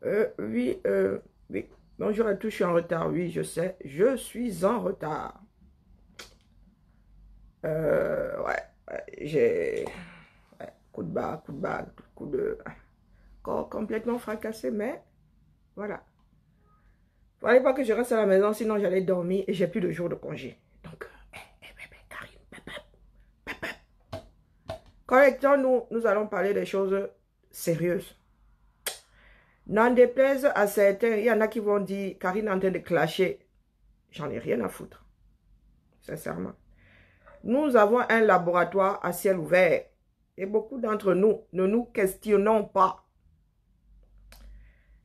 Oui. Bonjour à tous, je suis en retard. Oui, je sais, je suis en retard. J'ai... coup de barre, coup de... Corps complètement fracassé, mais voilà. Fallait pas que je reste à la maison, sinon j'allais dormir et j'ai plus de jours de congé. Donc, Karine, correctons-nous, nous allons parler des choses sérieuses. N'en déplaise à certains, il y en a qui vont dire, Karine est en train de clasher. J'en ai rien à foutre, sincèrement. Nous avons un laboratoire à ciel ouvert et beaucoup d'entre nous ne nous questionnons pas.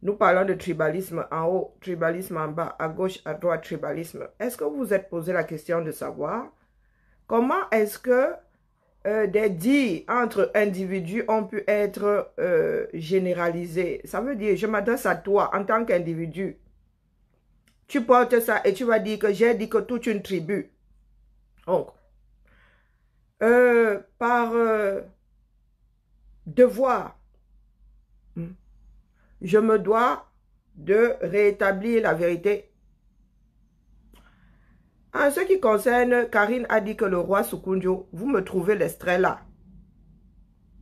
Nous parlons de tribalisme en haut, tribalisme en bas, à gauche, à droite, tribalisme. Est-ce que vous vous êtes posé la question de savoir comment est-ce que des dits entre individus ont pu être généralisés? Ça veut dire, je m'adresse à toi en tant qu'individu. Tu portes ça et tu vas dire que j'ai dit que toute une tribu. Donc, par devoir, je me dois de rétablir la vérité. En ce qui concerne, Karine a dit que le roi Sukunjo, vous me trouvez l'extrait là.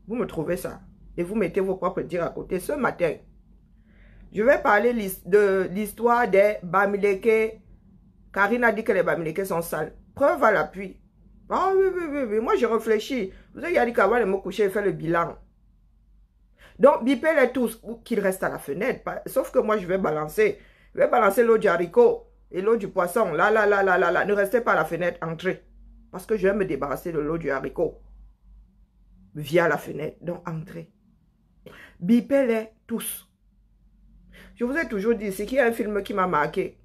Vous me trouvez ça. Et vous mettez vos propres dires à côté. Ce matin, je vais parler de l'histoire des Bamileke. Karine a dit que les Bamileke sont sales. Preuve à l'appui. Ah oui. Moi, je réfléchis. Vous avez dit qu'avant de me coucher, il fait le bilan. Donc, bipez-les tous, qu'ils restent à la fenêtre. Sauf que moi, je vais balancer. Je vais balancer l'eau du haricot et l'eau du poisson. Là. Ne restez pas à la fenêtre, entrez. Parce que je vais me débarrasser de l'eau du haricot. Via la fenêtre. Donc, entrez. Bipez-les tous. Je vous ai toujours dit, c'est qu'il y a un film qui m'a marqué.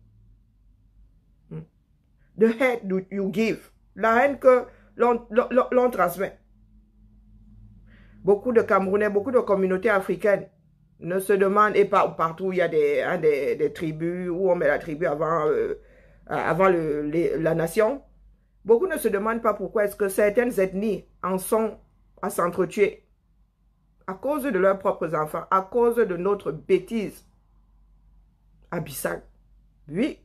The hate you give. La haine que l'on transmet. Beaucoup de Camerounais, beaucoup de communautés africaines ne se demandent, et partout où il y a des tribus, où on met la tribu avant la nation, beaucoup ne se demandent pas pourquoi est-ce que certaines ethnies en sont à s'entretuer. À cause de leurs propres enfants, à cause de notre bêtise abyssale. Oui.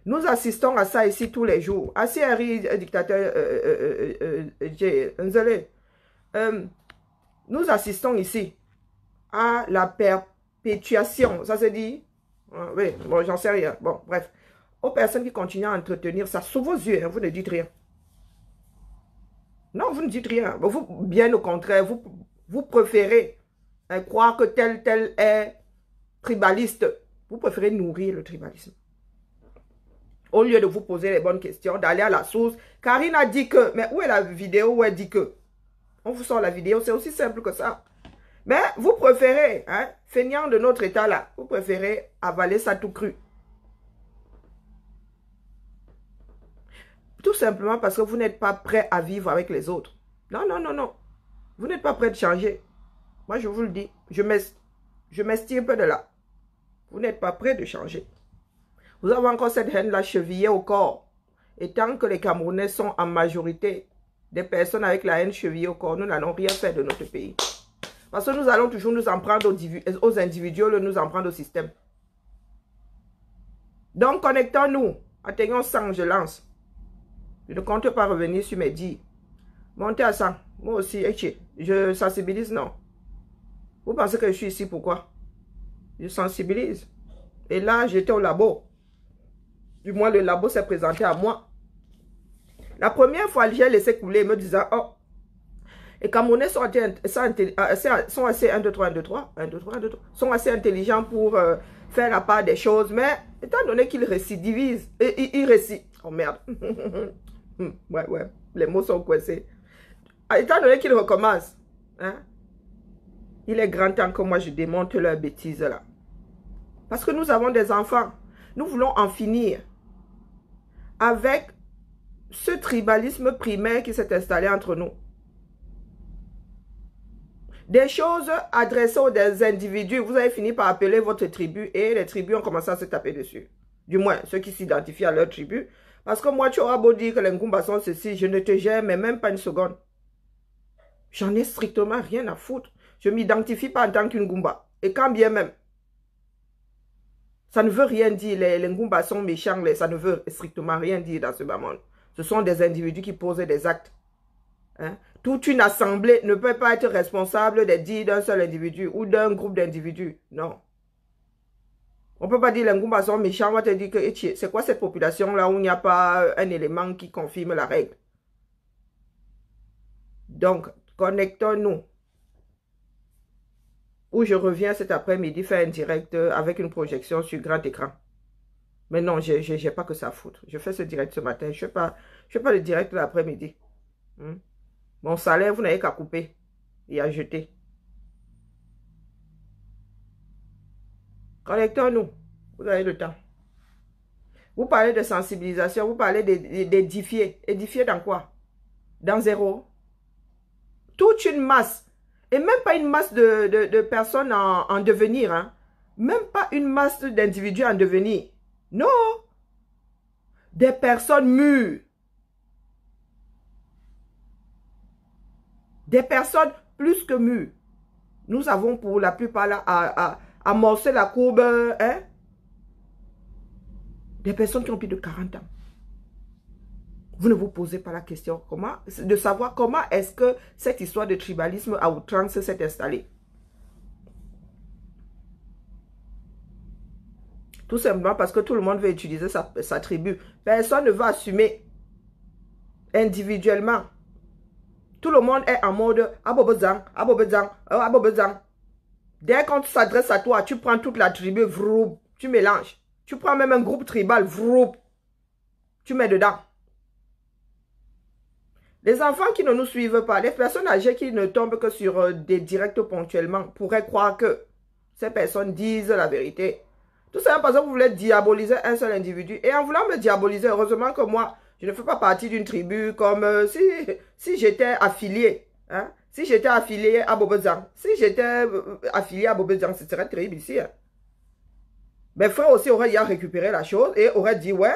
Nous assistons à ça ici tous les jours. Assis Harry, dictateur nous assistons ici à la perpétuation. Ça se dit? Oui, bon, j'en sais rien. Bon, bref. Aux personnes qui continuent à entretenir ça sous vos yeux, hein, vous ne dites rien. Non, vous ne dites rien. Vous, bien au contraire, vous préférez croire que tel est tribaliste. Vous préférez nourrir le tribalisme. Au lieu de vous poser les bonnes questions, d'aller à la source. Karine a dit que, mais où est la vidéo où elle dit que? On vous sort la vidéo, c'est aussi simple que ça. Mais vous préférez, hein, feignant de notre état là, vous préférez avaler ça tout cru. Tout simplement parce que vous n'êtes pas prêt à vivre avec les autres. Non. Vous n'êtes pas prêt de changer. Moi, je vous le dis, je m'estime peu de là. Vous n'êtes pas prêt de changer. Vous avez encore cette haine-là chevillée au corps. Et tant que les Camerounais sont en majorité des personnes avec la haine chevillée au corps, nous n'allons rien faire de notre pays. Parce que nous allons toujours nous en prendre aux individus, au lieu de nous en prendre au système. Donc, connectons-nous. Atteignons 100, je lance. Je ne compte pas revenir sur mes dits. Montez à 100. Moi aussi, je sensibilise, non. Vous pensez que je suis ici pourquoi? Je sensibilise. Et là, j'étais au labo. Du moins, le labo s'est présenté à moi. La première fois, j'ai laissé couler, me disant, oh, les Camerounais sont assez 1, 2, 3, 1, 2, 3, 1, 2, 3, 1, 2, 3, sont assez intelligents pour faire la part des choses, mais étant donné qu'ils récidivisent, ils récitent. Oh merde. Ouais, les mots sont coincés. Étant donné qu'ils recommencent, hein, il est grand temps que moi je démonte leur bêtise là. Parce que nous avons des enfants. Nous voulons en finir avec ce tribalisme primaire qui s'est installé entre nous. Des choses adressées aux individus, vous avez fini par appeler votre tribu et les tribus ont commencé à se taper dessus. Du moins, ceux qui s'identifient à leur tribu. Parce que moi, tu auras beau dire que les Ngumba sont ceci, je ne te gère, mais même pas une seconde. J'en ai strictement rien à foutre. Je ne m'identifie pas en tant qu'une Ngumba. Et quand bien même, Ça ne veut rien dire. Les Ngumba sont méchants. Ça ne veut strictement rien dire dans ce bas monde. Ce sont des individus qui posent des actes. Hein? Toute une assemblée ne peut pas être responsable des dires d'un seul individu ou d'un groupe d'individus. Non. On ne peut pas dire les Ngumba sont méchants. On va te dire que c'est quoi cette population-là où il n'y a pas un élément qui confirme la règle. Donc, connectons-nous. Où je reviens cet après-midi faire un direct avec une projection sur grand écran. Mais non, je n'ai pas que ça à foutre. Je fais ce direct ce matin. Je ne fais pas le direct l'après-midi. Mon salaire, vous n'avez qu'à couper et à jeter. Connectons-nous. Vous avez le temps. Vous parlez de sensibilisation, vous parlez d'édifier. Édifier dans quoi? Dans zéro. Toute une masse. Et même pas une masse de personnes en devenir. Hein. Même pas une masse d'individus en devenir. Non. Des personnes mûres. Des personnes plus que mûres. Nous avons pour la plupart là à amorcer la courbe. Hein? Des personnes qui ont plus de 40 ans. Vous ne vous posez pas la question de savoir comment est-ce que cette histoire de tribalisme à outrance s'est installée. Tout simplement parce que tout le monde veut utiliser sa tribu. Personne ne va assumer individuellement. Tout le monde est en mode abobezang, abobezang, abobezang. Dès qu'on s'adresse à toi, tu prends toute la tribu, vroub, tu mélanges. Tu prends même un groupe tribal, vroub, tu mets dedans. Les enfants qui ne nous suivent pas, les personnes âgées qui ne tombent que sur des directs ponctuellement, pourraient croire que ces personnes disent la vérité. Tout simplement parce que vous voulez diaboliser un seul individu. Et en voulant me diaboliser, heureusement que moi, je ne fais pas partie d'une tribu comme si j'étais affilié. Hein? Si j'étais affilié à Bobezang. Si j'étais affilié à Bobezang, ce serait terrible ici. Hein? Mes frères aussi auraient récupéré la chose et auraient dit, ouais,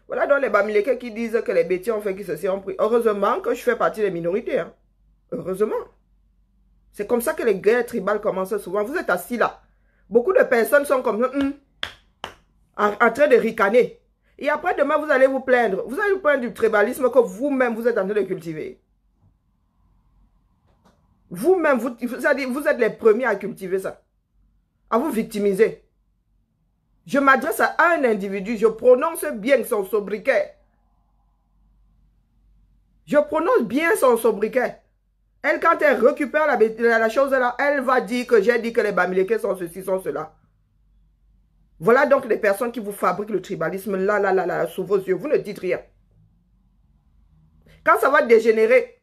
voilà donc les Bamileke qui disent que les bêtises ont fait qui se sont pris. Heureusement que je fais partie des minorités. Hein? Heureusement. C'est comme ça que les guerres tribales commencent souvent. Vous êtes assis là. Beaucoup de personnes sont comme ça, en train de ricaner. Et après, demain, vous allez vous plaindre. Vous allez vous plaindre du tribalisme que vous-même, vous êtes en train de cultiver. Vous-même, vous êtes les premiers à cultiver ça. À vous victimiser. Je m'adresse à un individu, je prononce bien son sobriquet. Je prononce bien son sobriquet. Elle, quand elle récupère la chose là, elle va dire que j'ai dit que les Bamileke sont ceci, sont cela. Voilà donc les personnes qui vous fabriquent le tribalisme là, sous vos yeux. Vous ne dites rien. Quand ça va dégénérer,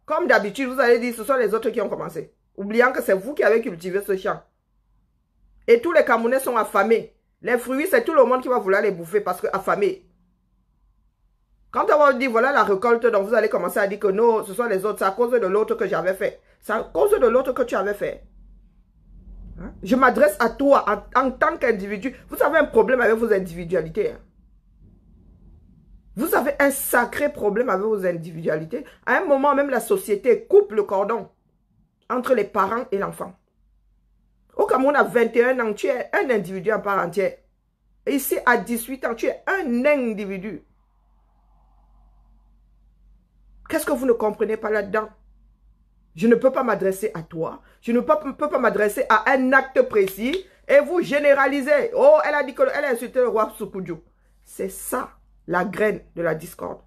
comme d'habitude, vous allez dire ce sont les autres qui ont commencé. Oubliant que c'est vous qui avez cultivé ce champ. Et tous les Camerounais sont affamés. Les fruits, c'est tout le monde qui va vouloir les bouffer parce que affamés. Quand on va dire voilà la récolte, donc vous allez commencer à dire que non, ce sont les autres. C'est à cause de l'autre que j'avais fait. C'est à cause de l'autre que tu avais fait. Hein? Je m'adresse à toi en tant qu'individu. Vous avez un problème avec vos individualités. Hein? Vous avez un sacré problème avec vos individualités. À un moment, même la société coupe le cordon entre les parents et l'enfant. Au Cameroun, à 21 ans, tu es un individu en part entière. Et ici, à 18 ans, tu es un individu. Qu'est-ce que vous ne comprenez pas là-dedans? Je ne peux pas m'adresser à toi. Je ne peux pas m'adresser à un acte précis et vous généralisez. Oh, elle a dit qu'elle a insulté le roi Soukoudjou. C'est ça, la graine de la discorde.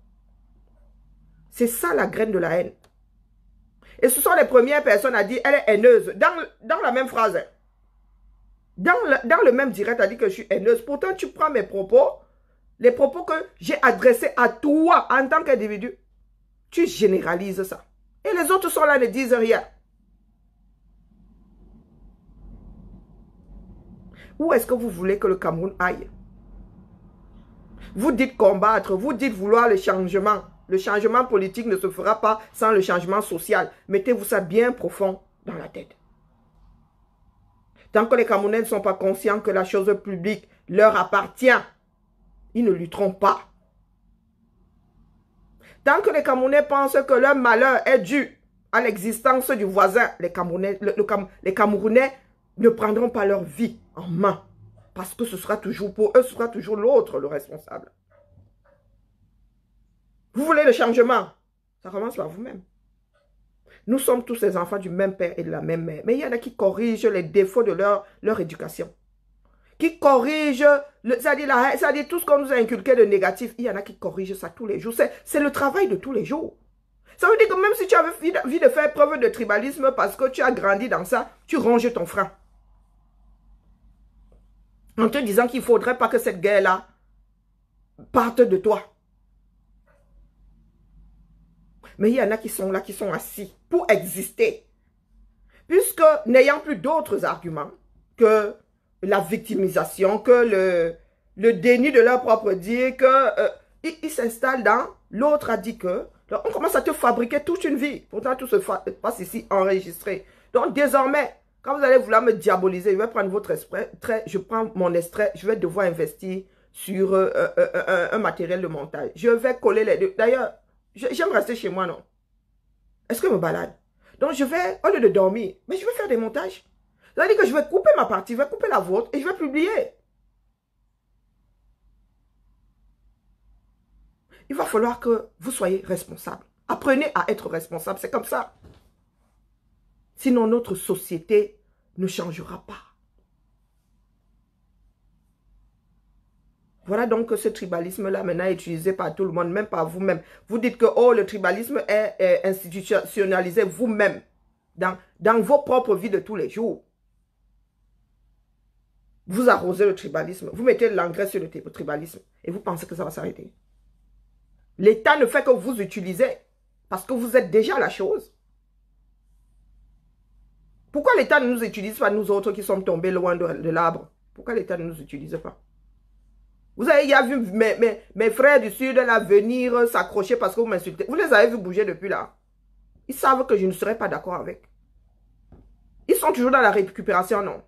C'est ça, la graine de la haine. Et ce sont les premières personnes à dire, elle est haineuse. Dans la même phrase. Dans le même direct, elle a dit que je suis haineuse. Pourtant, tu prends mes propos, les propos que j'ai adressés à toi en tant qu'individu. Tu généralises ça. Et les autres sont là, ne disent rien. Où est-ce que vous voulez que le Cameroun aille? Vous dites combattre, vous dites vouloir le changement. Le changement politique ne se fera pas sans le changement social. Mettez-vous ça bien profond dans la tête. Tant que les Camerounais ne sont pas conscients que la chose publique leur appartient, ils ne lutteront pas. Tant que les Camerounais pensent que leur malheur est dû à l'existence du voisin, les Camerounais ne prendront pas leur vie en main. Parce que ce sera toujours pour eux, ce sera toujours l'autre, le responsable. Vous voulez le changement? Ça commence par vous-même. Nous sommes tous les enfants du même père et de la même mère. Mais il y en a qui corrigent les défauts de leur éducation. Qui corrigent, c'est-à-dire tout ce qu'on nous a inculqué de négatif. Il y en a qui corrigent ça tous les jours. C'est le travail de tous les jours. Ça veut dire que même si tu avais envie de faire preuve de tribalisme parce que tu as grandi dans ça, tu ronges ton frein. En te disant qu'il ne faudrait pas que cette guerre-là parte de toi. Mais il y en a qui sont là, qui sont assis pour exister. Puisque n'ayant plus d'autres arguments que la victimisation, que le déni de leur propre dire, ils s'installent dans l'autre a dit que. Donc on commence à te fabriquer toute une vie. Pourtant tout se passe ici enregistré. Donc désormais, quand vous allez vouloir me diaboliser, je vais prendre votre extrait, je prends mon extrait, je vais devoir investir sur un matériel de montage. Je vais coller les deux. D'ailleurs, j'aime rester chez moi, non? Est-ce que je me balade? Donc je vais, au lieu de dormir, mais je vais faire des montages. Ça veut dire que je vais couper ma partie, je vais couper la vôtre et je vais publier. Il va falloir que vous soyez responsable. Apprenez à être responsable, c'est comme ça. Sinon, notre société ne changera pas. Voilà donc ce tribalisme-là maintenant est utilisé par tout le monde, même par vous-même. Vous dites que oh, le tribalisme est institutionnalisé vous-même, dans vos propres vies de tous les jours. Vous arrosez le tribalisme, vous mettez l'engrais sur le tribalisme et vous pensez que ça va s'arrêter. L'État ne fait que vous utiliser parce que vous êtes déjà la chose. Pourquoi l'État ne nous utilise pas, nous autres qui sommes tombés loin de l'arbre? Pourquoi l'État ne nous utilise pas? Vous avez déjà vu mes frères du Sud là venir s'accrocher parce que vous m'insultez. Vous les avez vus bouger depuis là. Ils savent que je ne serai pas d'accord avec. Ils sont toujours dans la récupération, non.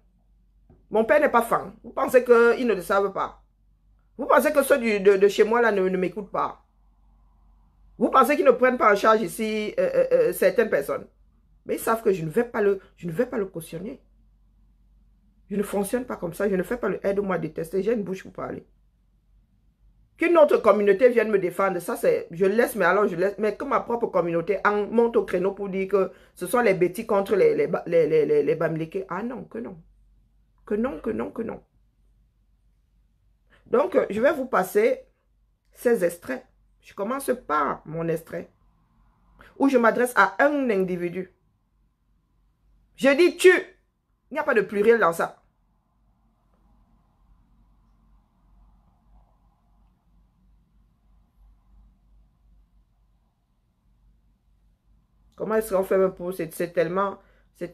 Mon père n'est pas fan. Vous pensez qu'ils ne le savent pas? Vous pensez que ceux de chez moi là ne m'écoutent pas? Vous pensez qu'ils ne prennent pas en charge ici certaines personnes? Mais ils savent que je ne vais pas le cautionner. Je ne fonctionne pas comme ça. Je ne fais pas le aide-moi à détester. J'ai une bouche pour parler. Qu'une autre communauté vienne me défendre, ça c'est, je laisse, mais alors je laisse, mais que ma propre communauté monte au créneau pour dire que ce sont les bêtis contre les Bamileke. Ah non, que non. Que non, que non, que non. Donc, je vais vous passer ces extraits. Je commence par mon extrait, où je m'adresse à un individu. Je dis tu. Il n'y a pas de pluriel dans ça. Comment est-ce qu'on fait même pour... C'est tellement... Le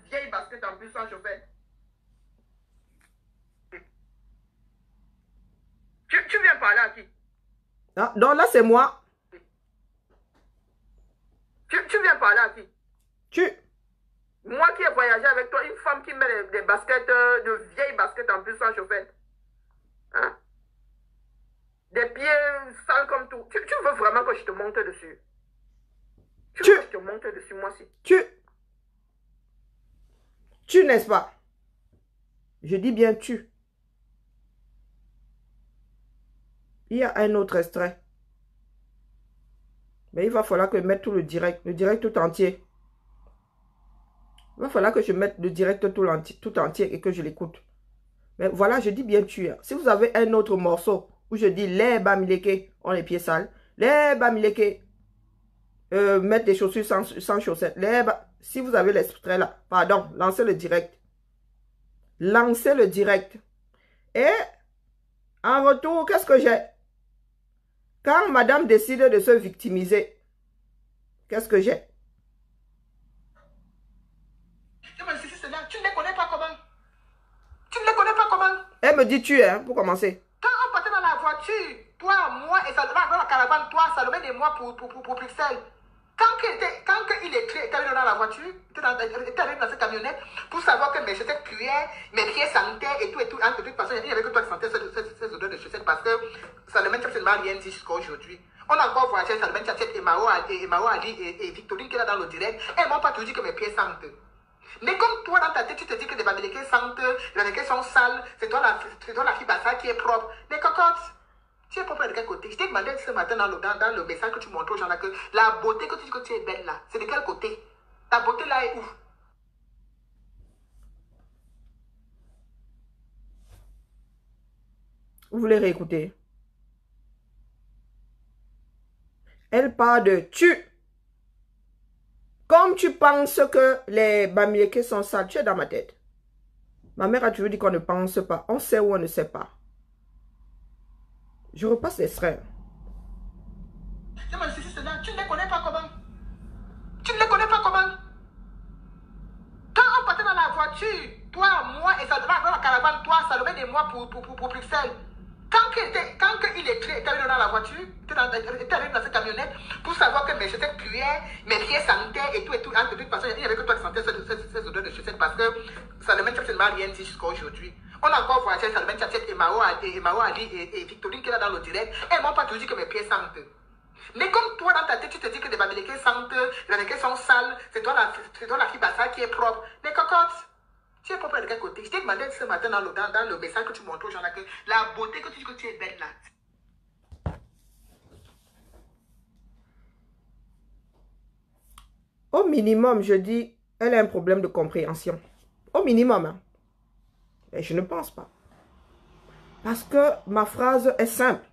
vieille basket en plus sans chauffeur. Tu viens parler à qui? Ah, donc là, c'est moi. Tu viens parler à qui? Moi qui ai voyagé avec toi, une femme qui met des baskets, de vieilles baskets en plus sans chauffeur. Hein? Des pieds sales comme tout. Tu veux vraiment que je te monte dessus? Tu veux que je te monte dessus, moi aussi? Tu n'est-ce pas? Je dis bien tu. Il y a un autre extrait. Mais il va falloir que je mette tout le direct tout entier. Il va falloir que je mette le direct tout entier et que je l'écoute. Mais voilà, je dis bien tu. Si vous avez un autre morceau où je dis les Bamileke ont les pieds sales, les Bamileke mettent des chaussures sans chaussettes. Si vous avez l'extrait là, pardon, lancez le direct. Lancez le direct. Et en retour, qu'est-ce que j'ai? Quand madame décide de se victimiser, qu'est-ce que j'ai? Tu ne les connais pas comment? Tu ne les connais pas comment? Elle me dit tu es, hein, pour commencer. Quand on partait dans la voiture, toi, moi et Salomé, dans la caravane, toi, Salomé et moi pour Bruxelles. Quand il était arrivé dans la voiture, il était arrivé dans cette camionnette pour savoir que mes chaussettes puaient, mes pieds sentaient et tout. De toute façon, il n'y avait que toi qui sentais ces odeurs de chaussettes parce que Salomé ne m'a rien dit jusqu'à aujourd'hui. On a encore voyagé, Salomé, Emao Ali et Victorine qui est là dans le direct. Elles ne m'ont pas toujours dit que mes pieds sentent. Mais comme toi, dans ta tête, tu te dis que les Bamileke sentent, les Bamileke sont sales, c'est toi la fille Bassa qui est propre. Mais cocotte, tu es propre de quel côté? Je t'ai demandé ce matin dans le message que tu montres aux gens là que la beauté que tu dis que tu es belle là, c'est de quel côté? Ta beauté là est où? Vous voulez réécouter? Elle parle de tu. Comme tu penses que les Bamileke sont sales, tu es dans ma tête. Ma mère a toujours dit qu'on ne pense pas. On sait ou on ne sait pas. Je repasse l'extrait. Tu ne les connais pas comment? Tu ne les connais pas comment? Quand on partait dans la voiture, toi, moi et Salomé, dans la caravane, toi, Salomé et moi pour Bruxelles. Quand il était arrivé dans la voiture, il était arrivé dans cette camionnette pour savoir que mes chaussettes puaient, mes pieds sentaient et tout. De toute façon, il n'y avait que toi qui sentais ces odeurs de chaussettes parce que Salomé ne m'a rien dit jusqu'à aujourd'hui. On a encore voyagé avec Salomé Tchatchet et Mao Ali et Victorine qui est là dans le direct. Elles ne m'ont pas toujours dit que mes pieds sentent. Mais comme toi, dans ta tête, tu te dis que les Bamileke sentent, les Bamileke sont sales, c'est toi la fille Bassa qui est propre. Mais cocotte, tu es propre de quel côté? Je t'ai demandé ce matin dans le message que tu montres aux gens là que la beauté que tu dis que tu es belle là. Au minimum, je dis, elle a un problème de compréhension. Au minimum. Hein. Et je ne pense pas. Parce que ma phrase est simple.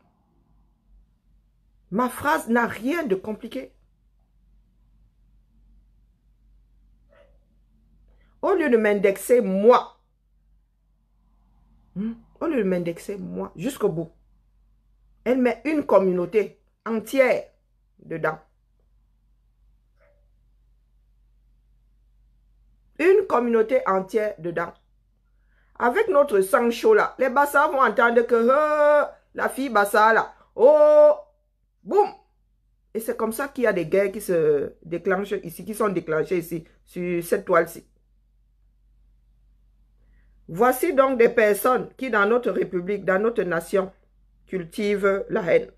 Ma phrase n'a rien de compliqué. Au lieu de m'indexer moi, au lieu de m'indexer moi jusqu'au bout, elle met une communauté entière dedans. Une communauté entière dedans. Avec notre sang chaud là, les Bassa vont entendre que la fille Bassa là, oh, boum. Et c'est comme ça qu'il y a des guerres qui se déclenchent ici, qui sont déclenchées ici, sur cette toile-ci. Voici donc des personnes qui, dans notre république, dans notre nation, cultivent la haine.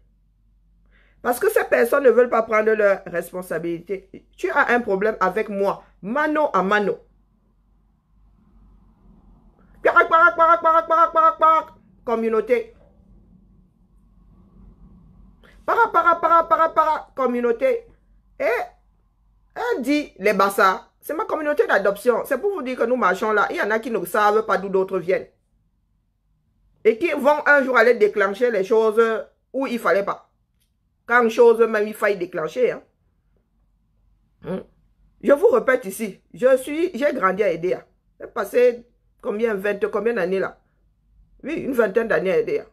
Parce que ces personnes ne veulent pas prendre leurs responsabilités. Tu as un problème avec moi, mano à mano. Communauté. Communauté. Et elle dit, les Bassa, c'est ma communauté d'adoption. C'est pour vous dire que nous marchons là. Il y en a qui ne savent pas d'où d'autres viennent. Et qui vont un jour aller déclencher les choses où il ne fallait pas. Quand une chose même il faille déclencher. Hein. Je vous répète ici, j'ai grandi à Edea. J'ai passé combien d'années là? Oui, une vingtaine d'années à Edea.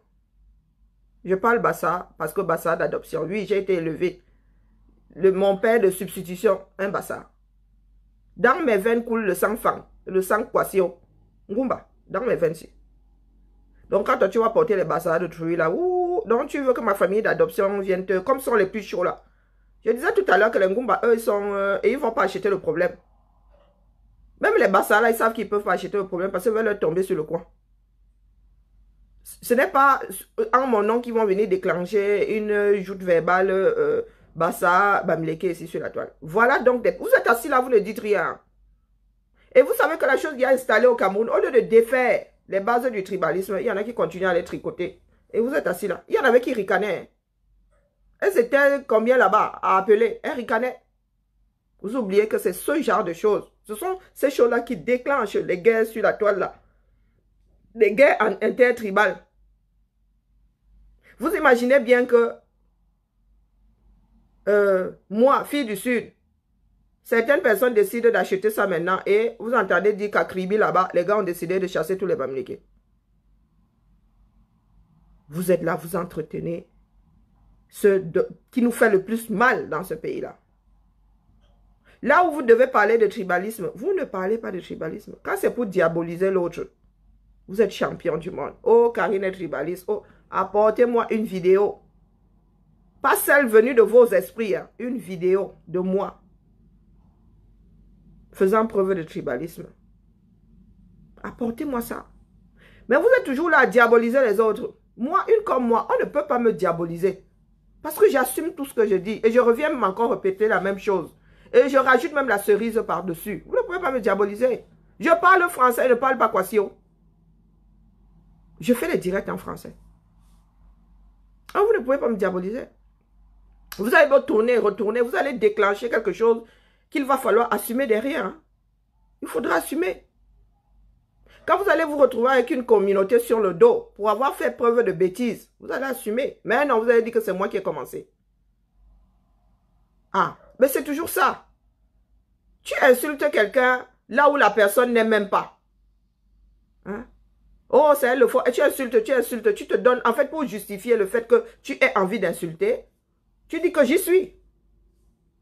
Je parle Bassa parce que Bassa d'adoption. Oui, j'ai été élevé. Mon père de substitution, un Bassa. Dans mes veines coule le sang fan, le sang Kwasio. Ngumba, dans mes veines. Donc quand toi, tu vas porter les Bassa de truie là, donc tu veux que ma famille d'adoption vienne te... Comme sont les plus chauds là. Je disais tout à l'heure que les Ngumba, eux, ils sont... et ils ne vont pas acheter le problème. Même les Bassa là, ils savent qu'ils ne peuvent pas acheter le problème parce qu'ils veulent leur tomber sur le coin. Ce n'est pas en mon nom qu'ils vont venir déclencher une joute verbale Bassa, Bamileke ici sur la toile. Voilà donc, vous êtes assis là, vous ne dites rien. Et vous savez que la chose qui a installé au Cameroun, au lieu de défaire les bases du tribalisme, il y en a qui continuent à les tricoter. Et vous êtes assis là. Il y en avait qui ricanaient. Elles étaient combien là-bas à appeler? Elles ricanaient. Vous oubliez que c'est ce genre de choses. Ce sont ces choses-là qui déclenchent les guerres sur la toile là. Les guerres intertribales. Vous imaginez bien que moi, fille du Sud, certaines personnes décident d'acheter ça maintenant et vous entendez dire qu'à Kribi là-bas, les gars ont décidé de chasser tous les Bamileke. Vous êtes là, vous entretenez ce qui nous fait le plus mal dans ce pays-là. Là où vous devez parler de tribalisme, vous ne parlez pas de tribalisme. Quand c'est pour diaboliser l'autre, vous êtes champion du monde. Oh, Karine est tribaliste. Oh, apportez-moi une vidéo. Pas celle venue de vos esprits. Hein. Une vidéo de moi. Faisant preuve de tribalisme. Apportez-moi ça. Mais vous êtes toujours là à diaboliser les autres. Moi, une comme moi, on ne peut pas me diaboliser. Parce que j'assume tout ce que je dis. Et je reviens même encore répéter la même chose. Et je rajoute même la cerise par-dessus. Vous ne pouvez pas me diaboliser. Je parle français, je ne parle pas Kwasio. Je fais les directs en français. Ah, vous ne pouvez pas me diaboliser. Vous allez retourner, vous allez déclencher quelque chose qu'il va falloir assumer derrière. Hein. Il faudra assumer. Quand vous allez vous retrouver avec une communauté sur le dos pour avoir fait preuve de bêtises, vous allez assumer. Mais non, vous allez dire que c'est moi qui ai commencé. Ah, mais c'est toujours ça. Tu insultes quelqu'un là où la personne n'est même pas. Hein? Oh, c'est elle le faux. Et tu insultes, tu te donnes, en fait, pour justifier le fait que tu aies envie d'insulter, tu dis que j'y suis.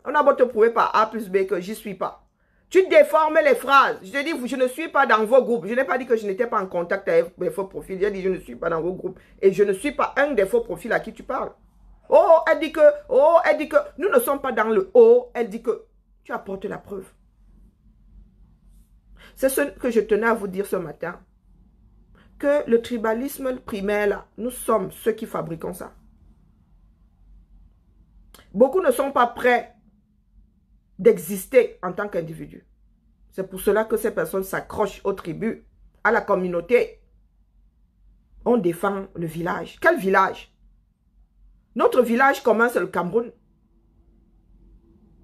On a beau te prouver par A plus B que j'y suis pas. Tu déformes les phrases. Je te dis, je ne suis pas dans vos groupes. Je n'ai pas dit que je n'étais pas en contact avec mes faux profils. J'ai dit, je ne suis pas dans vos groupes. Et je ne suis pas un des faux profils à qui tu parles. Oh, elle dit que, nous ne sommes pas dans le oh. Elle dit que, tu apportes la preuve. C'est ce que je tenais à vous dire ce matin. Que le tribalisme primaire, là, nous sommes ceux qui fabriquons ça. Beaucoup ne sont pas prêts d'exister en tant qu'individu. C'est pour cela que ces personnes s'accrochent aux tribus, à la communauté. On défend le village. Quel village? Notre village commun, c'est le Cameroun.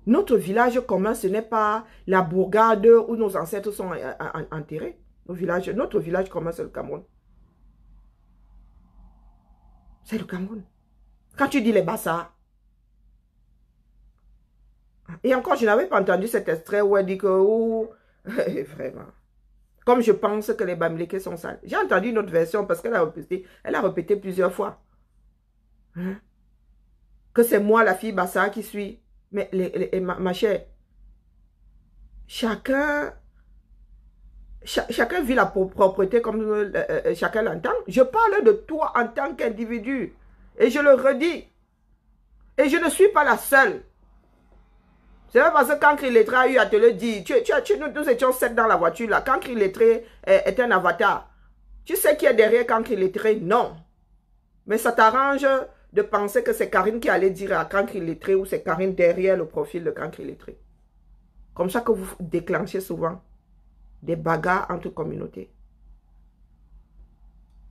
Notre village commun, ce n'est pas la bourgade où nos ancêtres sont enterrés. Notre village commun, c'est le Cameroun. C'est le Cameroun. Quand tu dis les Bassa. Et encore, je n'avais pas entendu cet extrait où elle dit que... Oh, vraiment. Comme je pense que les Bamileke sont sales. J'ai entendu une autre version parce qu'elle a répété plusieurs fois. Hein? Que c'est moi, la fille Bassa, qui suis... Mais ma chère, chacun vit la propreté comme chacun l'entend. Je parle de toi en tant qu'individu. Et je le redis. Et je ne suis pas la seule. C'est vrai parce que quand Krilettré a eu à te le dire, nous étions 7 dans la voiture là. Quand Krilettré est un avatar, tu sais qui est derrière quand Krilettré? Non. Mais ça t'arrange de penser que c'est Karine qui allait dire à Cancre Illettré ou c'est Karine derrière le profil de Cancre Illettré. Comme ça que vous déclenchez souvent des bagarres entre communautés.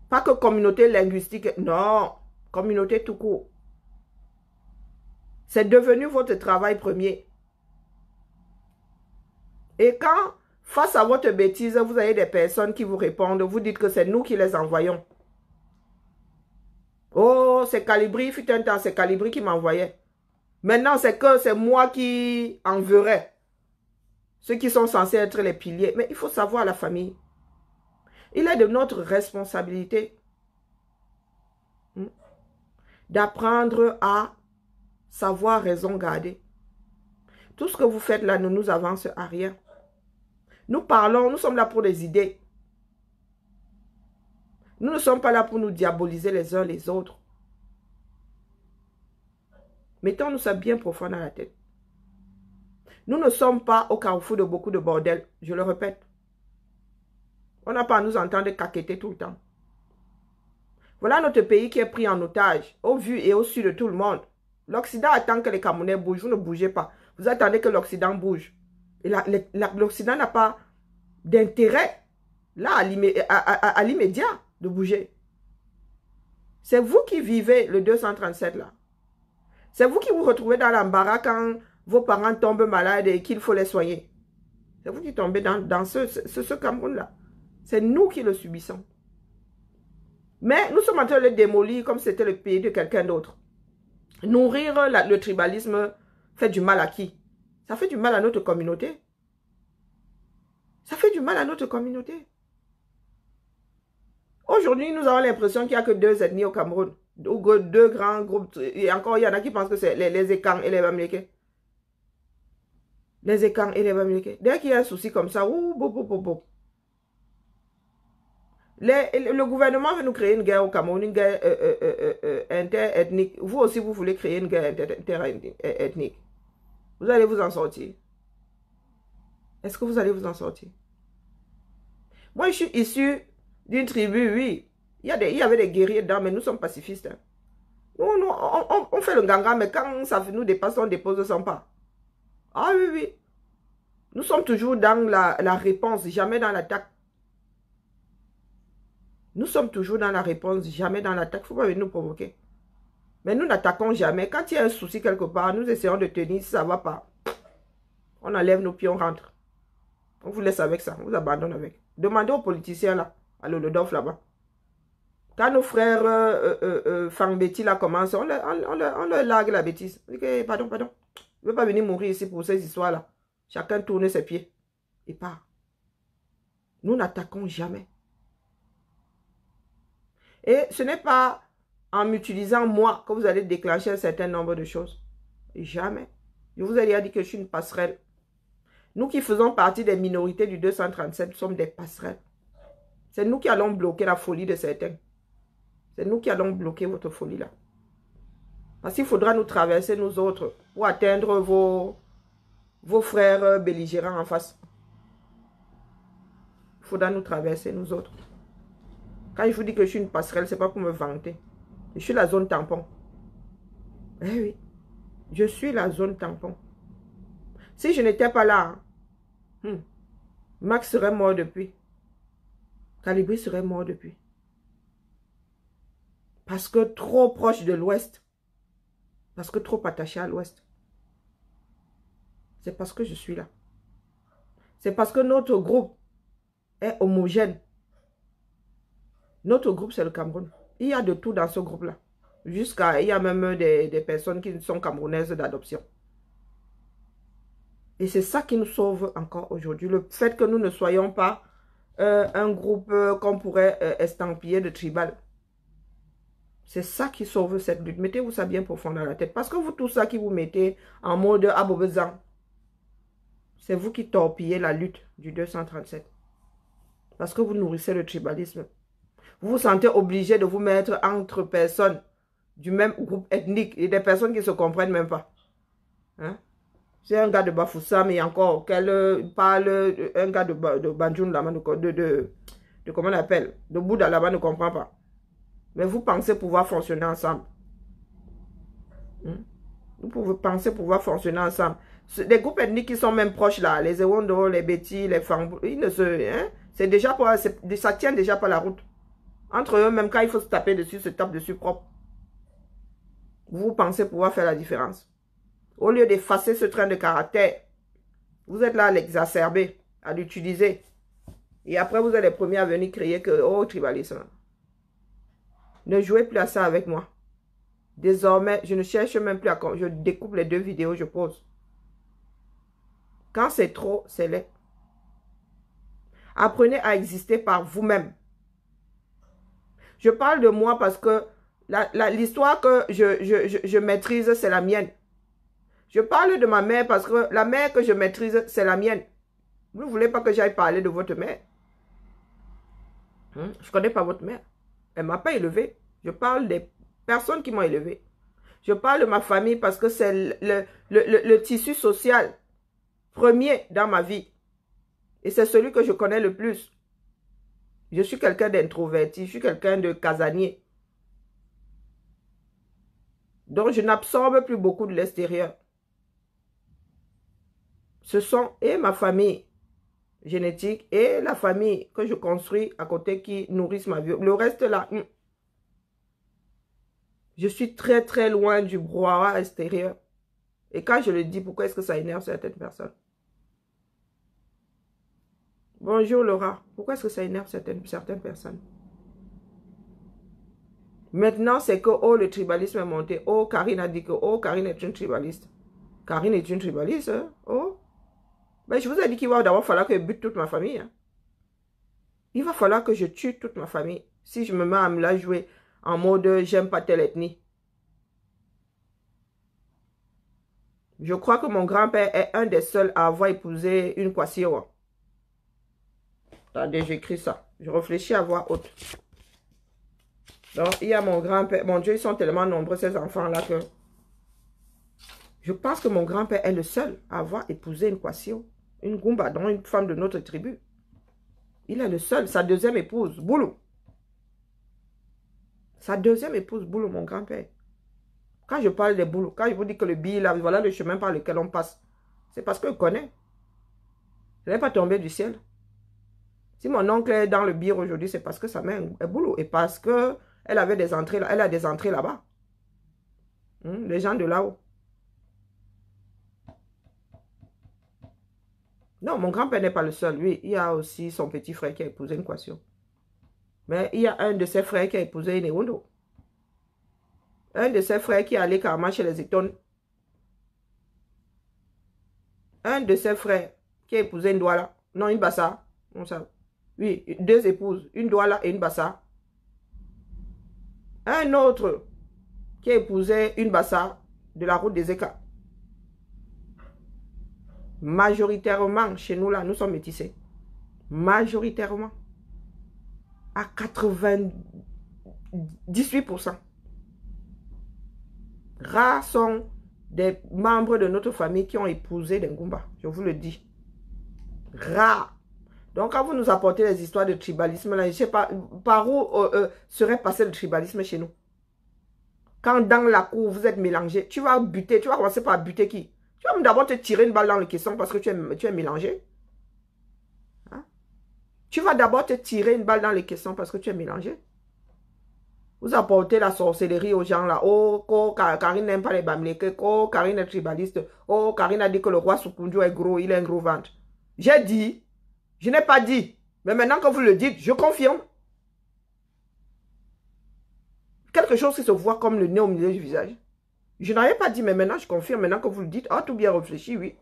Pas que communauté linguistique, non, communauté tout court. C'est devenu votre travail premier. Et quand, face à votre bêtise, vous avez des personnes qui vous répondent, vous dites que c'est nous qui les envoyons. Oh, c'est Calibri, fut un temps, c'est Calibri qui m'envoyait. Maintenant, c'est que c'est moi qui enverrai ceux qui sont censés être les piliers. Mais il faut savoir la famille. Il est de notre responsabilité d'apprendre à savoir raison garder. Tout ce que vous faites là ne nous avance à rien. Nous parlons, nous sommes là pour des idées. Nous ne sommes pas là pour nous diaboliser les uns les autres. Mettons-nous ça bien profond dans la tête. Nous ne sommes pas au carrefour de beaucoup de bordel. Je le répète. On n'a pas à nous entendre caqueter tout le temps. Voilà notre pays qui est pris en otage, au vu et au su de tout le monde. L'Occident attend que les Camerounais bougent. Vous ne bougez pas. Vous attendez que l'Occident bouge. Et l'Occident n'a pas d'intérêt, là, à l'immédiat, de bouger. C'est vous qui vivez le 237 là. C'est vous qui vous retrouvez dans l'embarras quand vos parents tombent malades et qu'il faut les soigner. C'est vous qui tombez dans ce Cameroun-là. C'est nous qui le subissons. Mais nous sommes en train de le démolir comme si c'était le pays de quelqu'un d'autre. Nourrir le tribalisme fait du mal à qui? Ça fait du mal à notre communauté. Ça fait du mal à notre communauté. Aujourd'hui, nous avons l'impression qu'il n'y a que 2 ethnies au Cameroun. Ou 2 grands groupes. Et encore, il y en a qui pensent que c'est les Ekang et les Bamileke. Les Ekang et les Bamileke. Dès qu'il y a un souci comme ça, le gouvernement veut nous créer une guerre au Cameroun, une guerre interethnique. Vous aussi, vous voulez créer une guerre interethnique. Vous allez vous en sortir. Est-ce que vous allez vous en sortir? Moi, je suis issu d'une tribu, oui. Il y avait des guerriers dedans, mais nous sommes pacifistes. Hein. On fait le ganga, mais quand ça nous dépasse, on dépose son pas. Ah oui, oui. Nous sommes toujours dans la réponse, jamais dans l'attaque. Nous sommes toujours dans la réponse, jamais dans l'attaque. Il ne faut pas venir nous provoquer. Mais nous n'attaquons jamais. Quand il y a un souci quelque part, nous essayons de tenir. Si ça ne va pas, on enlève nos pieds, on rentre. On vous laisse avec ça. On vous abandonne avec. Demandez aux politiciens là, à l'Olodorf là-bas. Quand nos frères Fang Betty là commencent, on leur largue la bêtise. On dit que, pardon. Je ne veux pas venir mourir ici pour ces histoires-là. Chacun tourne ses pieds et part. Nous n'attaquons jamais. Et ce n'est pas en m'utilisant moi que vous allez déclencher un certain nombre de choses. Jamais. Je vous ai déjà dit que je suis une passerelle. Nous qui faisons partie des minorités du 237, nous sommes des passerelles. C'est nous qui allons bloquer la folie de certains. C'est nous qui allons bloquer votre folie là. Parce qu'il faudra nous traverser nous autres pour atteindre vos frères belligérants en face. Il faudra nous traverser nous autres. Quand je vous dis que je suis une passerelle, ce n'est pas pour me vanter. Je suis la zone tampon. Eh oui, je suis la zone tampon. Si je n'étais pas là, Max serait mort depuis. Calibri serait mort depuis. Parce que trop proche de l'Ouest. Parce que trop attaché à l'Ouest. C'est parce que je suis là. C'est parce que notre groupe est homogène. Notre groupe, c'est le Cameroun. Il y a de tout dans ce groupe-là. Il y a même des personnes qui sont camerounaises d'adoption. Et c'est ça qui nous sauve encore aujourd'hui. Le fait que nous ne soyons pas un groupe qu'on pourrait estampiller de tribal. C'est ça qui sauve cette lutte. Mettez-vous ça bien profond dans la tête. Parce que vous, tout ça qui vous mettez en mode abobezan, c'est vous qui torpillez la lutte du 237. Parce que vous nourrissez le tribalisme. Vous vous sentez obligé de vous mettre entre personnes du même groupe ethnique et des personnes qui ne se comprennent même pas. Hein? C'est un gars de Bafoussam et encore, qu'elle parle, un gars de Banjoun là-bas, de comment on appelle, de Bouddha là-bas ne comprend pas. Mais vous pensez pouvoir fonctionner ensemble. Vous pouvez penser pouvoir fonctionner ensemble. Des groupes ethniques qui sont même proches là, les Ewondo, les Betty, les Fangbo, ils ne se... Hein? C'est déjà pas, ça tient déjà pas la route. Entre eux, même quand il faut se taper dessus, se tape dessus propre. Vous pensez pouvoir faire la différence. Au lieu d'effacer ce train de caractère, vous êtes là à l'exacerber, à l'utiliser. Et après, vous êtes les premiers à venir crier que, oh, tribalisme. Ne jouez plus à ça avec moi. Désormais, je ne cherche même plus à... Je découpe les 2 vidéos, je pose. Quand c'est trop, c'est laid. Apprenez à exister par vous-même. Je parle de moi parce que l'histoire que je maîtrise, c'est la mienne. Je parle de ma mère parce que la mère que je maîtrise, c'est la mienne. Vous ne voulez pas que j'aille parler de votre mère? Je ne connais pas votre mère. Elle ne m'a pas élevé. Je parle des personnes qui m'ont élevé. Je parle de ma famille parce que c'est le tissu social premier dans ma vie. Et c'est celui que je connais le plus. Je suis quelqu'un d'introverti, je suis quelqu'un de casanier. Donc, je n'absorbe plus beaucoup de l'extérieur. Ce sont et ma famille génétique et la famille que je construis à côté qui nourrissent ma vie. Le reste là, je suis très très loin du brouhaha extérieur. Et quand je le dis, pourquoi est-ce que ça énerve certaines personnes? Bonjour Laura, pourquoi est-ce que ça énerve certaines personnes? Maintenant, c'est que, oh, le tribalisme est monté. Oh, Karine a dit que, oh, Karine est une tribaliste. Karine est une tribaliste, hein? Oh. Ben, je vous ai dit qu'il va d'abord falloir que je bute toute ma famille. Hein. Il va falloir que je tue toute ma famille. Si je me mets à me la jouer en mode j'aime pas telle ethnie. Je crois que mon grand-père est un des seuls à avoir épousé une Kwasiwa. Attendez, j'écris ça. Je réfléchis à voix haute. Donc, il y a mon grand-père. Mon Dieu, ils sont tellement nombreux, ces enfants-là, que... Je pense que mon grand-père est le seul à avoir épousé une Kwasio. Une Goumba, donc une femme de notre tribu. Il est le seul. Sa deuxième épouse, Boulou. Sa deuxième épouse, Boulou, mon grand-père. Quand je parle de Boulou, quand je vous dis que le billet, là, voilà le chemin par lequel on passe. C'est parce que je connais. Elle n'est pas tombée du ciel. Si mon oncle est dans le bir aujourd'hui, c'est parce que sa mère est boulot et parce que elle avait des entrées, elle a des entrées là-bas. Les gens de là-haut. Non, mon grand-père n'est pas le seul. Lui, il y a aussi son petit frère qui a épousé une Kwasio. Mais il y a un de ses frères qui a épousé une Ewondo. Un de ses frères qui est allé carrément chez les Eton. Un de ses frères qui a épousé une Douala. Non, une Bassa. Non, ça. Oui, 2 épouses. Une Douala et une Bassa. Un autre qui a épousé une Bassa de la route des Eka. Majoritairement, chez nous là, nous sommes métissés. Majoritairement. À 98%. Rares sont des membres de notre famille qui ont épousé des Ngumba. Je vous le dis. Rares. Donc, quand vous nous apportez les histoires de tribalisme, là, je ne sais pas par où serait passé le tribalisme chez nous. Quand dans la cour, vous êtes mélangé, tu vas buter, tu vas commencer par buter qui? Tu vas d'abord te tirer une balle dans le caisson parce que tu es mélangé. Hein? Tu vas d'abord te tirer une balle dans le caisson parce que tu es mélangé. Vous apportez la sorcellerie aux gens là. Oh, Karine n'aime pas les Bamileke. Oh, Karine est tribaliste. Oh, Karine a dit que le roi Sukunjo est gros, il a un gros ventre. J'ai dit, je n'ai pas dit. Mais maintenant que vous le dites, je confirme. Quelque chose qui se voit comme le nez au milieu du visage. Je n'avais pas dit, mais maintenant je confirme. Maintenant que vous le dites, tout bien réfléchi, oui.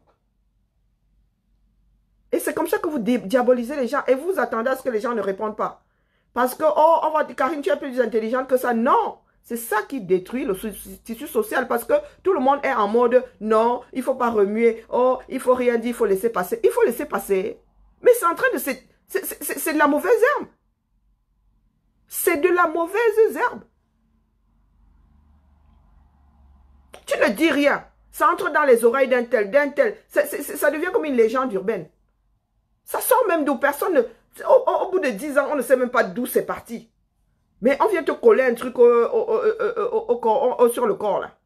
Et c'est comme ça que vous diabolisez les gens. Et vous attendez à ce que les gens ne répondent pas. Parce que, oh, on va dire, Karine, tu es plus intelligente que ça. Non, c'est ça qui détruit le tissu social. Parce que tout le monde est en mode, non, il ne faut pas remuer. Oh, il ne faut rien dire, il faut laisser passer. Il faut laisser passer. Mais c'est en train de... C'est de la mauvaise herbe. C'est de la mauvaise herbe. Tu ne dis rien. Ça entre dans les oreilles d'un tel, d'un tel. Ça devient comme une légende urbaine. Ça sort même d'où personne ne... Au bout de 10 ans, on ne sait même pas d'où c'est parti. Mais on vient te coller un truc sur le corps, là.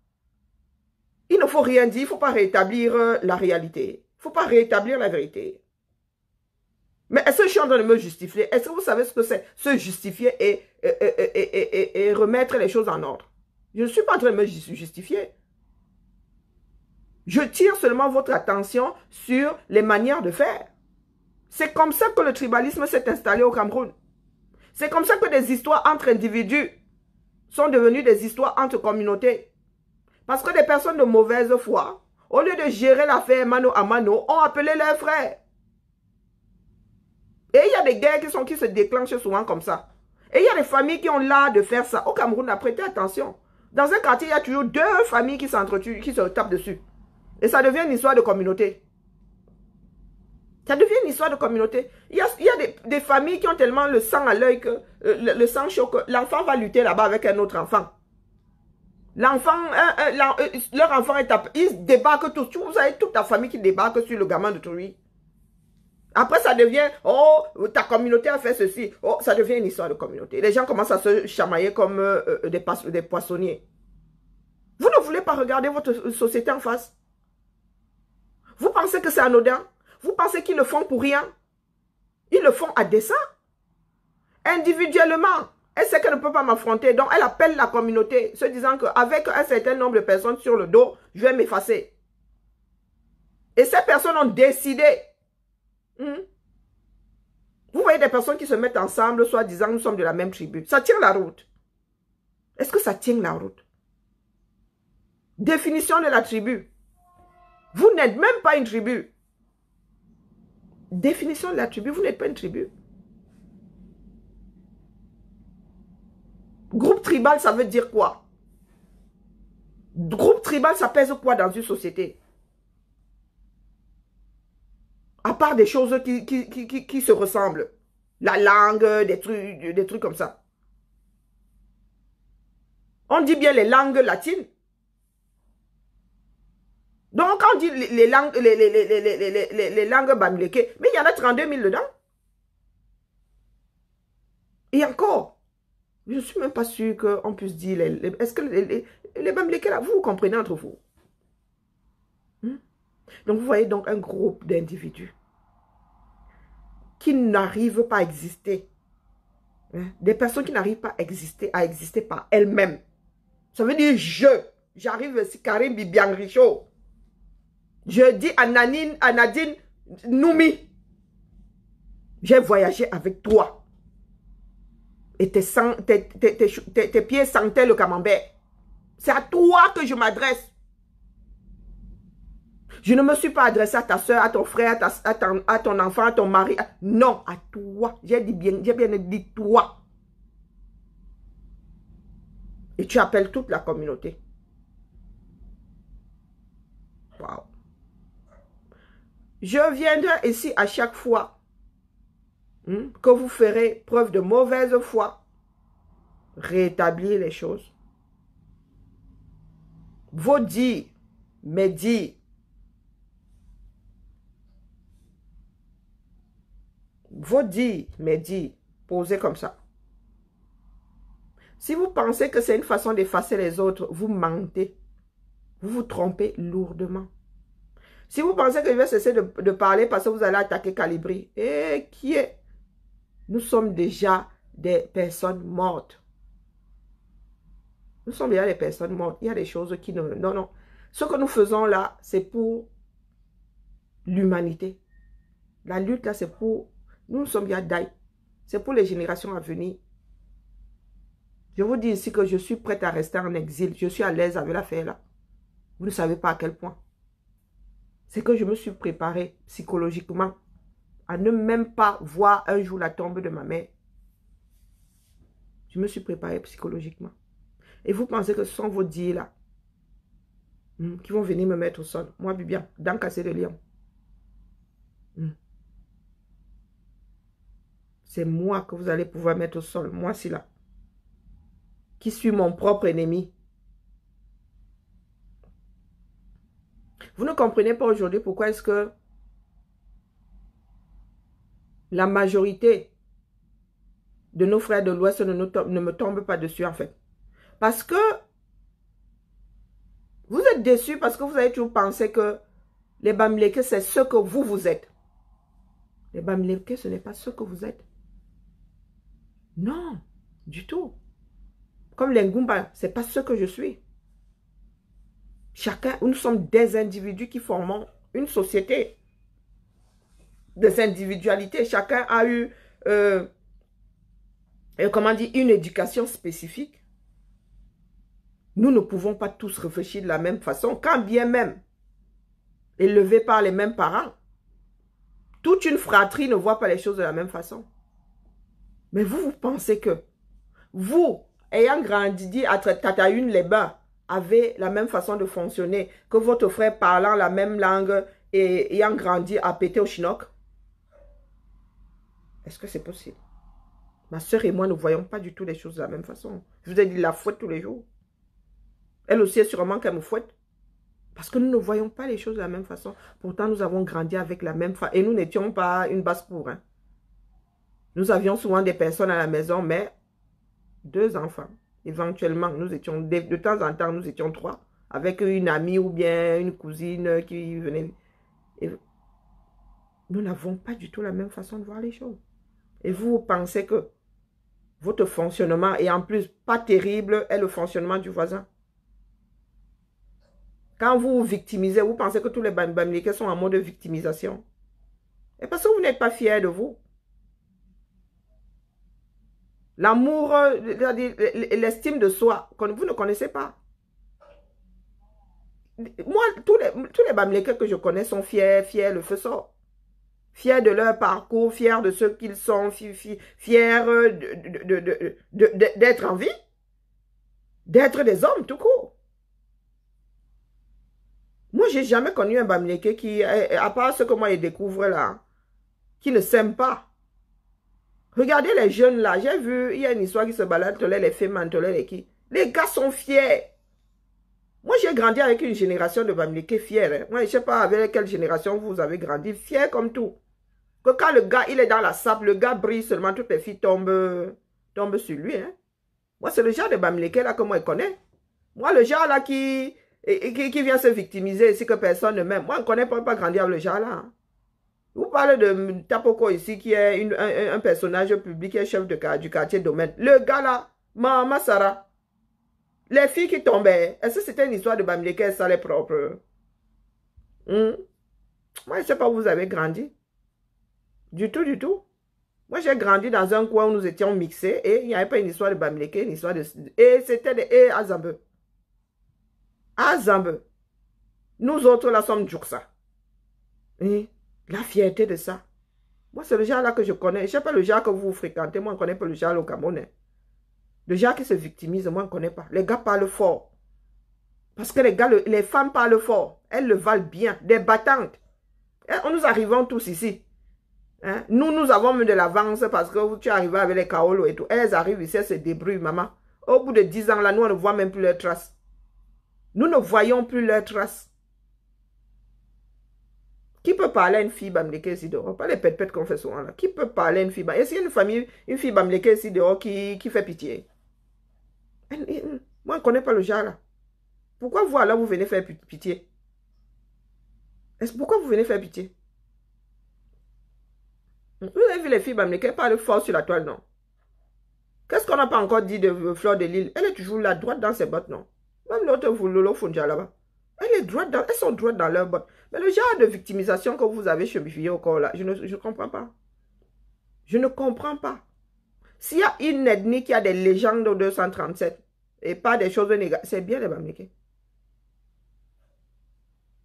Il ne faut rien dire, il ne faut pas rétablir la réalité. Il ne faut pas rétablir la vérité. Mais est-ce que je suis en train de me justifier? Est-ce que vous savez ce que c'est? Se justifier et remettre les choses en ordre. Je ne suis pas en train de me justifier. Je tire seulement votre attention sur les manières de faire. C'est comme ça que le tribalisme s'est installé au Cameroun. C'est comme ça que des histoires entre individus sont devenues des histoires entre communautés. Parce que des personnes de mauvaise foi, au lieu de gérer l'affaire mano à mano, ont appelé leurs frères. Et il y a des guerres qui se déclenchent souvent comme ça. Et il y a des familles qui ont l'art de faire ça. Au Cameroun, prêtez attention. Dans un quartier, il y a toujours 2 familles qui s'entretuent, qui se tapent dessus. Et ça devient une histoire de communauté. Ça devient une histoire de communauté. Il y a des familles qui ont tellement le sang à l'œil que le sang chaud que l'enfant va lutter là-bas avec un autre enfant. L'enfant, leur enfant est tapé. Ils débarquent tous. Vous avez toute la famille qui débarque sur le gamin de Touri. Après, ça devient, oh, ta communauté a fait ceci. Oh, ça devient une histoire de communauté. Les gens commencent à se chamailler comme des poissonniers. Vous ne voulez pas regarder votre société en face. Vous pensez que c'est anodin? Vous pensez qu'ils le font pour rien? Ils le font à dessein. Individuellement, elle sait qu'elle ne peut pas m'affronter. Donc, elle appelle la communauté, se disant qu'avec un certain nombre de personnes sur le dos, je vais m'effacer. Et ces personnes ont décidé. Vous voyez des personnes qui se mettent ensemble, soit disant nous sommes de la même tribu. Ça tient la route. Est-ce que ça tient la route? Définition de la tribu. Vous n'êtes même pas une tribu. Définition de la tribu, vous n'êtes pas une tribu. Groupe tribal, ça veut dire quoi? Groupe tribal, ça pèse quoi dans une société? À part des choses qui se ressemblent. La langue, des trucs comme ça. On dit bien les langues latines. Donc, quand on dit les langues bamileke, mais il y en a 32 000 dedans. Et encore, je ne suis même pas sûr qu'on puisse dire, est-ce que les bamileke là, vous comprenez entre vous? Donc, vous voyez donc un groupe d'individus qui n'arrivent pas à exister. Hein? Des personnes qui n'arrivent pas à exister par elles-mêmes. Ça veut dire j'arrive ici, Karim Bibian Richaud. Je dis à Nadine Noumi, j'ai voyagé avec toi. Et tes pieds sentaient le camembert. C'est à toi que je m'adresse. Je ne me suis pas adressé à ta soeur, à ton frère, à ton enfant, à ton mari. Non, à toi. J'ai bien dit toi. Et tu appelles toute la communauté. Wow. Je viendrai ici à chaque fois que vous ferez preuve de mauvaise foi. Rétablir les choses. Vos dires, mes dires. Vos dires, mes dires, posez comme ça. Si vous pensez que c'est une façon d'effacer les autres, vous mentez. Vous vous trompez lourdement. Si vous pensez que je vais cesser de parler parce que vous allez attaquer Calibri, qui est? Nous sommes déjà des personnes mortes. Nous sommes déjà des personnes mortes. Il y a des choses qui ne... Non, non. Ce que nous faisons là, c'est pour l'humanité. La lutte là, c'est pour... Nous sommes déjà d'ailleurs. C'est pour les générations à venir. Je vous dis ici que je suis prête à rester en exil. Je suis à l'aise avec l'affaire là. Vous ne savez pas à quel point. C'est que je me suis préparée psychologiquement à ne même pas voir un jour la tombe de ma mère. Je me suis préparée psychologiquement. Et vous pensez que ce sont vos dires là qui vont venir me mettre au sol. Moi, Bibian, dans casser le lion. C'est moi que vous allez pouvoir mettre au sol. Moi, c'est là. Qui suis mon propre ennemi. Vous ne comprenez pas aujourd'hui pourquoi est-ce que la majorité de nos frères de l'Ouest ne me tombe pas dessus en fait. Parce que vous êtes déçus parce que vous avez toujours pensé que les Bamileke, c'est ce que vous êtes. Les Bamileke, ce n'est pas ce que vous êtes. Non, du tout. Comme les Ngumba, ce n'est pas ce que je suis. Chacun, nous sommes des individus qui formons une société. Des individualités. Chacun a eu, comment dire, une éducation spécifique. Nous ne pouvons pas tous réfléchir de la même façon, quand bien même élevés par les mêmes parents. Toute une fratrie ne voit pas les choses de la même façon. Mais vous pensez que vous, ayant grandi à Tatayoun-les-Bains, avez la même façon de fonctionner que votre frère parlant la même langue et ayant grandi à Pété au Chinook? Est-ce que c'est possible? Ma soeur et moi ne voyons pas du tout les choses de la même façon. Je vous ai dit la fouette tous les jours. Elle aussi est sûrement qu'elle me fouette. Parce que nous ne voyons pas les choses de la même façon. Pourtant, nous avons grandi avec la même famille. Et nous n'étions pas une basse-cour. Hein. Nous avions souvent des personnes à la maison, mais 2 enfants. Éventuellement, nous étions, de temps en temps, nous étions 3. Avec une amie ou bien une cousine qui venait. Et nous n'avons pas du tout la même façon de voir les choses. Et vous pensez que votre fonctionnement, et en plus pas terrible, est le fonctionnement du voisin. Quand vous vous victimisez, vous pensez que tous les Bamileke sont en mode de victimisation. Et parce que vous n'êtes pas fiers de vous. L'amour, l'estime de soi, vous ne connaissez pas. Moi, tous les Bamileke que je connais sont fiers, le feu sort. Fiers de leur parcours, fiers de ce qu'ils sont, fiers d'être en vie, d'être des hommes tout court. Moi, j'ai jamais connu un Bamileke qui, à part ce que moi je découvre là, qui ne s'aime pas. Regardez les jeunes là, j'ai vu, il y a une histoire qui se balade, les femmes, les qui. Les gars sont fiers. Moi, j'ai grandi avec une génération de Bamileke fiers. Hein. Moi, je ne sais pas avec quelle génération vous avez grandi, fiers comme tout. Que quand le gars, il est dans la sape, le gars brille seulement, toutes les filles tombent sur lui. Hein. Moi, c'est le genre de Bamileke là que moi, je connais. Moi, le genre là qui vient se victimiser, c'est que personne ne m'aime. Moi, je ne connais pas grandir avec le genre là. Hein. Vous parlez de Tapoko ici, qui est un personnage public, qui est chef du quartier domaine. Le gars là, Mama Sarah, les filles qui tombaient, est-ce que c'était une histoire de Bamileke, ça les propres? Moi, je ne sais pas où vous avez grandi. Du tout, du tout. Moi, j'ai grandi dans un coin où nous étions mixés et il n'y avait pas une histoire de Bamileke, une histoire de... Et c'était des Azambe. Azambe. Nous autres, là, sommes Djouksa. Et la fierté de ça. Moi, c'est le genre là que je connais. Je ne sais pas le genre que vous fréquentez. Moi, je ne connais pas le genre au Cameroun. Le genre qui se victimise, moi, je ne connais pas. Les gars parlent fort. Parce que les femmes parlent fort. Elles le valent bien. Des battantes. Et nous arrivons tous ici. Hein? Nous avons mis de l'avance parce que tu es arrivé avec les kaolos et tout. Elles arrivent ici, elles se débrouillent, maman. Au bout de 10 ans, là, nous, on ne voit même plus leurs traces. Nous ne voyons plus leurs traces. Qui peut parler à une fille Bamileke ici dehors? Pas les pètes qu'on fait souvent là. Qui peut parler à une fille? Est-ce qu'il y a une fille Bamileke ici dehors qui fait pitié? Moi, je ne connais pas le genre là. Pourquoi vous, alors, vous venez faire pitié? Pourquoi vous venez faire pitié? Vous avez vu les filles Bamileke parlent fort sur la toile, non? Qu'est-ce qu'on n'a pas encore dit de Fleur de Lille? Elle est toujours là, droite dans ses bottes, non? Même l'autre, vous, Lolo Funja là-bas. Elles sont droites dans leurs bottes. Mais le genre de victimisation que vous avez chemifié au corps là, je ne comprends pas. Je ne comprends pas. S'il y a une ethnie qui a des légendes au 237 et pas des choses négatives, c'est bien les Bamileke.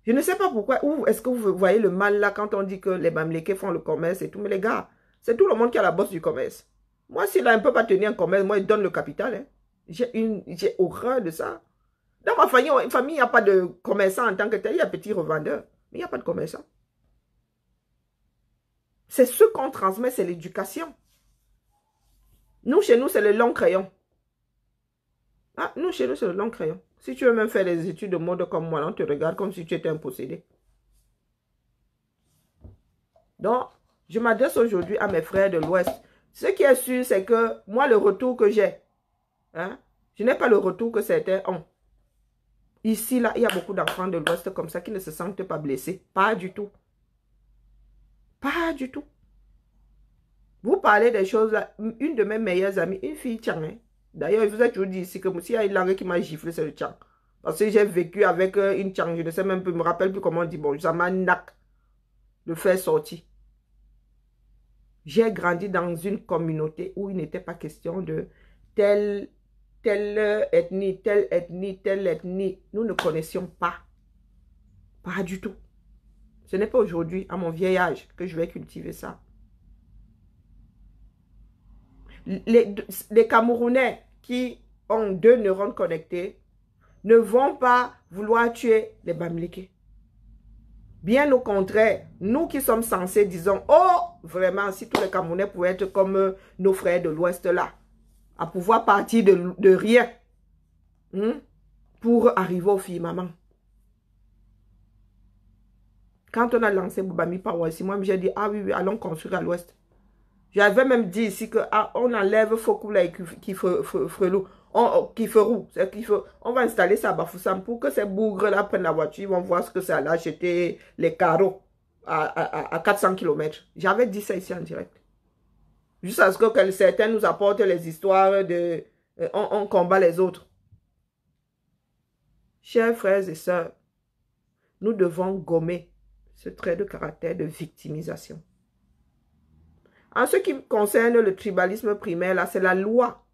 Je ne sais pas pourquoi. Où est-ce que vous voyez le mal là quand on dit que les Bamileke font le commerce et tout. Mais les gars, c'est tout le monde qui a la bosse du commerce. Moi, s'il a un peu pas tenir un commerce, moi, il donne le capital. Hein. J'ai horreur de ça. Dans ma famille, il n'y a pas de commerçant en tant que tel. Il y a petit revendeur, mais il n'y a pas de commerçant. C'est ce qu'on transmet, c'est l'éducation. Nous, chez nous, c'est le long crayon. Ah, nous, chez nous, c'est le long crayon. Si tu veux même faire des études de mode comme moi, on te regarde comme si tu étais un possédé. Donc, je m'adresse aujourd'hui à mes frères de l'Ouest. Ce qui est sûr, c'est que moi, le retour que j'ai, hein, je n'ai pas le retour que certains ont. Ici, là, il y a beaucoup d'enfants de l'Ouest comme ça qui ne se sentent pas blessés. Pas du tout. Pas du tout. Vous parlez des choses là. Une de mes meilleures amies, une fille Tchang. Hein. D'ailleurs, je vous ai toujours dit ici que s'il y a une langue qui m'a giflé, c'est le Tchang. Parce que j'ai vécu avec une Tchang. Je ne sais même plus, je ne me rappelle plus comment on dit. Bon, ça m'a nac de faire sortir. J'ai grandi dans une communauté où il n'était pas question de telle ethnie, telle ethnie, telle ethnie. Nous ne connaissions pas. Pas du tout. Ce n'est pas aujourd'hui, à mon vieil âge, que je vais cultiver ça. Les Camerounais qui ont 2 neurones connectés ne vont pas vouloir tuer les Bamileke. Bien au contraire, nous qui sommes censés, disons, oh, vraiment, si tous les Camerounais pouvaient être comme nos frères de l'Ouest là, à pouvoir partir de rien pour arriver aux filles maman. Quand on a lancé Boubami Power ici, moi j'ai dit, ah oui, allons construire à l'Ouest. J'avais même dit ici que on enlève Fokoula et Kiferou. On va installer ça à Bafoussam pour que ces bougres-là prennent la voiture. Ils vont voir ce que c'est à acheter les carreaux à 400 km. J'avais dit ça ici en direct. Jusqu'à ce que certains nous apportent les histoires de on combat les autres. Chers frères et sœurs, nous devons gommer ce trait de caractère de victimisation. En ce qui concerne le tribalisme primaire, là, c'est la loi.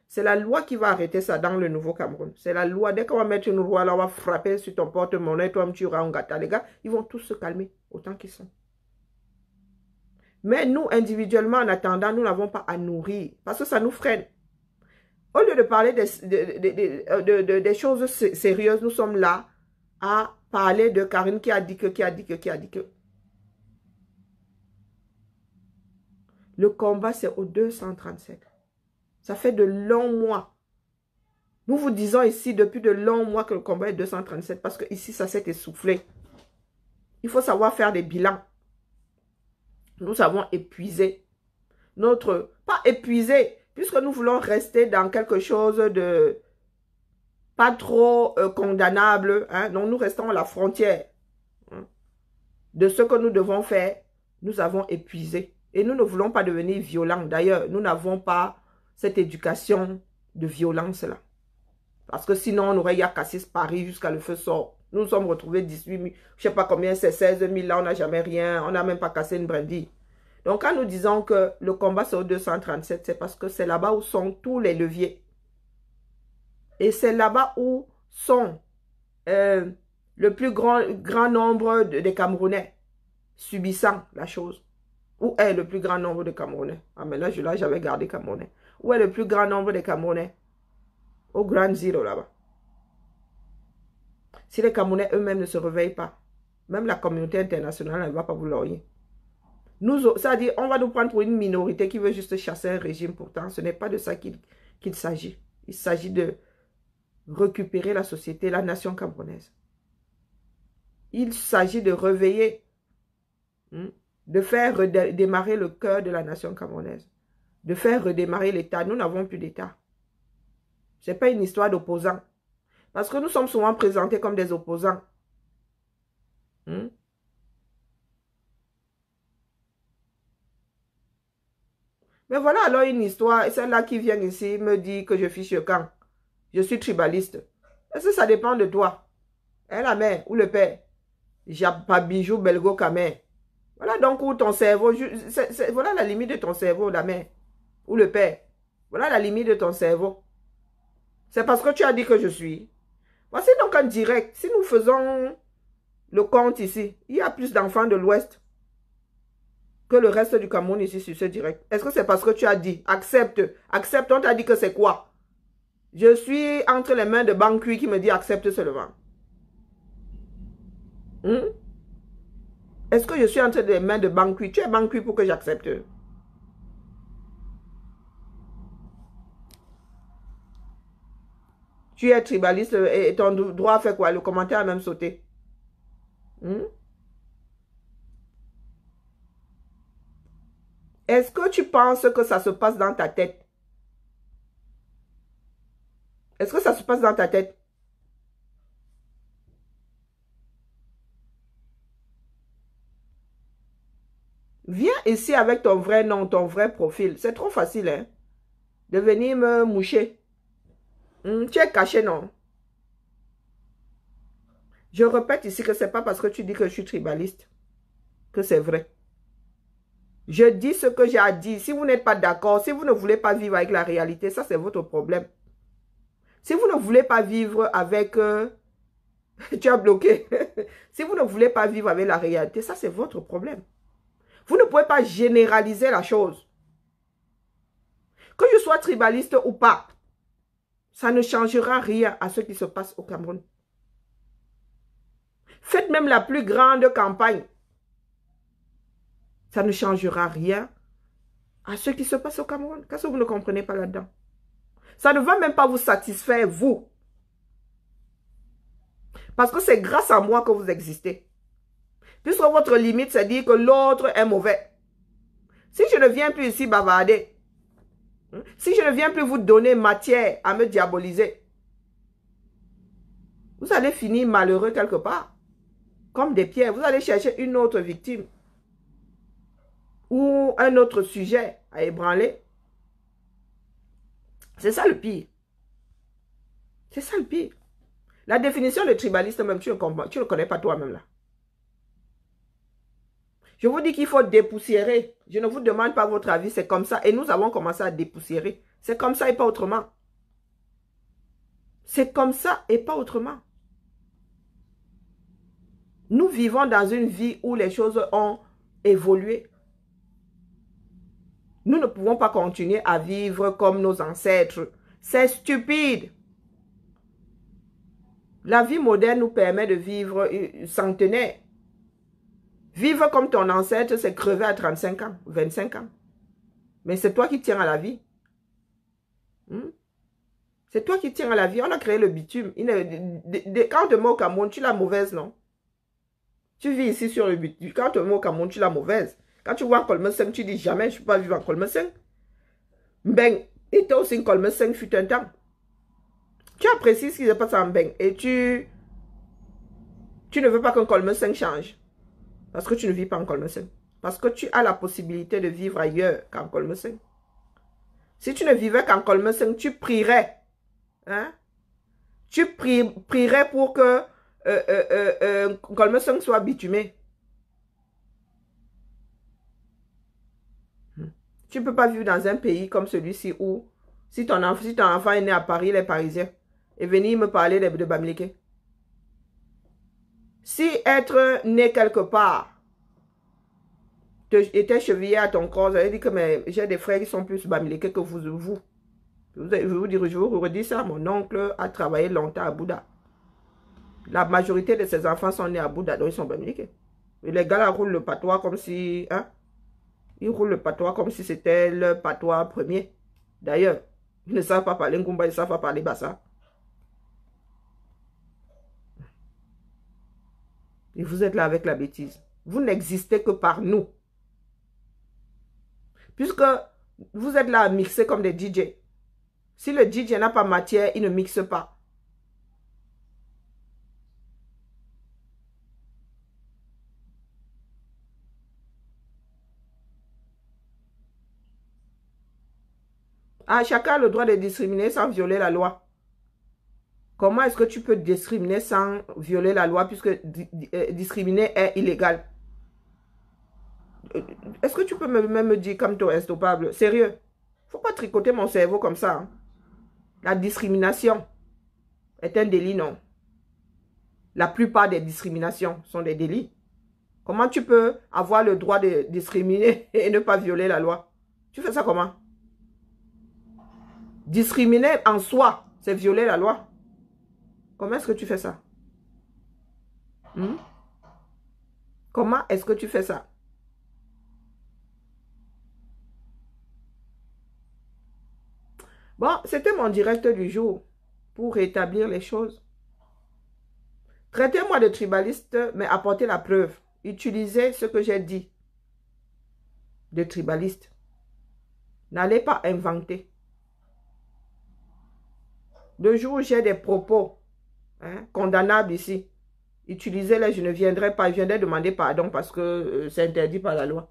C'est la loi qui va arrêter ça dans le Nouveau Cameroun. C'est la loi. Dès qu'on va mettre une loi, là, on va frapper sur ton porte-monnaie, toi, tu auras un gâteau. Les gars, ils vont tous se calmer, autant qu'ils sont. Mais nous, individuellement, en attendant, nous n'avons pas à nourrir, parce que ça nous freine. Au lieu de parler des choses sérieuses, nous sommes là à parler de Karine qui a dit que. Le combat, c'est au 237. Ça fait de longs mois. Nous vous disons ici depuis de longs mois que le combat est 237 parce que ici, ça s'est essoufflé. Il faut savoir faire des bilans. Nous avons épuisé notre... Pas épuisé, puisque nous voulons rester dans quelque chose de pas trop condamnable. Hein? Donc, nous restons à la frontière. Hein? de ce que nous devons faire, nous avons épuisé. Et nous ne voulons pas devenir violents. D'ailleurs, nous n'avons pas cette éducation de violence-là. Parce que sinon, on aurait eu à casser Paris jusqu'à le feu sort. Nous nous sommes retrouvés 18 000, je ne sais pas combien, c'est 16 000, là, on n'a jamais rien. On n'a même pas cassé une brindille. Donc, quand nous disons que le combat c'est au 237, c'est parce que c'est là-bas où sont tous les leviers. Et c'est là-bas où sont le plus grand nombre de Camerounais subissant la chose. Où est le plus grand nombre de Camerounais? Ah, mais là, j'avais gardé Camerounais. Où est le plus grand nombre de Camerounais? Au Grand Zero, là-bas. Si les Camerounais eux-mêmes ne se réveillent pas, même la communauté internationale ne va pas vouloir y. C'est-à-dire, on va nous prendre pour une minorité qui veut juste chasser un régime. Pourtant, ce n'est pas de ça qu'il s'agit. Il s'agit de récupérer la société, la nation camerounaise. Il s'agit de réveiller, de faire redémarrer le cœur de la nation camerounaise, de faire redémarrer l'État. Nous n'avons plus d'État. Ce n'est pas une histoire d'opposants. Parce que nous sommes souvent présentés comme des opposants. Mais voilà alors une histoire. Et celle-là qui vient ici me dit que je fiche le camp. Je suis tribaliste. Est-ce que ça dépend de toi? Hein, la mère ou le père? Pas bijou, belgo, camé. Voilà donc où ton cerveau. Voilà la limite de ton cerveau, la mère. Ou le père. Voilà la limite de ton cerveau. C'est parce que tu as dit que je suis. Voici donc en direct. Si nous faisons le compte ici, il y a plus d'enfants de l'Ouest que le reste du Cameroun ici sur ce direct. Est-ce que c'est parce que tu as dit? Accepte. Accepte, on t'a dit que c'est quoi? Je suis entre les mains de Bankui qui me dit accepte seulement. Est-ce que je suis entre les mains de Bankui? Tu es Bankui pour que j'accepte? Tu es tribaliste et ton droit fait quoi? Le commentaire a même sauté. Est-ce que tu penses que ça se passe dans ta tête? Est-ce que ça se passe dans ta tête? Viens ici avec ton vrai nom, ton vrai profil. C'est trop facile, hein? De venir me moucher. Tu es caché, non? Je répète ici que ce n'est pas parce que tu dis que je suis tribaliste que c'est vrai. Je dis ce que j'ai à dire. Si vous n'êtes pas d'accord, si vous ne voulez pas vivre avec la réalité, ça c'est votre problème. Si vous ne voulez pas vivre avec... tu as bloqué. Si vous ne voulez pas vivre avec la réalité, ça c'est votre problème. Vous ne pouvez pas généraliser la chose. Que je sois tribaliste ou pas, ça ne changera rien à ce qui se passe au Cameroun. Faites même la plus grande campagne. Ça ne changera rien à ce qui se passe au Cameroun. Qu'est-ce que vous ne comprenez pas là-dedans? Ça ne va même pas vous satisfaire, vous. Parce que c'est grâce à moi que vous existez. Puisque votre limite, c'est dire que l'autre est mauvais. Si je ne viens plus ici bavarder, si je ne viens plus vous donner matière à me diaboliser, vous allez finir malheureux quelque part. Comme des pierres. Vous allez chercher une autre victime. Ou un autre sujet à ébranler. C'est ça le pire. C'est ça le pire. La définition de tribaliste même, tu ne connais pas toi-même là. Je vous dis qu'il faut dépoussiérer. Je ne vous demande pas votre avis, c'est comme ça. Et nous avons commencé à dépoussiérer. C'est comme ça et pas autrement. C'est comme ça et pas autrement. Nous vivons dans une vie où les choses ont évolué. Nous ne pouvons pas continuer à vivre comme nos ancêtres. C'est stupide. La vie moderne nous permet de vivre centenaire. Vivre comme ton ancêtre, c'est crever à 35 ans, 25 ans. Mais c'est toi qui tiens à la vie. C'est toi qui tiens à la vie. On a créé le bitume. Quand on te met au Cameroun, tu l'as mauvaise, non? Tu vis ici sur le bitume. Quand on te met au Cameroun, tu l'as mauvaise. Quand tu vois Colme 5, tu dis jamais, je ne peux pas vivre en Colme 5. Ben, et toi aussi, Colme 5 fut un temps. Tu apprécies ce qui se passe en Ben et tu ne veux pas qu'un Colme 5 change. Parce que tu ne vis pas en Kolmesen. Parce que tu as la possibilité de vivre ailleurs qu'en Kolmesen. Si tu ne vivais qu'en Kolmesen, tu prierais. Hein? Tu prierais pour que Kolmesen soit bitumé. Tu ne peux pas vivre dans un pays comme celui-ci où, si ton enfant est né à Paris, il est parisien, et venir me parler de Bamileke. Si être né quelque part était chevillé à ton corps, j'avais dit que j'ai des frères qui sont plus Bamileke que vous. Je vous redis ça, mon oncle a travaillé longtemps à Bouddha. La majorité de ses enfants sont nés à Bouddha, donc ils sont Bamileke. Et les gars là roulent le patois comme si... Hein, ils roulent le patois comme si c'était le patois premier. D'ailleurs, ils ne savent pas parler Ngumba, ils ne savent pas parler Bassa. Et vous êtes là avec la bêtise. Vous n'existez que par nous. Puisque vous êtes là à mixer comme des DJ. Si le DJ n'a pas matière, il ne mixe pas. Ah, chacun a le droit de discriminer sans violer la loi. Comment est-ce que tu peux discriminer sans violer la loi puisque discriminer est illégal? Est-ce que tu peux même me dire comme toi, Estopable? Sérieux? Faut pas tricoter mon cerveau comme ça. Hein? La discrimination est un délit, non? La plupart des discriminations sont des délits. Comment tu peux avoir le droit de discriminer et ne pas violer la loi? Tu fais ça comment? Discriminer en soi, c'est violer la loi. Comment est-ce que tu fais ça? Comment est-ce que tu fais ça? Bon, c'était mon direct du jour pour rétablir les choses. Traitez-moi de tribaliste, mais apportez la preuve. Utilisez ce que j'ai dit de tribaliste. N'allez pas inventer. Le jour où j'ai des propos condamnables ici, utilisez-les, je ne viendrai pas. Je viendrai demander pardon parce que c'est interdit par la loi.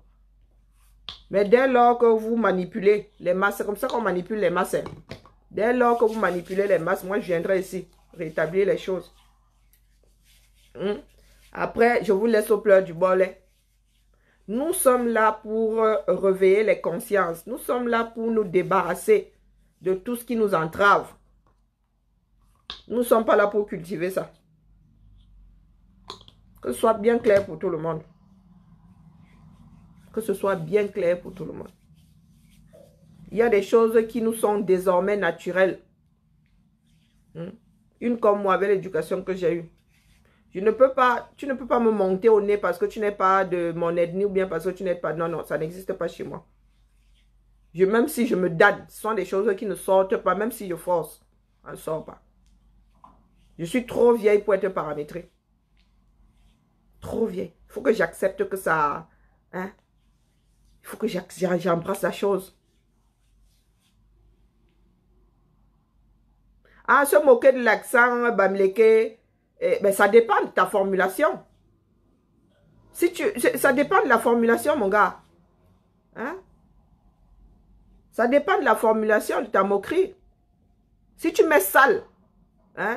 Mais dès lors que vous manipulez les masses, c'est comme ça qu'on manipule les masses. Dès lors que vous manipulez les masses, moi je viendrai ici rétablir les choses. Après, je vous laisse au pleur du bolet. Nous sommes là pour réveiller les consciences. Nous sommes là pour nous débarrasser de tout ce qui nous entrave. Nous ne sommes pas là pour cultiver ça. Que ce soit bien clair pour tout le monde. Que ce soit bien clair pour tout le monde. Il y a des choses qui nous sont désormais naturelles. Une comme moi avec l'éducation que j'ai eue. Tu ne peux pas me monter au nez parce que tu n'es pas de mon ethnie ou bien parce que tu n'es pas... Non, non, ça n'existe pas chez moi. Même si je me donne, ce sont des choses qui ne sortent pas, même si je force. Ça ne sort pas. Je suis trop vieille pour être paramétrée. Trop vieille. Il faut que j'accepte que ça... Hein? Il faut que j'embrasse la chose. Ah, se moquer de l'accent Bamileke, ben ça dépend de ta formulation. Ça dépend de la formulation, mon gars. Hein? Ça dépend de la formulation de ta moquerie. Si tu mets sale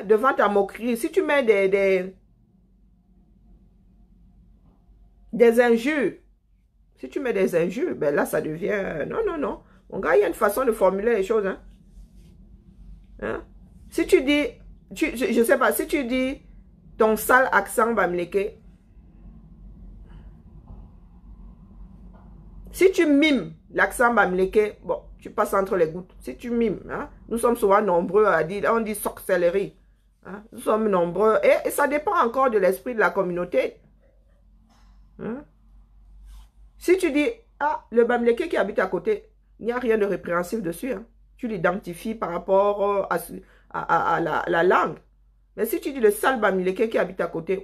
devant ta moquerie, si tu mets des injures, si tu mets des injures, ben là, ça devient... Non, non, non. Mon gars, il y a une façon de formuler les choses. Hein? Si tu dis... je sais pas, si tu dis ton sale accent Bamileke, si tu mimes l'accent Bamileke, bon, tu passes entre les gouttes. Si tu mimes, nous sommes souvent nombreux à dire, on dit sorcellerie. Nous sommes nombreux. Et ça dépend encore de l'esprit de la communauté. Si tu dis, ah, le Bamileke qui habite à côté, il n'y a rien de répréhensible dessus. Tu l'identifies par rapport à la langue. Mais si tu dis le sale Bamileke qui habite à côté,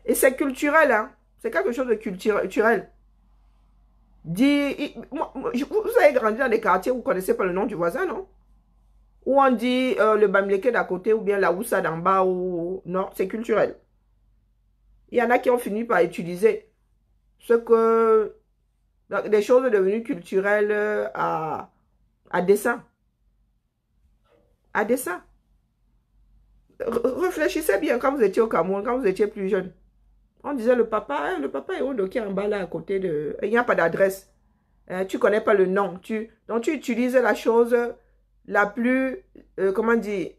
et c'est culturel, c'est quelque chose de culturel. Vous avez grandi dans des quartiers où vous ne connaissez pas le nom du voisin, non? Ou on dit le bamileke d'à côté ou bien la oussa d'en bas ou... Non, c'est culturel. Il y en a qui ont fini par utiliser ce que... des choses devenues culturelles à dessein. À dessein. Réfléchissez bien quand vous étiez au Cameroun, quand vous étiez plus jeune. On disait le papa est où qui est en bas là à côté de... Il n'y a pas d'adresse. Tu ne connais pas le nom. Donc tu utilises la chose la plus... comment dire?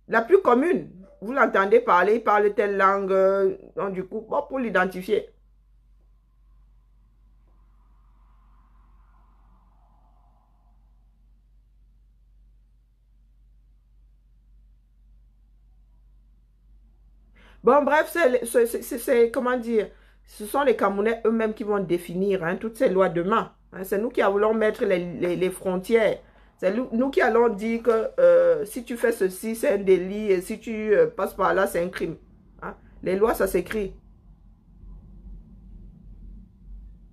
La plus commune. Vous l'entendez parler, il parle telle langue. Donc du coup, bon, pour l'identifier. Bon, bref, c'est comment dire, ce sont les Camerounais eux-mêmes qui vont définir hein, toutes ces lois demain. Hein, c'est nous qui allons mettre les frontières. C'est nous qui allons dire que si tu fais ceci, c'est un délit, et si tu passes par là, c'est un crime. Hein. Les lois, ça s'écrit.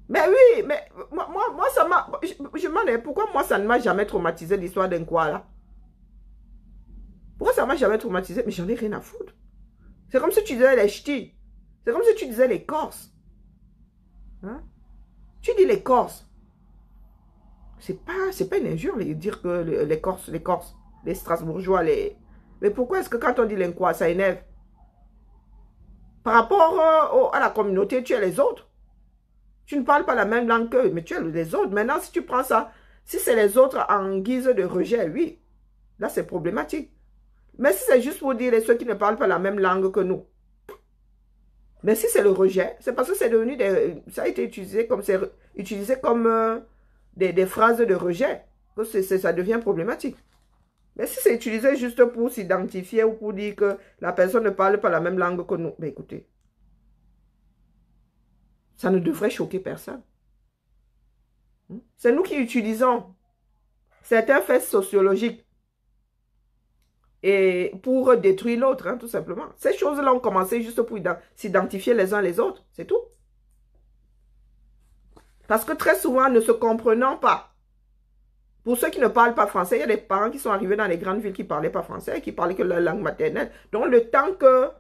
Mais oui, mais moi ça m'a... Je m'en ai... Pourquoi moi, ça ne m'a jamais traumatisé l'histoire d'un quoi, là? Pourquoi ça ne m'a jamais traumatisé? Mais j'en ai rien à foutre. C'est comme si tu disais les ch'tis. C'est comme si tu disais les Corses. Hein? Tu dis les Corses. C'est pas une injure de dire que les Corses, les Strasbourgeois, les... Mais pourquoi est-ce que quand on dit l'inquois, ça énerve? Par rapport à la communauté, tu es les autres. Tu ne parles pas la même langue qu'eux, mais tu es les autres. Maintenant, si tu prends ça, si c'est les autres en guise de rejet, oui, là c'est problématique. Mais si c'est juste pour dire ceux qui ne parlent pas la même langue que nous. Mais si c'est le rejet, c'est parce que c'est devenu ça a été utilisé comme des phrases de rejet que ça devient problématique. Mais si c'est utilisé juste pour s'identifier ou pour dire que la personne ne parle pas la même langue que nous, ben écoutez, ça ne devrait choquer personne. C'est nous qui utilisons certains faits sociologiques et pour détruire l'autre, hein, tout simplement. Ces choses-là ont commencé juste pour s'identifier les uns les autres, c'est tout. Parce que très souvent, ne se comprenant pas, pour ceux qui ne parlent pas français, il y a des parents qui sont arrivés dans les grandes villes qui ne parlaient pas français et qui parlaient que leur langue maternelle. Donc, le temps que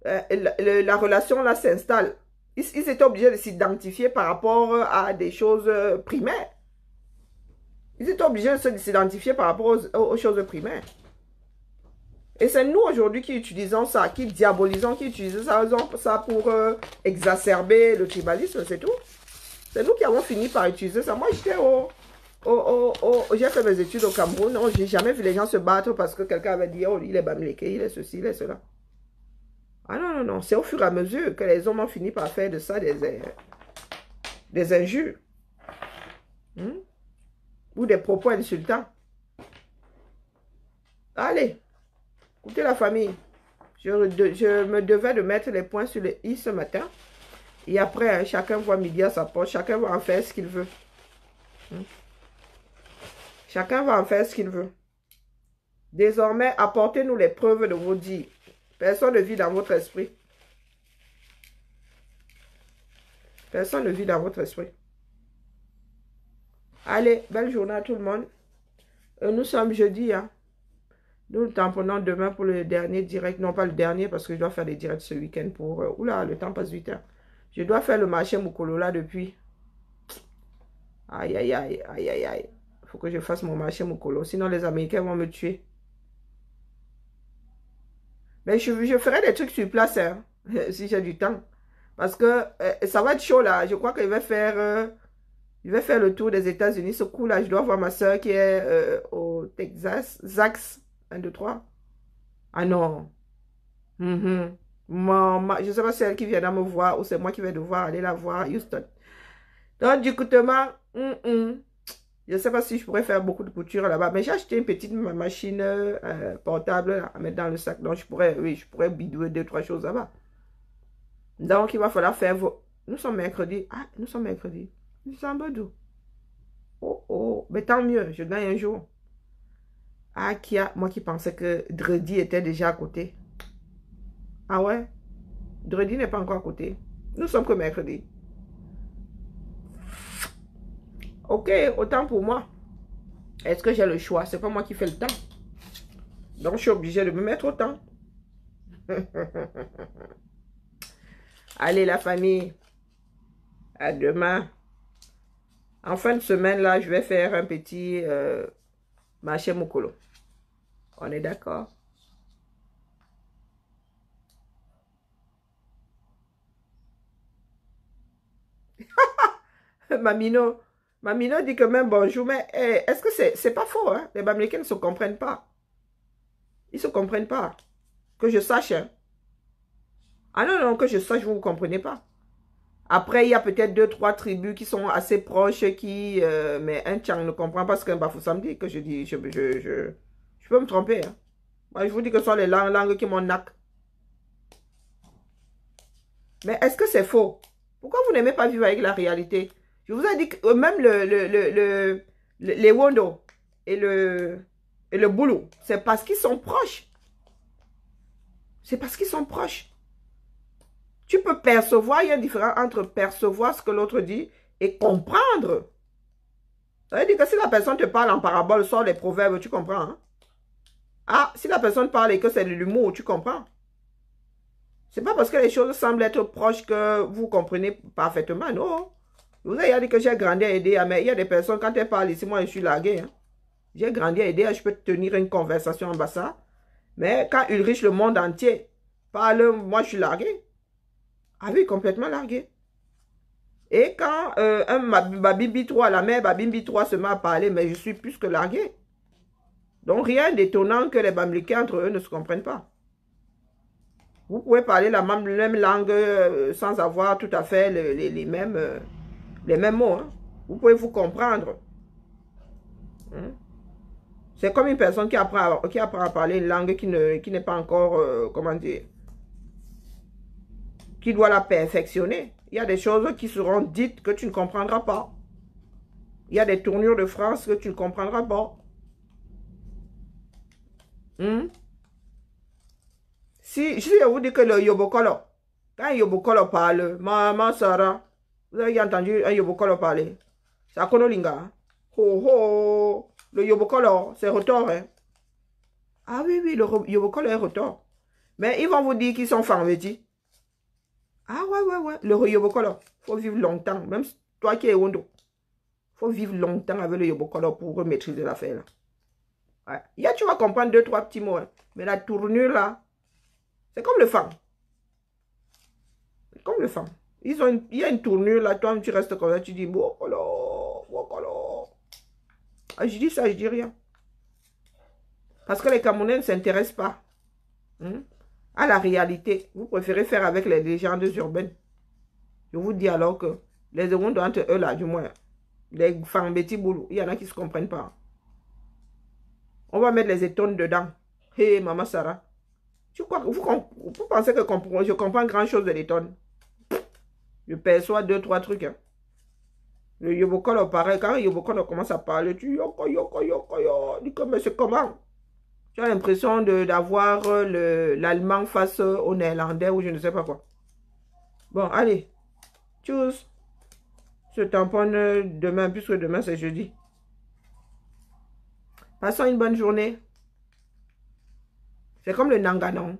la relation là s'installe, ils étaient obligés de s'identifier par rapport à des choses primaires. Ils étaient obligés de s'identifier par rapport aux choses primaires. Et c'est nous aujourd'hui qui utilisons ça, qui diabolisons, qui utilisons ça pour exacerber le tribalisme, c'est tout. C'est nous qui avons fini par utiliser ça. Moi, j'étais j'ai fait mes études au Cameroun. Je n'ai jamais vu les gens se battre parce que quelqu'un avait dit, oh, il est bamileke, il est ceci, il est cela. Ah non, non, non. C'est au fur et à mesure que les hommes ont fini par faire de ça des injures. Ou des propos insultants. Allez. Écoutez la famille, je me devais de mettre les points sur les i ce matin. Et après, hein, chacun voit midi à sa porte. Chacun va en faire ce qu'il veut. Chacun va en faire ce qu'il veut. Désormais, apportez-nous les preuves de vos dires. Personne ne vit dans votre esprit. Personne ne vit dans votre esprit. Allez, belle journée à tout le monde. Nous sommes jeudi, hein. Nous le tamponnons demain pour le dernier direct. Non, pas le dernier, parce que je dois faire des directs ce week-end pour... oula, le temps passe vite. Hein. Je dois faire le marché Mukolo là depuis. Aïe, aïe, aïe, aïe, aïe, aïe. Il faut que je fasse mon marché Mukolo. Sinon, les Américains vont me tuer. Mais je ferai des trucs sur place, hein, si j'ai du temps. Parce que ça va être chaud là. Je crois que je vais faire le tour des États-Unis. Ce coup là, je dois voir ma soeur qui est au Texas. Zax. 1, 2, 3. Ah non. Je ne sais pas si c'est elle qui viendra me voir ou c'est moi qui vais devoir aller la voir à Houston. Donc, du coup, je ne sais pas si je pourrais faire beaucoup de couture là-bas. Mais j'ai acheté une petite machine portable là, à mettre dans le sac. Donc, je pourrais bidouer 2, 3 choses là-bas. Donc, il va falloir faire vos... Nous sommes mercredi. Ah, nous sommes mercredi. Nous sommes d'où? Oh, oh. Mais tant mieux, je gagne un jour. Ah, moi qui pensais que Dredi était déjà à côté. Ah ouais? Dredi n'est pas encore à côté. Nous sommes que mercredi. Ok, autant pour moi. Est-ce que j'ai le choix? C'est pas moi qui fais le temps. Donc, je suis obligée de me mettre au temps. Allez, la famille. À demain. En fin de semaine, là, je vais faire un petit marché Mokolo. On est d'accord? Mamino. Mamino dit que même bonjour, mais est-ce que c'est pas faux, hein? Les Américains ne se comprennent pas. Ils ne se comprennent pas. Que je sache, hein? Ah non, non, que je sache, vous ne comprenez pas. Après, il y a peut-être 2-3 tribus qui sont assez proches, mais un Tchang ne comprend pas ce qu'un Bafoussam dit, que je dis, je peux me tromper, hein? Moi, je vous dis que ce sont les langues qui m'ont nac. Mais est-ce que c'est faux? Pourquoi vous n'aimez pas vivre avec la réalité? Je vous ai dit que même les Wondo et le Boulou, c'est parce qu'ils sont proches. C'est parce qu'ils sont proches. Tu peux percevoir, il y a une différence entre percevoir ce que l'autre dit et comprendre. Ça veut dire que si la personne te parle en parabole, sort les proverbes, tu comprends, hein? Ah, si la personne parle et que c'est de l'humour, tu comprends. C'est pas parce que les choses semblent être proches que vous comprenez parfaitement, non. Vous avez dit que j'ai grandi à aider, mais il y a des personnes, quand elles parlent ici, moi je suis largué, hein. J'ai grandi à aider, je peux tenir une conversation en bas ça. Mais quand Ulrich, le monde entier, parle, moi je suis largué. Ah oui, complètement largué. Et quand Babimbi 3, la mère Babimbi 3 se met à parler, mais je suis plus que largué. Donc rien d'étonnant que les Bamilicains entre eux ne se comprennent pas. Vous pouvez parler la même langue sans avoir tout à fait les mêmes mots. Hein. Vous pouvez vous comprendre. Hein? C'est comme une personne qui apprend à parler une langue qui n'est pas encore, comment dire, qui doit la perfectionner. Il y a des choses qui seront dites que tu ne comprendras pas. Il y a des tournures de phrases que tu ne comprendras pas. Si je vous dis que le Yobokolo, quand un Yobokolo parle, Maman Sarah, vous avez entendu un Yobokolo parler? C'est Akonolinga. Hein? Ho ho, le Yobokolo, c'est retort. Hein? Ah oui, oui, le Yobokolo est retort. Mais ils vont vous dire qu'ils sont fanveti. Ah ouais. Le Yobokolo, il faut vivre longtemps. Même toi qui es Wondo, il faut vivre longtemps avec le Yobokolo pour maîtriser l'affaire. Ouais. Là, tu vas comprendre 2-3 petits mots. Hein. Mais la tournure là, c'est comme le fan. C'est comme le fan. Il y a une tournure là, toi tu restes comme ça, tu dis Wokolo. Ah, je dis ça, je dis rien. Parce que les Camerounais ne s'intéressent pas à la réalité. Vous préférez faire avec les légendes urbaines. Je vous dis alors que les secondes entre eux là, du moins, les fans Betty Boulou, il y en a qui ne se comprennent pas. On va mettre les étones dedans. Hé, Maman Sarah. Tu crois que vous pensez que je comprends grand chose de l'étonne? Je perçois 2-3 trucs. Hein. Le Yobokolo, pareil. Quand Yobokolo commence à parler, tu yoko. Dis que, mais c'est comment? Tu as l'impression d'avoir l'allemand face au néerlandais ou je ne sais pas quoi. Bon, allez. Tchuss. Se tamponne demain, puisque demain c'est jeudi. Passons une bonne journée. C'est comme le Nanganon.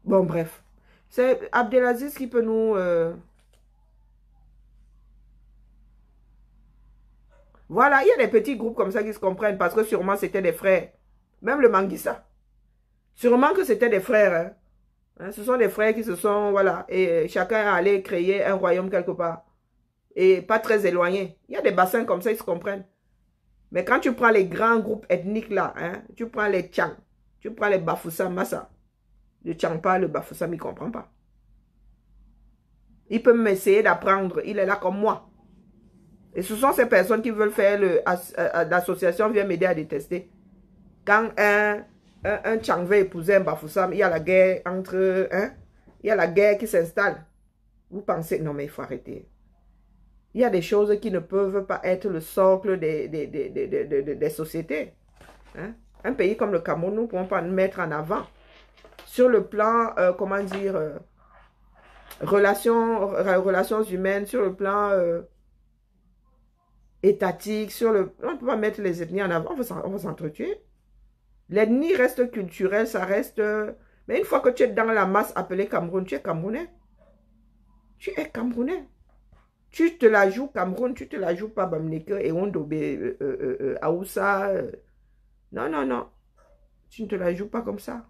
Bon, bref. C'est Abdelaziz qui peut nous... Voilà, il y a des petits groupes comme ça qui se comprennent parce que sûrement c'était des frères. Même le Manguissa. Sûrement que c'était des frères. Hein. Ce sont des frères qui se sont... Voilà. Et chacun est allé créer un royaume quelque part. Et pas très éloigné. Il y a des bassins comme ça, ils se comprennent. Mais quand tu prends les grands groupes ethniques là, hein, tu prends les Tchang, tu prends les Bafoussam, Massa. Le Tchang pas, le Bafoussam, il ne comprend pas. Il peut m'essayer d'apprendre, il est là comme moi. Et ce sont ces personnes qui veulent faire l'association vient m'aider à détester. Quand un Tchang veut épouser un Bafoussam, il y a la guerre entre... Hein, il y a la guerre qui s'installe. Vous pensez, non mais il faut arrêter. Il y a des choses qui ne peuvent pas être le socle des sociétés. Hein? Un pays comme le Cameroun, nous ne pouvons pas nous mettre en avant. Sur le plan, comment dire, relations humaines, sur le plan étatique, on ne peut pas mettre les ethnies en avant, on va s'entretuer. L'ennemi reste culturel, ça reste... Mais une fois que tu es dans la masse appelée Cameroun, tu es Camerounais. Tu es Camerounais. Tu te la joues Cameroun, tu te la joues pas Bamneke et Ondobé, Aoussa. Non, non, non. Tu ne te la joues pas comme ça.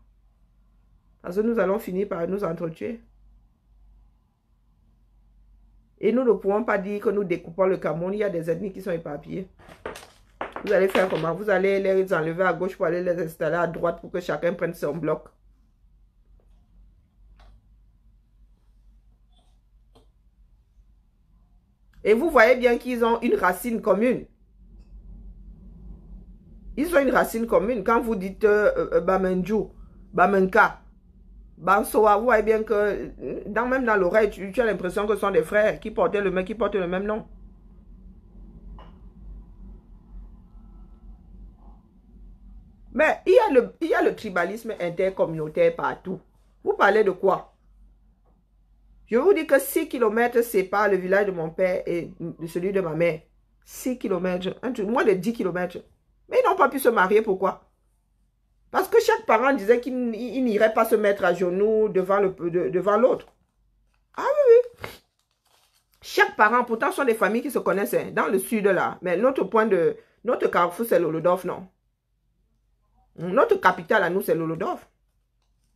Parce que nous allons finir par nous entretuer. Et nous ne pouvons pas dire que nous découpons le Cameroun. Il y a des ethnies qui sont éparpillées. Vous allez faire comment? Vous allez les enlever à gauche pour aller les installer à droite pour que chacun prenne son bloc. Et vous voyez bien qu'ils ont une racine commune. Ils ont une racine commune. Quand vous dites Bamenju, Bamenka, Bansoa, vous voyez bien que même dans l'oreille, tu as l'impression que ce sont des frères qui portent le même nom. Mais il y a le tribalisme intercommunautaire partout. Vous parlez de quoi? Je vous dis que 6 km séparent le village de mon père et de celui de ma mère. 6 km, moins de 10 km. Mais ils n'ont pas pu se marier, pourquoi? Parce que chaque parent disait qu'il n'irait pas se mettre à genoux devant l'autre. Ah oui, oui. Chaque parent, pourtant, sont des familles qui se connaissent hein, dans le sud là. Mais notre carrefour, c'est Lolodorf, non? Notre capitale à nous, c'est Lolodorf.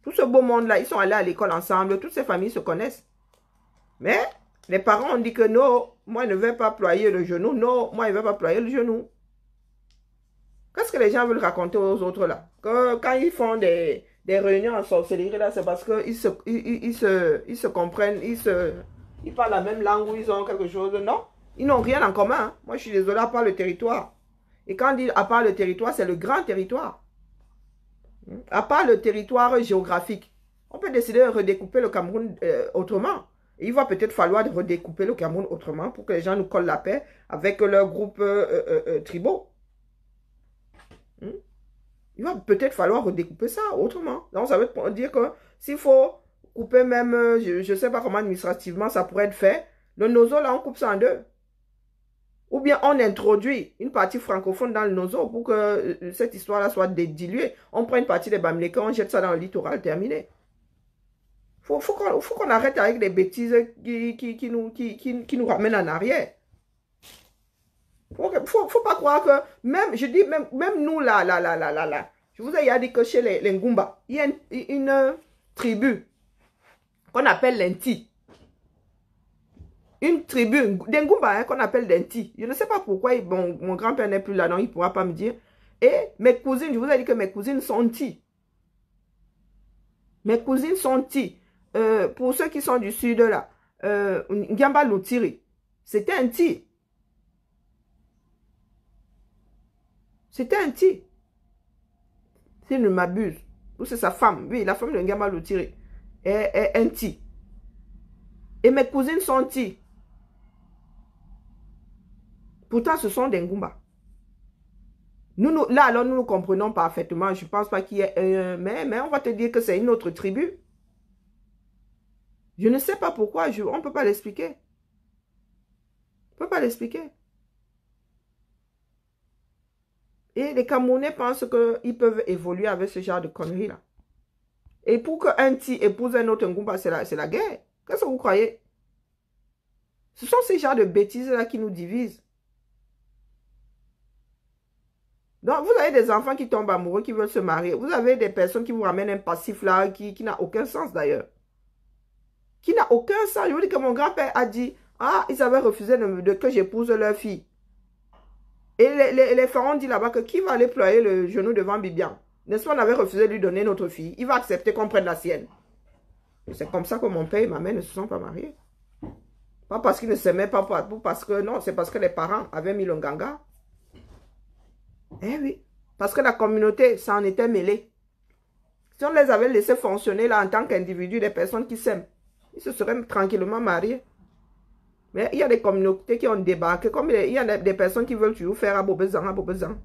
Tout ce beau monde-là, ils sont allés à l'école ensemble. Toutes ces familles se connaissent. Mais les parents ont dit que non, moi, je ne vais pas ployer le genou. Non, moi, je ne vais pas ployer le genou. Qu'est-ce que les gens veulent raconter aux autres là? Que quand ils font des réunions en sorcellerie là, c'est parce qu'ils se comprennent, ils parlent la même langue ou ils ont quelque chose. Non, ils n'ont rien en commun. Hein. Moi, je suis désolé, à part le territoire. Et quand on dit à part le territoire, c'est le grand territoire. À part le territoire géographique. On peut décider de redécouper le Cameroun autrement. Et il va peut-être falloir redécouper le Cameroun autrement pour que les gens nous collent la paix avec leurs groupes tribaux. Il va peut-être falloir redécouper ça autrement. Donc, ça veut dire que s'il faut couper même, je ne sais pas comment administrativement ça pourrait être fait, le nozo, là, on coupe ça en deux. Ou bien on introduit une partie francophone dans le nozo pour que cette histoire-là soit diluée. On prend une partie des Bamileke, on jette ça dans le littoral, terminé. Faut qu'on arrête avec des bêtises qui nous ramènent en arrière. Faut pas croire que, même, je dis, même nous, là, je vous ai dit que chez les Ngumba, il y a une tribu qu'on appelle l'Inti. Une tribu des Ngumba hein, qu'on appelle l'Inti. Je ne sais pas pourquoi, mon grand-père n'est plus là, non, il ne pourra pas me dire. Et mes cousines, je vous ai dit que mes cousines sont Ti. Mes cousines sont Ti. Pour ceux qui sont du sud, là, Ngamba Loutiri, c'était un Ti. C'était un Ti. Si je ne m'abuse. Ou c'est sa femme. Oui, la femme de Ngamba Loutiri est un Ti. Et mes cousines sont Ti. Pourtant, ce sont des Ngumba. Là, alors, nous comprenons parfaitement. Je ne pense pas qu'il y ait mais on va te dire que c'est une autre tribu. Je ne sais pas pourquoi. On ne peut pas l'expliquer. On ne peut pas l'expliquer. Et les Camerounais pensent qu'ils peuvent évoluer avec ce genre de conneries-là. Et pour qu'un Ti épouse un autre Ngumba, c'est la guerre. Qu'est-ce que vous croyez? Ce sont ces genres de bêtises-là qui nous divisent. Donc, vous avez des enfants qui tombent amoureux, qui veulent se marier. Vous avez des personnes qui vous ramènent un passif là, qui n'a aucun sens d'ailleurs. Qui n'a aucun sens. Je vous dis que mon grand-père a dit, ah, ils avaient refusé que j'épouse leur fille. Et les pharaons disent là-bas que qui va aller ployer le genou devant Bibian? N'est-ce pas, on avait refusé de lui donner notre fille. Il va accepter qu'on prenne la sienne. C'est comme ça que mon père et ma mère ne se sont pas mariés. Pas parce qu'ils ne s'aimaient pas, parce que non, c'est parce que les parents avaient mis le ganga. Eh oui, parce que la communauté s'en était mêlée. Si on les avait laissés fonctionner là en tant qu'individus, des personnes qui s'aiment, ils se seraient tranquillement mariés. Mais il y a des communautés qui ont débarqué, comme il y a des personnes qui veulent toujours faire à Bobezan, à Bobezan.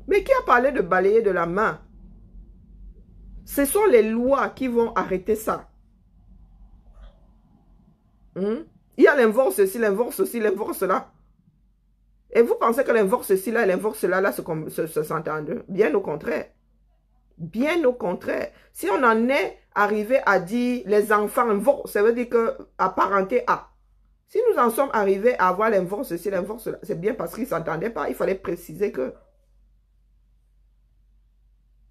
Mais qui a parlé de balayer de la main? Ce sont les lois qui vont arrêter ça. Il y a l'inverse ici, l'inverse aussi, l'inverse là. Et vous pensez que l'invoque ceci là, l'invoque cela là se s'entendent? Bien au contraire. Bien au contraire. Si on en est arrivé à dire les enfants invoquent, ça veut dire que apparenté à. Si nous en sommes arrivés à avoir l'invoque ceci, l'invoque cela, c'est bien parce qu'ils ne s'entendaient pas. Il fallait préciser que.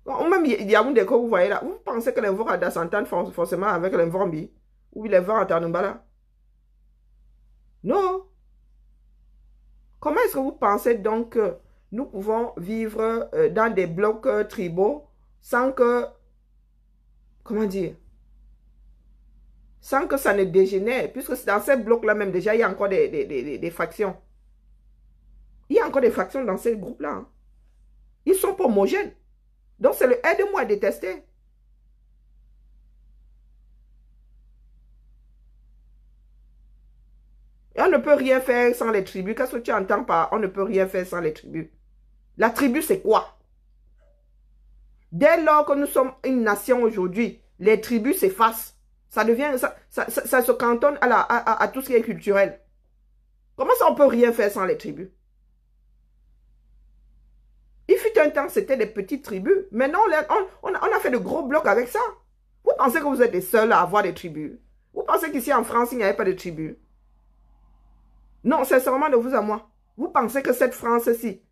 Bon, même Yaoundé que vous voyez là, vous pensez que l'invoque doit s'entendre forcément avec l'invoque bi ou l'invoque à Tanoumbala? Non. Comment est-ce que vous pensez donc que nous pouvons vivre dans des blocs tribaux sans que, comment dire, sans que ça ne dégénère, puisque dans ces blocs-là même, déjà, il y a encore des factions. Il y a encore des factions dans ces groupes-là. Hein. Ils ne sont pas homogènes. Donc, c'est le aide-moi à détester. Et on ne peut rien faire sans les tribus. Qu'est-ce que tu entends par on ne peut rien faire sans les tribus? La tribu, c'est quoi? Dès lors que nous sommes une nation aujourd'hui, les tribus s'effacent. Ça devient, ça se cantonne à tout ce qui est culturel. Comment ça, on peut rien faire sans les tribus? Il fut un temps, c'était des petites tribus. Maintenant, on a fait de gros blocs avec ça. Vous pensez que vous êtes les seuls à avoir des tribus? Vous pensez qu'ici en France, il n'y avait pas de tribus? Non, sincèrement, de vous à moi. Vous pensez que cette France-ci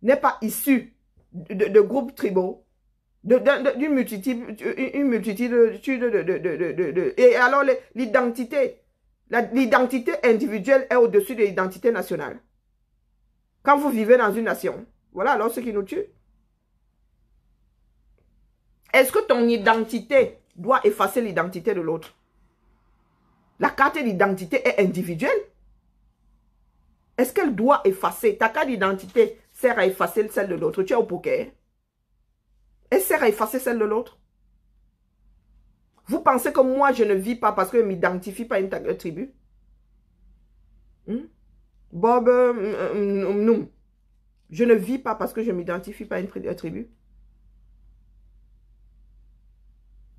n'est pas issue de groupes tribaux, d'une multitude, et alors l'identité individuelle est au-dessus de l'identité nationale. Quand vous vivez dans une nation, voilà alors ce qui nous tue. Est-ce que ton identité doit effacer l'identité de l'autre? La carte d'identité est individuelle. Est-ce qu'elle doit effacer? Ta carte d'identité sert à effacer celle de l'autre. Tu es au poker. Elle sert à effacer celle de l'autre. Vous pensez que moi, je ne vis pas parce que je ne m'identifie pas à une tribu? Bob, je ne vis pas parce que je ne m'identifie pas à une tribu.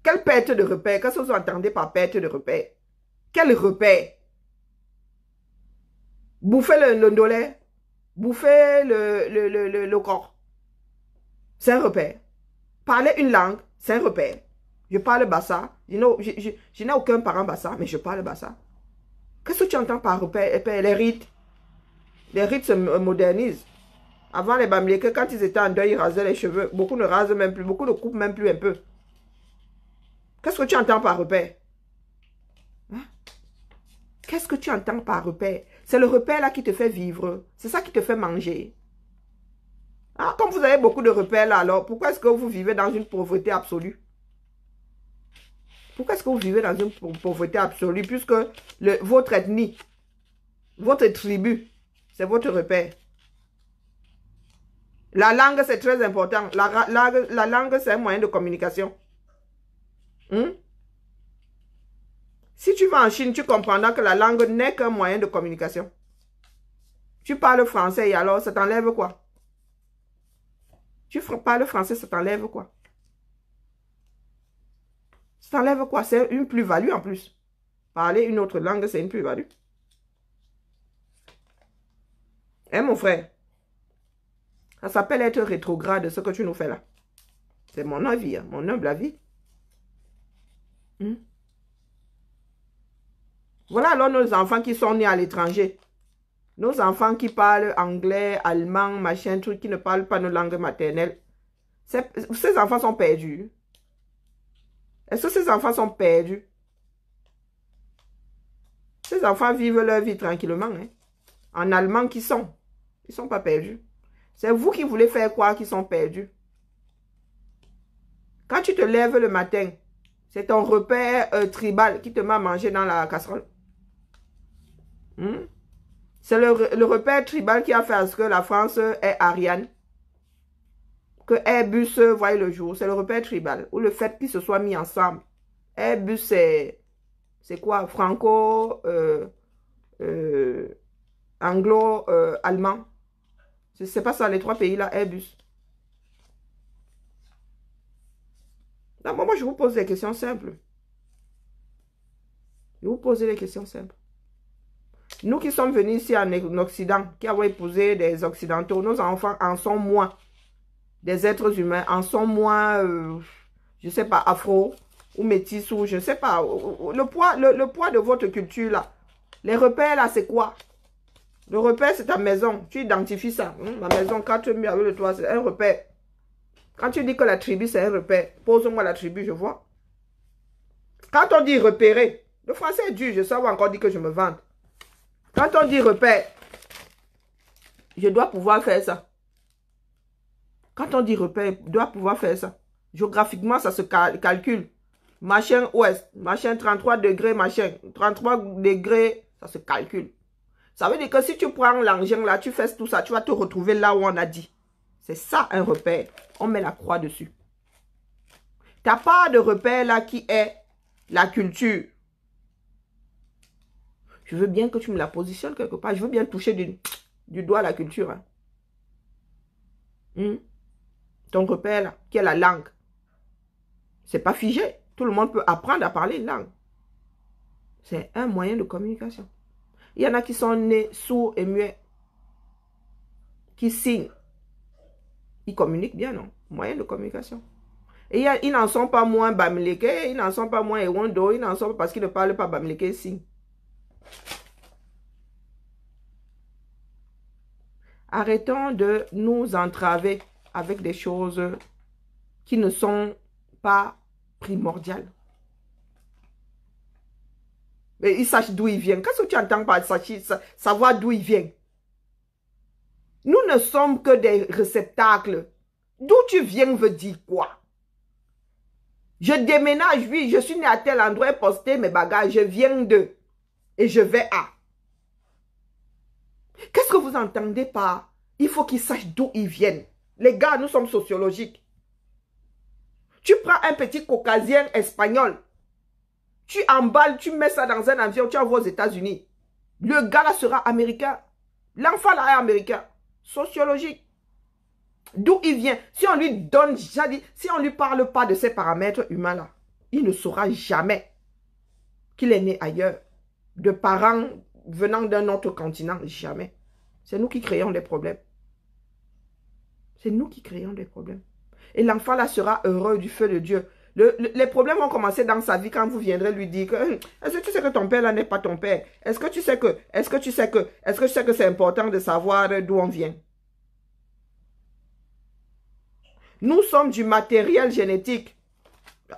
Quelle perte de repère? Qu'est-ce que vous entendez par perte de repère? Quel repère? Bouffer le ndolé, bouffer le corps. C'est un repère. Parler une langue, c'est un repère. Je parle bassa. Je n'ai aucun parent bassa, mais je parle bassa. Qu'est-ce que tu entends par repère? Les rites. Les rites se modernisent. Avant les Bamileke, quand ils étaient en deuil, ils rasaient les cheveux. Beaucoup ne rasent même plus. Beaucoup ne coupent même plus un peu. Qu'est-ce que tu entends par repère? Hein? Qu'est-ce que tu entends par repère? C'est le repère là qui te fait vivre. C'est ça qui te fait manger. Ah, comme vous avez beaucoup de repères là, alors pourquoi est-ce que vous vivez dans une pauvreté absolue? Pourquoi est-ce que vous vivez dans une pauvreté absolue puisque votre ethnie, votre tribu, c'est votre repère? La langue, c'est très important. La langue, c'est un moyen de communication. Si tu vas en Chine, tu comprendras que la langue n'est qu'un moyen de communication. Tu parles français et alors ça t'enlève quoi? Tu parles français, ça t'enlève quoi? Ça t'enlève quoi? C'est une plus-value en plus. Parler une autre langue, c'est une plus-value. Hein, mon frère? Ça s'appelle être rétrograde, ce que tu nous fais là. C'est mon avis, hein, mon humble avis. Voilà alors nos enfants qui sont nés à l'étranger. Nos enfants qui parlent anglais, allemand, machin, truc, qui ne parlent pas nos langues maternelles. Ces enfants sont perdus. Est-ce que ces enfants sont perdus? Ces enfants vivent leur vie tranquillement. Hein? En allemand, qui sont? Ils ne sont pas perdus. C'est vous qui voulez faire croire qu'ils sont perdus. Quand tu te lèves le matin, c'est ton repère tribal qui te met à manger dans la casserole. C'est le repère tribal qui a fait à ce que la France est Ariane. Que Airbus voie le jour. C'est le repère tribal. Ou le fait qu'ils se soient mis ensemble. Airbus, c'est quoi? Franco, anglo, allemand. C'est pas ça, les trois pays-là, Airbus. Non, moi, je vous pose des questions simples. Je vous pose des questions simples. Nous qui sommes venus ici en Occident, qui avons épousé des Occidentaux, nos enfants en sont moins. Des êtres humains en sont moins, je ne sais pas, afro ou métis ou je ne sais pas. Le poids de votre culture là. Les repères là, c'est quoi? Le repère, c'est ta maison. Tu identifies ça. Ma maison, 4 murs avec le toit, c'est un repère. Quand tu dis que la tribu, c'est un repère, pose-moi la tribu, je vois. Quand on dit repérer, le français est dur, je sais encore dire que je me vante. Quand on dit repère, je dois pouvoir faire ça. Quand on dit repère, je dois pouvoir faire ça. Géographiquement, ça se calcule. Machin ouest, machin 33 degrés, machin 33 degrés, ça se calcule. Ça veut dire que si tu prends l'engin là, tu fais tout ça, tu vas te retrouver là où on a dit. C'est ça un repère. On met la croix dessus. Ta part de repère là qui est la culture. Je veux bien que tu me la positionnes quelque part. Je veux bien toucher du doigt la culture. Hein. Ton repère là, qui est la langue. C'est pas figé. Tout le monde peut apprendre à parler une langue. C'est un moyen de communication. Il y en a qui sont nés sourds et muets. Qui signent. Ils communiquent bien, non? Moyen de communication. Et ils n'en sont pas moins Bamileke, ils n'en sont pas moins Ewondo, ils n'en sont pas parce qu'ils ne parlent pas Bamileke, ils signent. Arrêtons de nous entraver avec des choses qui ne sont pas primordiales. Mais ils sachent d'où ils viennent. Qu'est-ce que tu entends par savoir d'où ils viennent? Nous ne sommes que des réceptacles. D'où tu viens veut dire quoi? Je déménage, oui, je suis né à tel endroit, posté mes bagages, je viens de et je vais à. Qu'est-ce que vous entendez par il faut qu'ils sachent d'où ils viennent? Les gars, nous sommes sociologiques. Tu prends un petit caucasien espagnol, tu emballes, tu mets ça dans un avion, tu envoies aux États-Unis. Le gars là sera américain. L'enfant là est américain. Sociologique. D'où il vient. Si on lui donne, si on lui parle pas de ces paramètres humains là, il ne saura jamais qu'il est né ailleurs. De parents venant d'un autre continent, jamais. C'est nous qui créons des problèmes. C'est nous qui créons des problèmes. Et l'enfant là sera heureux du feu de Dieu. Les problèmes vont commencer dans sa vie quand vous viendrez lui dire que est-ce que tu sais que ton père là n'est pas ton père? Est-ce que tu sais que c'est important de savoir d'où on vient? Nous sommes du matériel génétique.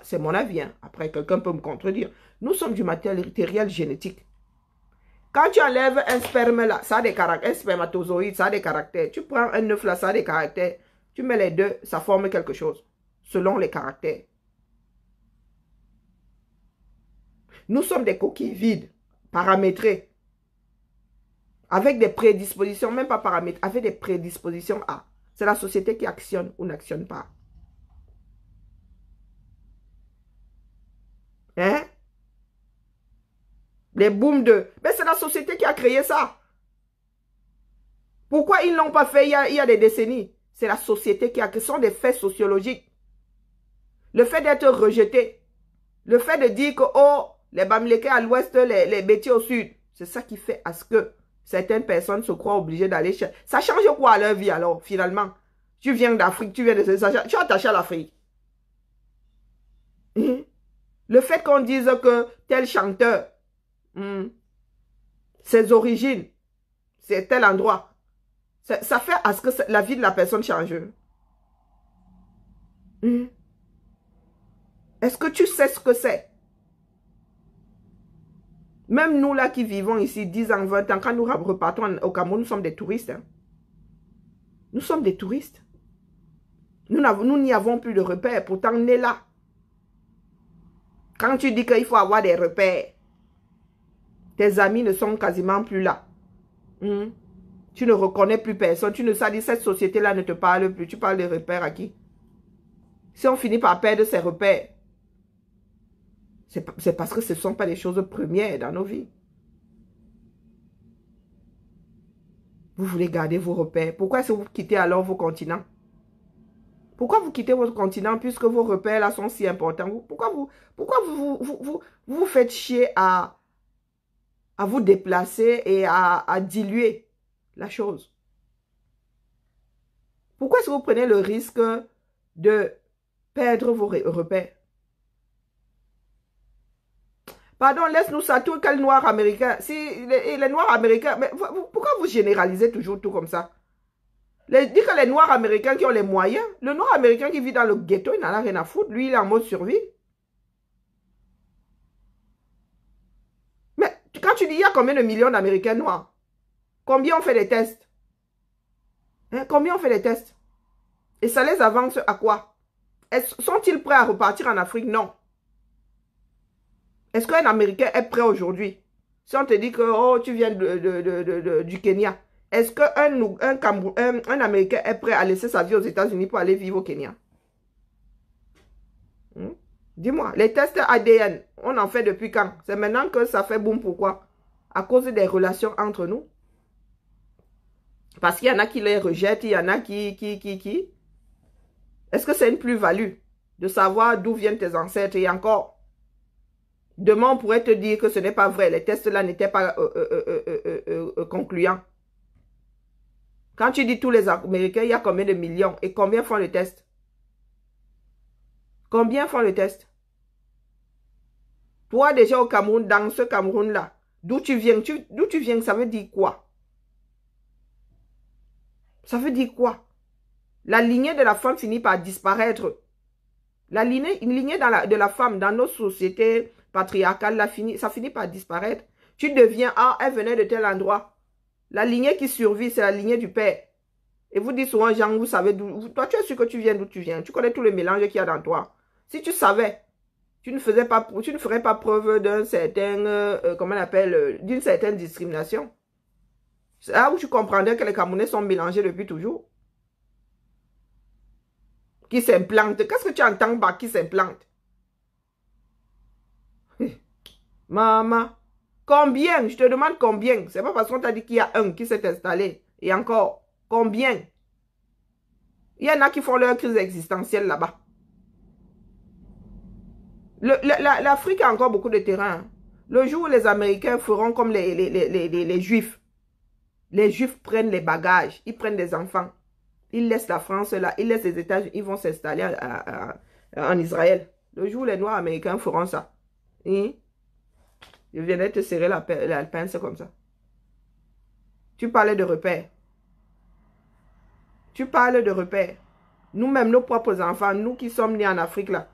C'est mon avis, hein. Après quelqu'un peut me contredire. Nous sommes du matériel génétique. Quand tu enlèves un sperme là, ça a des caractères, un spermatozoïde, ça a des caractères. Tu prends un œuf là, ça a des caractères. Tu mets les deux, ça forme quelque chose, selon les caractères. Nous sommes des coquilles vides, paramétrées, avec des prédispositions, même pas paramétrées, avec des prédispositions à. C'est la société qui actionne ou n'actionne pas. Hein? Les booms de... Mais c'est la société qui a créé ça. Pourquoi ils ne l'ont pas fait il y a des décennies? C'est la société qui a créé. Ce sont des faits sociologiques. Le fait d'être rejeté. Le fait de dire que, oh, les Bamileke à l'ouest, les Bétis au sud. C'est ça qui fait à ce que certaines personnes se croient obligées d'aller chercher. Ça change quoi à leur vie alors, finalement? Tu viens d'Afrique, tu viens de... Tu es attaché à l'Afrique. Le fait qu'on dise que tel chanteur, ses origines, c'est tel endroit, ça fait à ce que la vie de la personne change. Est-ce que tu sais ce que c'est? Même nous là qui vivons ici 10 ans, 20 ans, quand nous repartons au Cameroun, nous sommes des touristes. Hein. Nous sommes des touristes. Nous n'y avons plus de repères, pourtant on est là. Quand tu dis qu'il faut avoir des repères, tes amis ne sont quasiment plus là. Tu ne reconnais plus personne. Tu ne sais dire cette société-là ne te parle plus. Tu parles de repères à qui? Si on finit par perdre ses repères, c'est parce que ce ne sont pas des choses premières dans nos vies. Vous voulez garder vos repères. Pourquoi est-ce que vous quittez alors vos continents? Pourquoi vous quittez votre continent puisque vos repères là sont si importants? Pourquoi vous faites chier à à vous déplacer et à diluer la chose. Pourquoi est-ce que vous prenez le risque de perdre vos repères? Pardon, laisse-nous ça, tout quel noir américain. Si les noirs américains, mais pourquoi vous généralisez toujours tout comme ça? Dis que les noirs américains qui ont les moyens, le noir américain qui vit dans le ghetto, il n'en a rien à foutre. Lui, il est en mode survie. Mais quand tu dis, il y a combien de millions d'Américains noirs? Combien ont fait des tests? Hein? Combien ont fait des tests? Et ça les avance à quoi? Sont-ils prêts à repartir en Afrique? Non. Est-ce qu'un Américain est prêt aujourd'hui? Si on te dit que oh, tu viens du Kenya, est-ce qu'un Américain est prêt à laisser sa vie aux États-Unis pour aller vivre au Kenya? Dis-moi, les tests ADN, on en fait depuis quand? C'est maintenant que ça fait boum, pourquoi? À cause des relations entre nous. Parce qu'il y en a qui les rejettent, il y en a qui. Est-ce que c'est une plus-value de savoir d'où viennent tes ancêtres? Et encore, demain on pourrait te dire que ce n'est pas vrai. Les tests là n'étaient pas concluants. Quand tu dis tous les Américains, il y a combien de millions? Et combien font le test? Combien font le test? Toi déjà au Cameroun, dans ce Cameroun-là, d'où tu viens, ça veut dire quoi? Ça veut dire quoi? La lignée de la femme finit par disparaître. Une lignée de la femme dans nos sociétés patriarcales, ça finit par disparaître. Tu deviens, ah, elle venait de tel endroit. La lignée qui survit, c'est la lignée du père. Et vous dites souvent, Jean, vous savez d'où. Toi, tu es sûr que tu viens d'où tu viens. Tu connais tout le mélange qu'il y a dans toi. Si tu savais, tu ne ferais pas preuve d'un certain, comment on appelle, d'une certaine discrimination. C'est là où tu comprendrais que les Camerounais sont mélangés depuis toujours. Qui s'implante. Qu'est-ce que tu entends par qui s'implante? Maman. Combien? Je te demande combien. C'est pas parce qu'on t'a dit qu'il y a un qui s'est installé. Et encore, combien? Il y en a qui font leur crise existentielle là-bas. L'Afrique a encore beaucoup de terrain. Le jour où les Américains feront comme les Juifs. Les Juifs prennent les bagages. Ils prennent des enfants. Ils laissent la France là. Ils laissent les États-Unis. Ils vont s'installer en Israël. Le jour où les Noirs américains feront ça. Je viendrai te serrer la pince comme ça. Tu parlais de repères. Tu parles de repères. Nous-mêmes, nos propres enfants, nous qui sommes nés en Afrique là,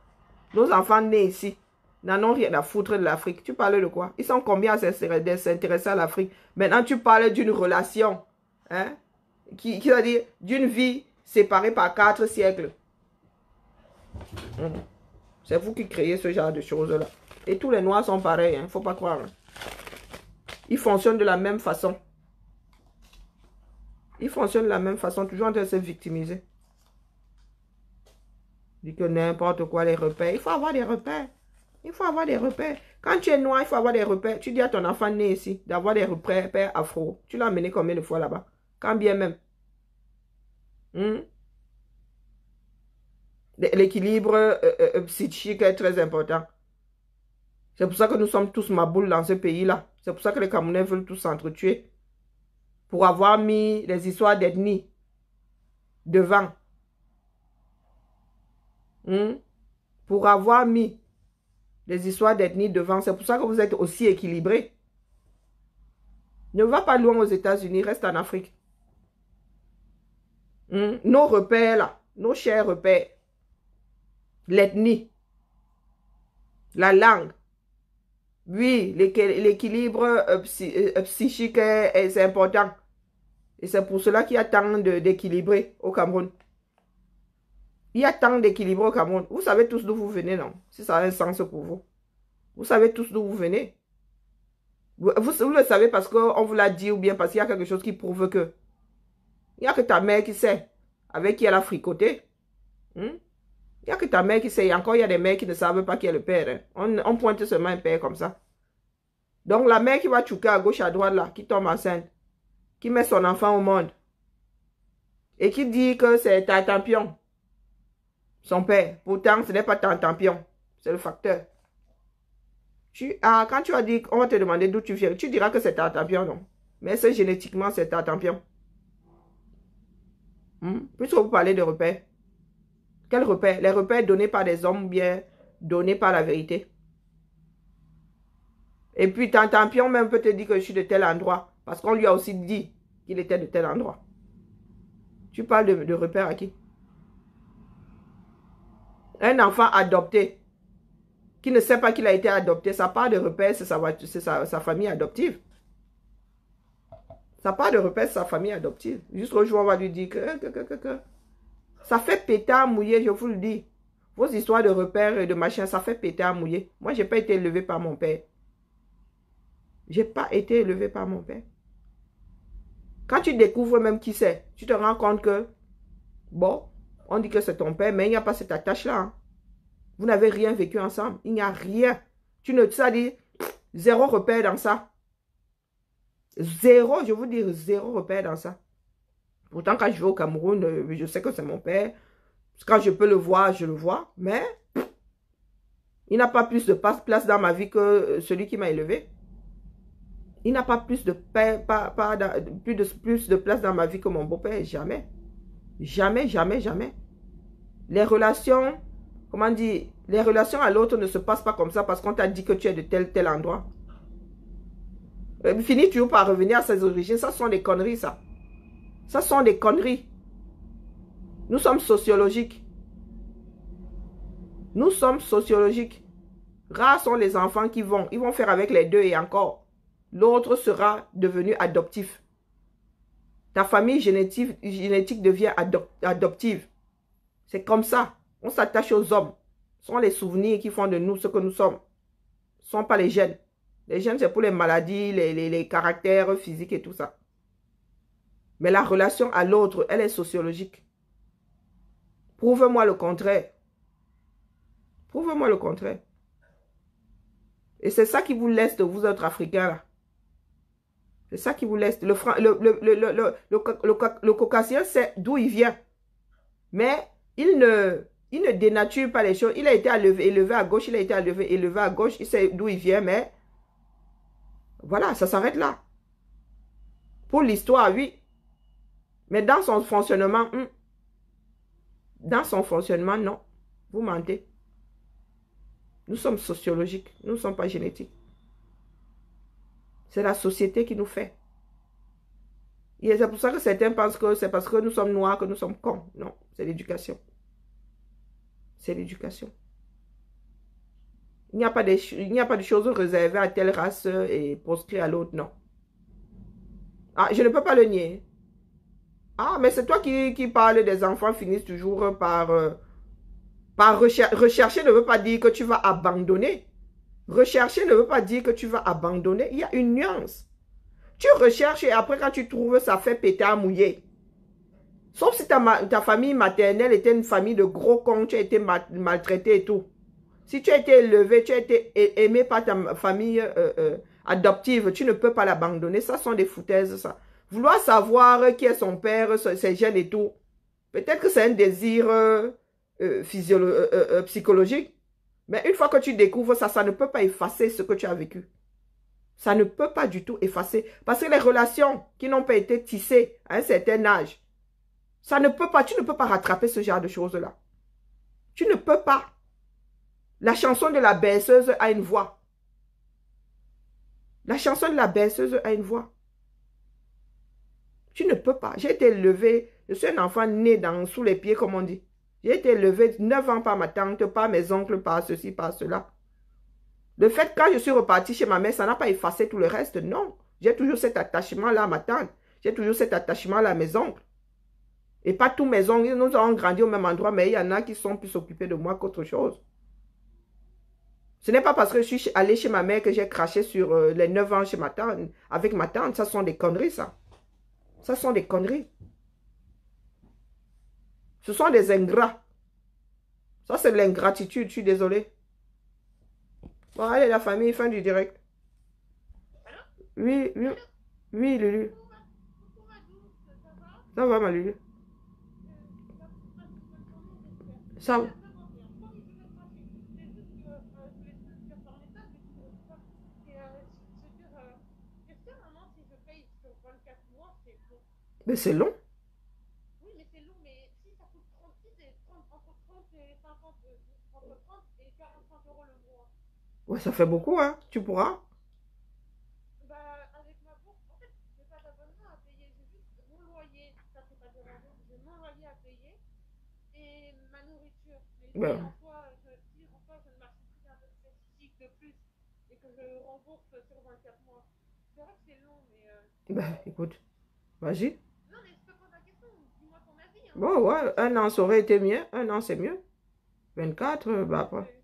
nos enfants nés ici, n'en ont rien à foutre de l'Afrique. Tu parles de quoi? Ils sont combien à s'intéresser à l'Afrique? Maintenant, tu parles d'une relation, hein, qui veut dire d'une vie séparée par 4 siècles. C'est vous qui créez ce genre de choses-là. Et tous les Noirs sont pareils, il ne faut pas croire. Ils fonctionnent de la même façon. Ils fonctionnent de la même façon, toujours en train de se victimiser. Dit que n'importe quoi, les repères. Il faut avoir des repères. Il faut avoir des repères. Quand tu es noir, il faut avoir des repères. Tu dis à ton enfant né ici d'avoir des repères afro. Tu l'as amené combien de fois là-bas? Quand bien même. L'équilibre psychique est très important. C'est pour ça que nous sommes tous maboules dans ce pays-là. C'est pour ça que les Camerounais veulent tous s'entretuer. Pour avoir mis les histoires d'ethnie devant. Pour avoir mis les histoires d'ethnie devant. C'est pour ça que vous êtes aussi équilibrés. Ne va pas loin aux États-Unis, reste en Afrique. Nos repères là, nos chers repères. L'ethnie. La langue. Oui, l'équilibre psychique est important. Et c'est pour cela qu'il y a tant d'équilibrés au Cameroun. Il y a tant d'équilibrés au Cameroun. Vous savez tous d'où vous venez, non? Si ça a un sens pour vous. Vous savez tous d'où vous venez. Vous le savez parce qu'on vous l'a dit ou bien parce qu'il y a quelque chose qui prouve que. Il n'y a que ta mère qui sait avec qui elle a fricoté. Il n'y a que ta mère qui sait. Et encore, il y a des mères qui ne savent pas qui est le père. On pointe seulement un père comme ça. Donc, la mère qui va chouquer à gauche, à droite, là, qui tombe enceinte, qui met son enfant au monde, et qui dit que c'est Tantampion, son père. Pourtant, ce n'est pas Tantampion, c'est le facteur. Quand tu as dit qu'on va te demander d'où tu viens, tu diras que c'est Tartampion, non? Mais c'est génétiquement, c'est Tartampion. Puisque vous parlez de repères. Quels repères? Les repères donnés par des hommes ou bien donnés par la vérité. Et puis, Tartampion même peut te dire que je suis de tel endroit. Parce qu'on lui a aussi dit qu'il était de tel endroit. Tu parles de repères à qui? Un enfant adopté qui ne sait pas qu'il a été adopté, ça part de repères, c'est sa famille adoptive. Ça part de repères, c'est sa famille adoptive. Jusqu'au jour où on va lui dire que ça fait péter à mouiller, je vous le dis. Vos histoires de repères et de machin, ça fait péter à mouiller. Moi, je n'ai pas été élevé par mon père. Je n'ai pas été élevé par mon père. Quand tu découvres même qui c'est, tu te rends compte que, bon, on dit que c'est ton père, mais il n'y a pas cette attache-là. Hein. Vous n'avez rien vécu ensemble. Il n'y a rien. Tu ne ça dit zéro repère dans ça. Zéro, je vous dis zéro repère dans ça. Pourtant, quand je vais au Cameroun, je sais que c'est mon père. Quand je peux le voir, je le vois. Mais il n'a pas plus de place dans ma vie que celui qui m'a élevé. Il n'a pas plus de place dans ma vie que mon beau-père. Jamais. Jamais, jamais, jamais. Les relations, comment dire, les relations à l'autre ne se passent pas comme ça parce qu'on t'a dit que tu es de tel endroit. Finis toujours par revenir à ses origines. Ça sont des conneries, ça. Ça sont des conneries. Nous sommes sociologiques. Nous sommes sociologiques. Rares sont les enfants qui vont. Ils vont faire avec les deux et encore. L'autre sera devenu adoptif. Ta famille génétique devient adoptive. C'est comme ça. On s'attache aux hommes. Ce sont les souvenirs qui font de nous ce que nous sommes. Ce ne sont pas les gènes. Les gènes, c'est pour les maladies, les caractères physiques et tout ça. Mais la relation à l'autre, elle est sociologique. Prouve-moi le contraire. Prouve-moi le contraire. Et c'est ça qui vous laisse de vous autres Africains là. C'est ça qui vous laisse. Le Caucasien sait d'où il vient. Mais il ne dénature pas les choses. Il a été élevé à gauche, il a été élevé à gauche, il sait d'où il vient, mais voilà, ça s'arrête là. Pour l'histoire, oui. Mais dans son fonctionnement, non. Vous mentez. Nous sommes sociologiques, nous ne sommes pas génétiques. C'est la société qui nous fait. Et c'est pour ça que certains pensent que c'est parce que nous sommes noirs que nous sommes cons. Non, c'est l'éducation. C'est l'éducation. Il n'y a pas de choses réservées à telle race et proscrites à l'autre, non. Ah, je ne peux pas le nier. Ah, mais c'est toi qui parles des enfants finissent toujours par rechercher ne veut pas dire que tu vas abandonner. Rechercher ne veut pas dire que tu vas abandonner. Il y a une nuance. Tu recherches et après quand tu trouves, ça fait péter à mouiller. Sauf si ta famille maternelle était une famille de gros cons, tu as été maltraité et tout. Si tu as été élevé, tu as été aimé par ta famille adoptive, tu ne peux pas l'abandonner. Ça sont des foutaises, ça. Vouloir savoir qui est son père, ses gènes et tout. Peut-être que c'est un désir psychologique. Mais une fois que tu découvres ça, ça ne peut pas effacer ce que tu as vécu. Ça ne peut pas du tout effacer. Parce que les relations qui n'ont pas été tissées à un certain âge, ça ne peut pas, tu ne peux pas rattraper ce genre de choses-là. Tu ne peux pas. La chanson de la berceuse a une voix. La chanson de la berceuse a une voix. Tu ne peux pas. J'ai été élevée, je suis un enfant né sous les pieds, comme on dit. J'ai été élevée 9 ans par ma tante, par mes oncles, par ceci, par cela. Le fait, quand je suis repartie chez ma mère, ça n'a pas effacé tout le reste. Non. J'ai toujours cet attachement-là à ma tante. J'ai toujours cet attachement-là à mes oncles. Et pas tous mes oncles, nous avons grandi au même endroit, mais il y en a qui sont plus occupés de moi qu'autre chose. Ce n'est pas parce que je suis allée chez ma mère que j'ai craché sur les 9 ans chez ma tante, avec ma tante. Ça sont des conneries, ça. Ça sont des conneries. Ce sont des ingrats. Ça, c'est de l'ingratitude, je suis désolée. Bon, allez, la famille, fin du direct. Oui, oui, oui, Lulu. Ça va, ma Lulu. Ça va. Mais c'est long. Oui, mais c'est long, mais si ça coûte 36 et 30, entre 30 et 50, entre 30 et 45 euros le mois. Ouais, ça fait beaucoup, hein. Tu pourras. Bah, avec ma bourse, en fait, j'ai pas d'abonnement à payer, j'ai juste mon loyer, ça c'est pas dérangeant, j'ai mon loyer à payer et ma nourriture. Mais Ouais. si en soi, si en soi je ne m'achète rien de spécifique de plus et que je rembourse sur 24 mois, c'est vrai que c'est long, mais Ben, écoute, vas-y. non, mais je te pose la question, dis-moi ton avis, hein. Bon, ouais, un an, ça aurait été mieux. Un an, c'est mieux. 24, bah après.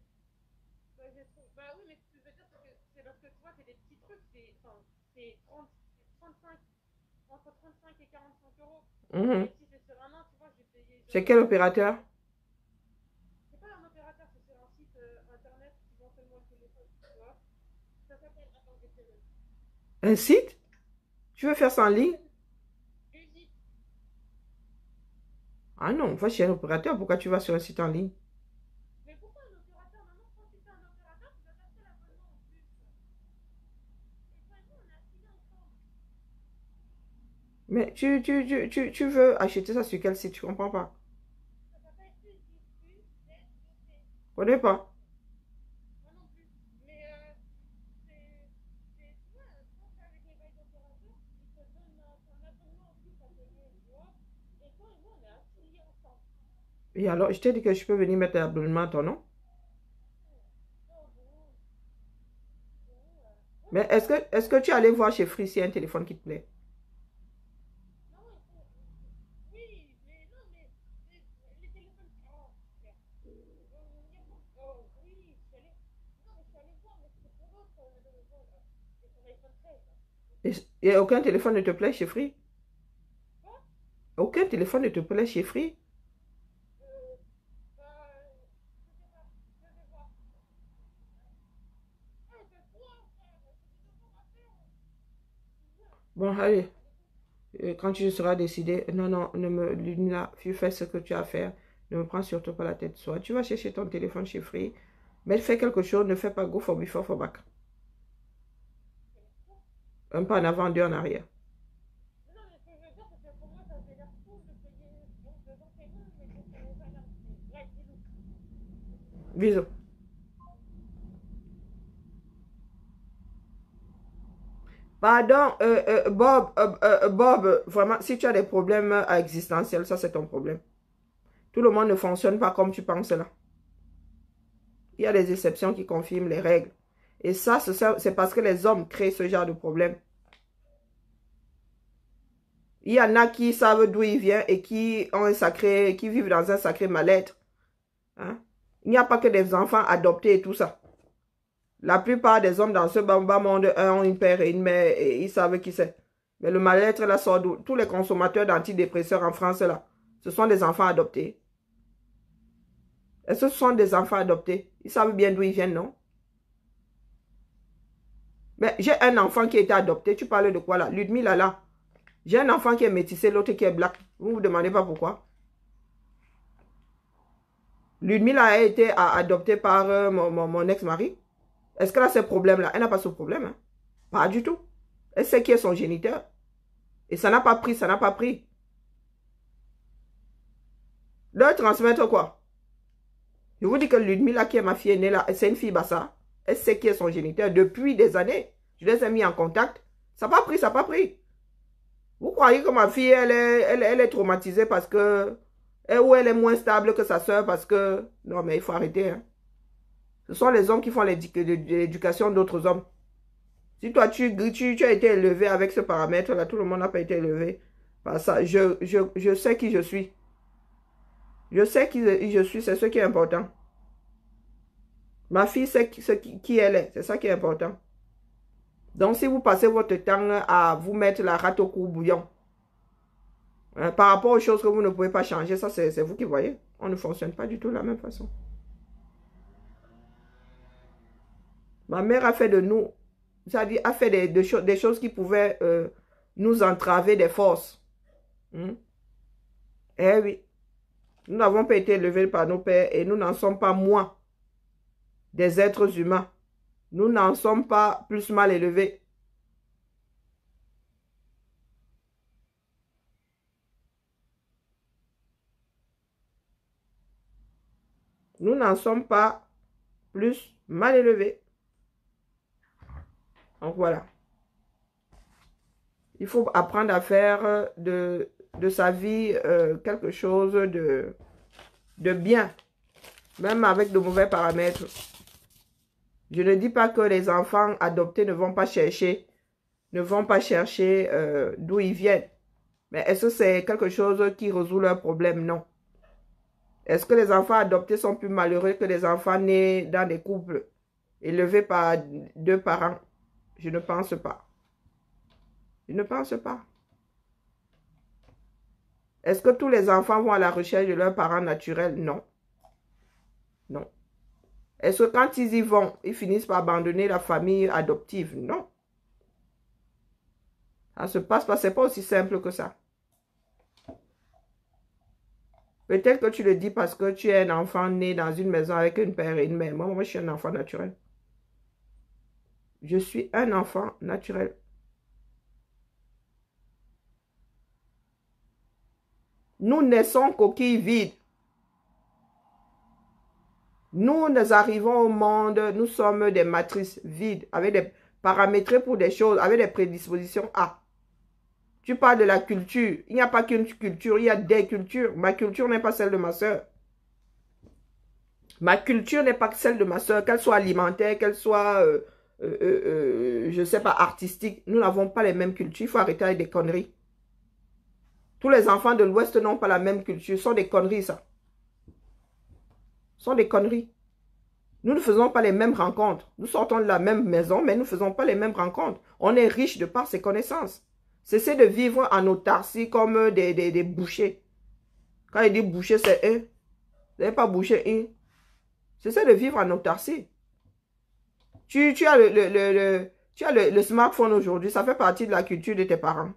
Bah oui, mais ce que je veux dire, c'est parce que tu vois, c'est des petits trucs, c'est 30, 35, entre 35 et 45 euros. Mhm. Et si c'est sur un an, tu vois, j'ai payé. C'est quel opérateur? C'est pas un opérateur, c'est sur un site internet qui vend seulement le téléphone, tu vois. Ça s'appelle, attends, je vais te le. Un site? Tu veux faire ça en ligne? Musique. Ah non, va chez un opérateur. Pourquoi tu vas sur un site en ligne? Mais pourquoi un opérateur? Maintenant, quand tu fais un opérateur, tu dois t'acheter l'abonnement en plus. Et toi et moi, on a signé ensemble. Mais tu veux acheter ça sur quel site? Je comprends pas. Ça s'appelle UZUZUC. Je connais pas. Moi non plus. Mais tu vois, quand tu es avec les bails d'opérateurs, ils te donnent un abonnement en plus à payer, tu vois. Et toi et moi, on est affiliés ensemble. Et alors, je t'ai dit que je peux venir mettre l'abonnement à ton nom. Oh bon, bon, Mais est-ce que tu es allé voir chez Free s'il y a un téléphone qui te plaît? non, oui, mais non, mais les téléphones. Oh, merde. Oh, oui, je suis allée. Non, mais je suis allée voir, mais c'était pour l'autre, c'est pour l'iPhone 13. Et aucun téléphone ne te plaît chez Free? Quoi? Aucun téléphone ne te plaît chez Free? Bah, je sais pas, je vais voir. Ah, c'est toi, frère, c'est des devoirs à faire. Bon, allez. Quand tu seras décidé, non, non, ne me, Luna, tu fais ce que tu as à faire. Ne me prends surtout pas la tête. Soit tu vas chercher ton téléphone chez Free, mais fais quelque chose, ne fais pas go for before for back. Un pas en avant, deux en arrière. Non, mais ce que je veux dire, c'est que pour moi, ça avait l'air fou de payer. Bon, dedans, c'est bon, mais que ça n'avait pas l'air. Ouais, c'est lourd. Bisous. Pardon, Bob, vraiment, si tu as des problèmes existentiels, ça c'est ton problème. Tout le monde ne fonctionne pas comme tu penses là. Il y a des exceptions qui confirment les règles. Et ça, c'est parce que les hommes créent ce genre de problème. Il y en a qui savent d'où ils viennent et qui ont un sacré, qui vivent dans un sacré mal-être. Hein? Il n'y a pas que des enfants adoptés et tout ça. La plupart des hommes dans ce bas monde ont une père et une mère et ils savent qui c'est. Mais le mal-être là sort d'où? Tous les consommateurs d'antidépresseurs en France là, ce sont des enfants adoptés. Est-ce que ce sont des enfants adoptés? Ils savent bien d'où ils viennent, non? Mais j'ai un enfant qui a été adopté. Tu parles de quoi là? Ludmilla là. J'ai un enfant qui est métissé, l'autre qui est black. Vous ne vous demandez pas pourquoi. Ludmilla a été adoptée par mon ex-mari. Est-ce qu'elle a ce problème-là? Elle n'a pas ce problème. Hein? Pas du tout. Elle sait qui est son géniteur. Et ça n'a pas pris, ça n'a pas pris. Leur transmettre quoi? Je vous dis que Ludmilla, qui est ma fille aînée là, c'est une fille bassa. Elle sait qui est son géniteur depuis des années. Je les ai mis en contact. Ça n'a pas pris, ça n'a pas pris. Vous croyez que ma fille, elle est traumatisée parce que... Ou elle est moins stable que sa soeur parce que... Non, mais il faut arrêter. Hein. Ce sont les hommes qui font l'éducation d'autres hommes. Si toi, tu as été élevé avec ce paramètre-là, tout le monde n'a pas été élevé par ça. Je sais qui je suis. Je sais qui je suis, c'est ce qui est important. Ma fille sait qui elle est, c'est ça qui est important. Donc, si vous passez votre temps à vous mettre la rate au courbouillon, hein, par rapport aux choses que vous ne pouvez pas changer, ça c'est vous qui voyez. On ne fonctionne pas du tout de la même façon. Ma mère a fait de nous, c'est-à-dire a fait des choses qui pouvaient nous entraver des forces. Eh oui. Nous n'avons pas été élevés par nos pères et nous n'en sommes pas moins des êtres humains. Nous n'en sommes pas plus mal élevés. Nous n'en sommes pas plus mal élevés. Donc voilà. Il faut apprendre à faire de sa vie quelque chose de bien, même avec de mauvais paramètres. Je ne dis pas que les enfants adoptés ne vont pas chercher d'où ils viennent. Mais est-ce que c'est quelque chose qui résout leurs problèmes? Non. Est-ce que les enfants adoptés sont plus malheureux que les enfants nés dans des couples élevés par deux parents? Je ne pense pas. Je ne pense pas. Est-ce que tous les enfants vont à la recherche de leurs parents naturels? Non. Non. Est-ce que quand ils y vont, ils finissent par abandonner la famille adoptive? Non. Ça se passe pas, c'est pas aussi simple que ça. Peut-être que tu le dis parce que tu es un enfant né dans une maison avec un père et une mère. Moi, je suis un enfant naturel. Je suis un enfant naturel. Nous naissons coquilles vides. Nous arrivons au monde, nous sommes des matrices vides, avec des paramétrés pour des choses, avec des prédispositions A. Tu parles de la culture. Il n'y a pas qu'une culture, il y a des cultures. Ma culture n'est pas celle de ma soeur. Ma culture n'est pas celle de ma soeur, qu'elle soit alimentaire, qu'elle soit, je ne sais pas, artistique. Nous n'avons pas les mêmes cultures. Il faut arrêter avec des conneries. Tous les enfants de l'Ouest n'ont pas la même culture. Ce sont des conneries, ça. Ce sont des conneries. Nous ne faisons pas les mêmes rencontres. Nous sortons de la même maison, mais nous ne faisons pas les mêmes rencontres. On est riche de par ses connaissances. Cessez de vivre en autarcie comme des bouchers. Quand il dit boucher, c'est eux. Vous n'avez pas bouché un. Cessez de vivre en autarcie. Tu as le smartphone aujourd'hui, ça fait partie de la culture de tes parents.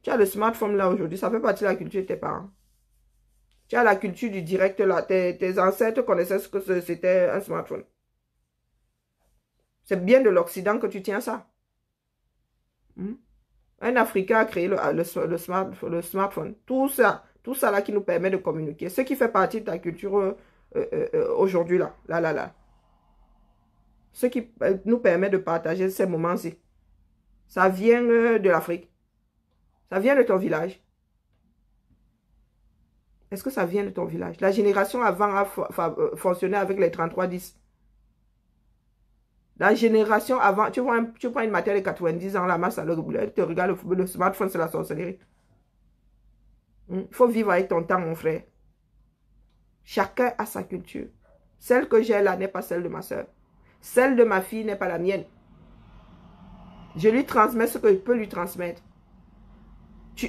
Tu as le smartphone là aujourd'hui, ça fait partie de la culture de tes parents. Tu as la culture du direct là. Tes ancêtres connaissaient ce que c'était un smartphone. C'est bien de l'Occident que tu tiens ça. Un Africain a créé le smartphone. Tout ça là qui nous permet de communiquer. Ce qui fait partie de ta culture aujourd'hui là. Ce qui nous permet de partager ces moments-ci. Ça vient de l'Afrique. Ça vient de ton village. Est-ce que ça vient de ton village? La génération avant a fonctionné avec les 3310. La génération avant, tu prends une matière de 90 ans, la masse, elle te regarde le smartphone, c'est la sorcellerie. Il faut vivre avec ton temps, mon frère. Chacun a sa culture. Celle que j'ai là n'est pas celle de ma soeur. Celle de ma fille n'est pas la mienne. Je lui transmets ce que je peux lui transmettre.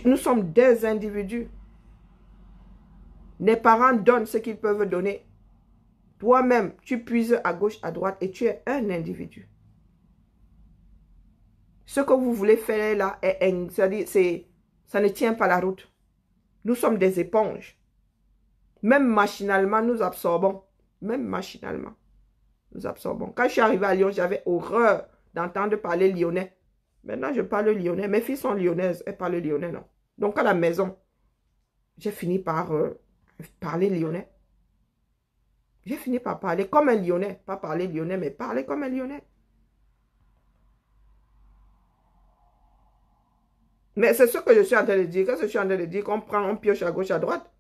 Nous sommes des individus. Les parents donnent ce qu'ils peuvent donner. Toi-même, tu puises à gauche, à droite et tu es un individu. Ce que vous voulez faire là, ça ne tient pas la route. Nous sommes des éponges. Même machinalement, nous absorbons. Même machinalement, nous absorbons. Quand je suis arrivée à Lyon, j'avais horreur d'entendre parler lyonnais. Maintenant, je parle lyonnais. Mes filles sont lyonnaises. Elles parlent lyonnais, non. Donc, à la maison, j'ai fini par parler lyonnais. J'ai fini par parler comme un lyonnais. Pas parler lyonnais, mais parler comme un lyonnais. Mais c'est ce que je suis en train de dire. Qu'est-ce que je suis en train de dire? On pioche à gauche, à droite.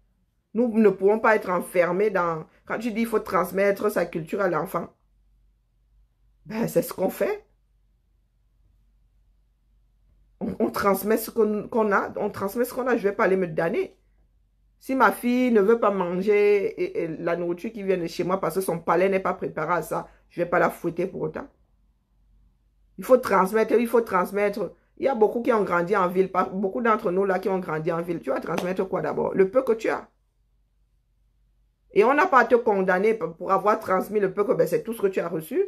Nous ne pouvons pas être enfermés dans... Quand tu dis qu'il faut transmettre sa culture à l'enfant. Ben, c'est ce qu'on fait. On transmet ce qu'on a. On transmet ce qu'on a. Je ne vais pas aller me damner. Si ma fille ne veut pas manger la nourriture qui vient de chez moi parce que son palais n'est pas préparé à ça, je ne vais pas la fouetter pour autant. Il faut transmettre, il faut transmettre. Il y a beaucoup qui ont grandi en ville, beaucoup d'entre nous là qui ont grandi en ville. Tu vas transmettre quoi d'abord? Le peu que tu as. Et on n'a pas à te condamner pour avoir transmis le peu que ben, c'est tout ce que tu as reçu.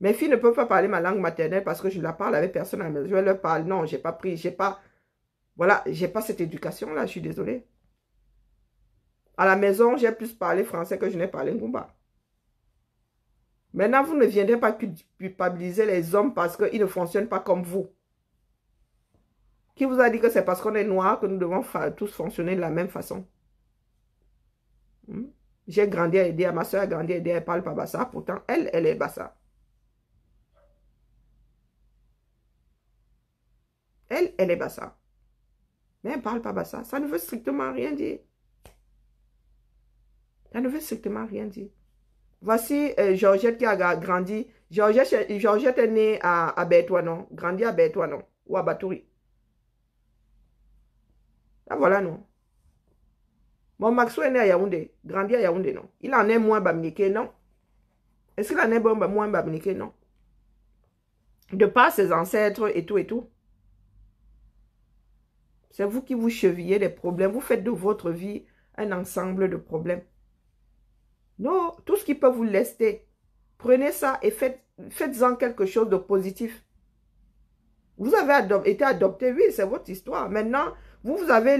Mes filles ne peuvent pas parler ma langue maternelle parce que je la parle avec personne à la maison. Je leur parle, non, j'ai pas pris, voilà, j'ai pas cette éducation-là, je suis désolée. À la maison, j'ai plus parlé français que je n'ai parlé ngumba. Maintenant, vous ne viendrez pas culpabiliser les hommes parce qu'ils ne fonctionnent pas comme vous. Qui vous a dit que c'est parce qu'on est noir que nous devons tous fonctionner de la même façon? Hmm? J'ai grandi à aider, ma soeur a grandi à aider, elle parle pas bassa, pourtant elle est bassa. Elle est bassa. Mais elle parle pas bassa. Ça ne veut strictement rien dire. Ça ne veut strictement rien dire. Voici Georgette qui a grandi. Georgette est née à Bertouanon, grandi à Bertouanon ou à Batouri. Ah voilà, non. Mon Maxou est né à Yaoundé, grandi à Yaoundé, non. Il en est moins baminiqué, non. Est-ce qu'il en est moins baminiqué, non. De par ses ancêtres et tout et tout. C'est vous qui vous chevillez des problèmes. Vous faites de votre vie un ensemble de problèmes. Non, tout ce qui peut vous lester, prenez ça et faites-en quelque chose de positif. Vous avez été adopté, oui, c'est votre histoire. Maintenant, vous avez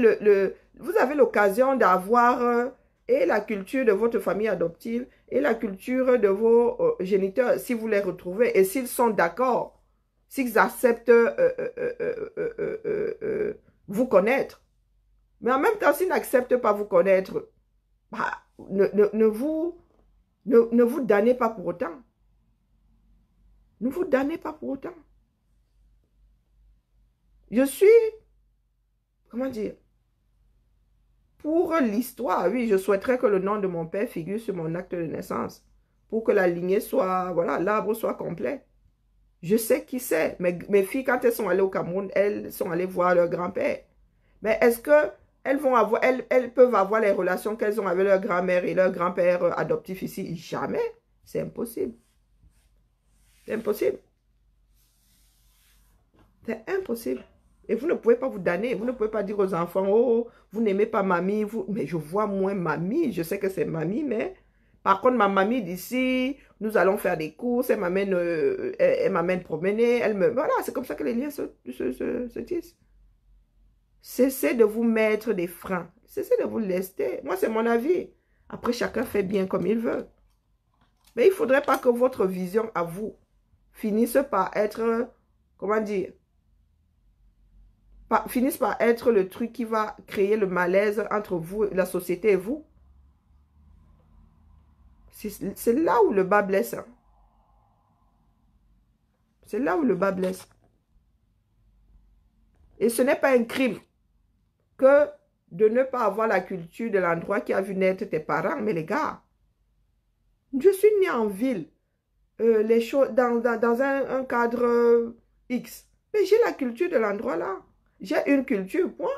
l'occasion d'avoir et la culture de votre famille adoptive et la culture de vos géniteurs, si vous les retrouvez et s'ils sont d'accord, s'ils acceptent vous connaître. Mais en même temps, s'ils n'acceptent pas vous connaître, bah, ne vous damnez pas pour autant. Ne vous damnez pas pour autant. Je suis, comment dire, pour l'histoire, oui, je souhaiterais que le nom de mon père figure sur mon acte de naissance, pour que la lignée soit, voilà, l'arbre soit complet. Je sais qui c'est. Mes filles, quand elles sont allées au Cameroun, elles sont allées voir leur grand-père. Mais est-ce que elles peuvent avoir les relations qu'elles ont avec leur grand-mère et leur grand-père adoptif ici? Jamais. C'est impossible. C'est impossible. C'est impossible. Et vous ne pouvez pas vous damner. Vous ne pouvez pas dire aux enfants, oh, vous n'aimez pas mamie. Mais je vois moins mamie. Je sais que c'est mamie, mais par contre, ma mamie d'ici, nous allons faire des courses. Elle m'amène promener. Voilà, c'est comme ça que les liens se tissent. Cessez de vous mettre des freins. Cessez de vous lester. Moi, c'est mon avis. Après, chacun fait bien comme il veut. Mais il ne faudrait pas que votre vision à vous finisse par être, comment dire, finisse par être le truc qui va créer le malaise entre vous, la société et vous. C'est là où le bas blesse. Hein. C'est là où le bas blesse. Et ce n'est pas un crime que de ne pas avoir la culture de l'endroit qui a vu naître tes parents. Mais les gars, je suis née en ville, les choses dans un cadre X. Mais j'ai la culture de l'endroit là. J'ai une culture, point.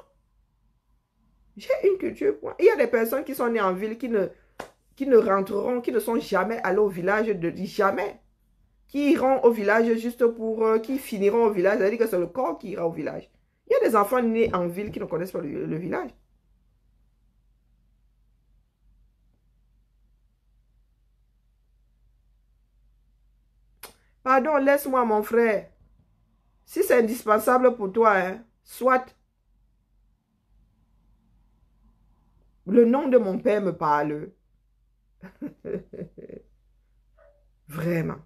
J'ai une culture, point. Il y a des personnes qui sont nées en ville qui ne rentreront, qui ne sont jamais allées au village, jamais. Qui iront au village juste pour, qui finiront au village. C'est-à-dire que c'est le corps qui ira au village. Il y a des enfants nés en ville qui ne connaissent pas le village. Pardon, laisse-moi mon frère. Si c'est indispensable pour toi, hein, soit. Le nom de mon père me parle. Vraiment.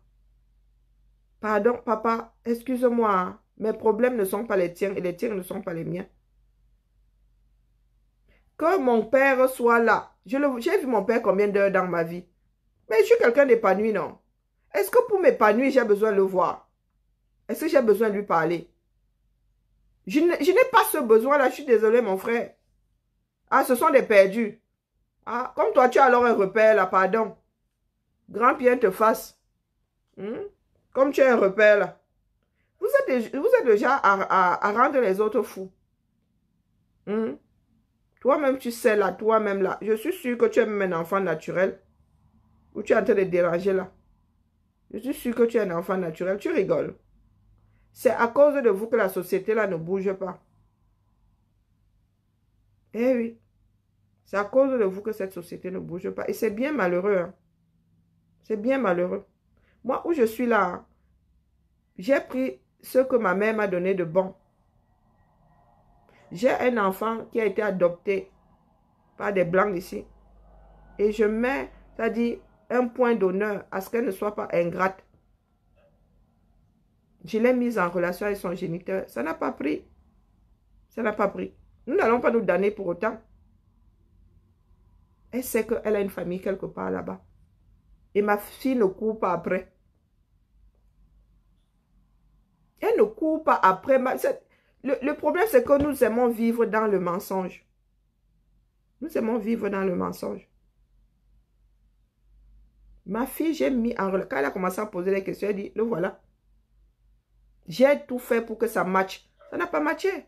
Pardon, papa, excuse-moi. Mes problèmes ne sont pas les tiens et les tiens ne sont pas les miens. Que mon père soit là. J'ai vu mon père combien d'heures dans ma vie. Mais je suis quelqu'un d'épanoui, non? Est-ce que pour m'épanouir, j'ai besoin de le voir? Est-ce que j'ai besoin de lui parler? Je n'ai pas ce besoin-là. Je suis désolé, mon frère. Ah, ce sont des perdus. Ah, comme toi, tu as alors un repère, là, pardon. Grand bien te fasse. Comme tu as un repère, là. Vous êtes déjà à rendre les autres fous. Toi-même, tu sais là, toi-même là. Je suis sûr que tu es même un enfant naturel. Ou tu es en train de déranger là. Je suis sûr que tu es un enfant naturel. Tu rigoles. C'est à cause de vous que la société là ne bouge pas. Eh oui. C'est à cause de vous que cette société ne bouge pas. Et c'est bien malheureux. Hein. C'est bien malheureux. Moi, où je suis là, hein, j'ai pris ce que ma mère m'a donné de bon. J'ai un enfant qui a été adopté par des blancs ici. Et je mets, c'est-à-dire, un point d'honneur à ce qu'elle ne soit pas ingrate. Je l'ai mise en relation avec son géniteur. Ça n'a pas pris. Ça n'a pas pris. Nous n'allons pas nous damner pour autant. Elle sait qu'elle a une famille quelque part là-bas. Et ma fille ne court pas après. Elle ne court pas après. Le problème, c'est que nous aimons vivre dans le mensonge. Nous aimons vivre dans le mensonge. Ma fille, j'ai mis en relation. Quand elle a commencé à poser des questions, elle dit, le voilà. J'ai tout fait pour que ça matche. Ça n'a pas matché.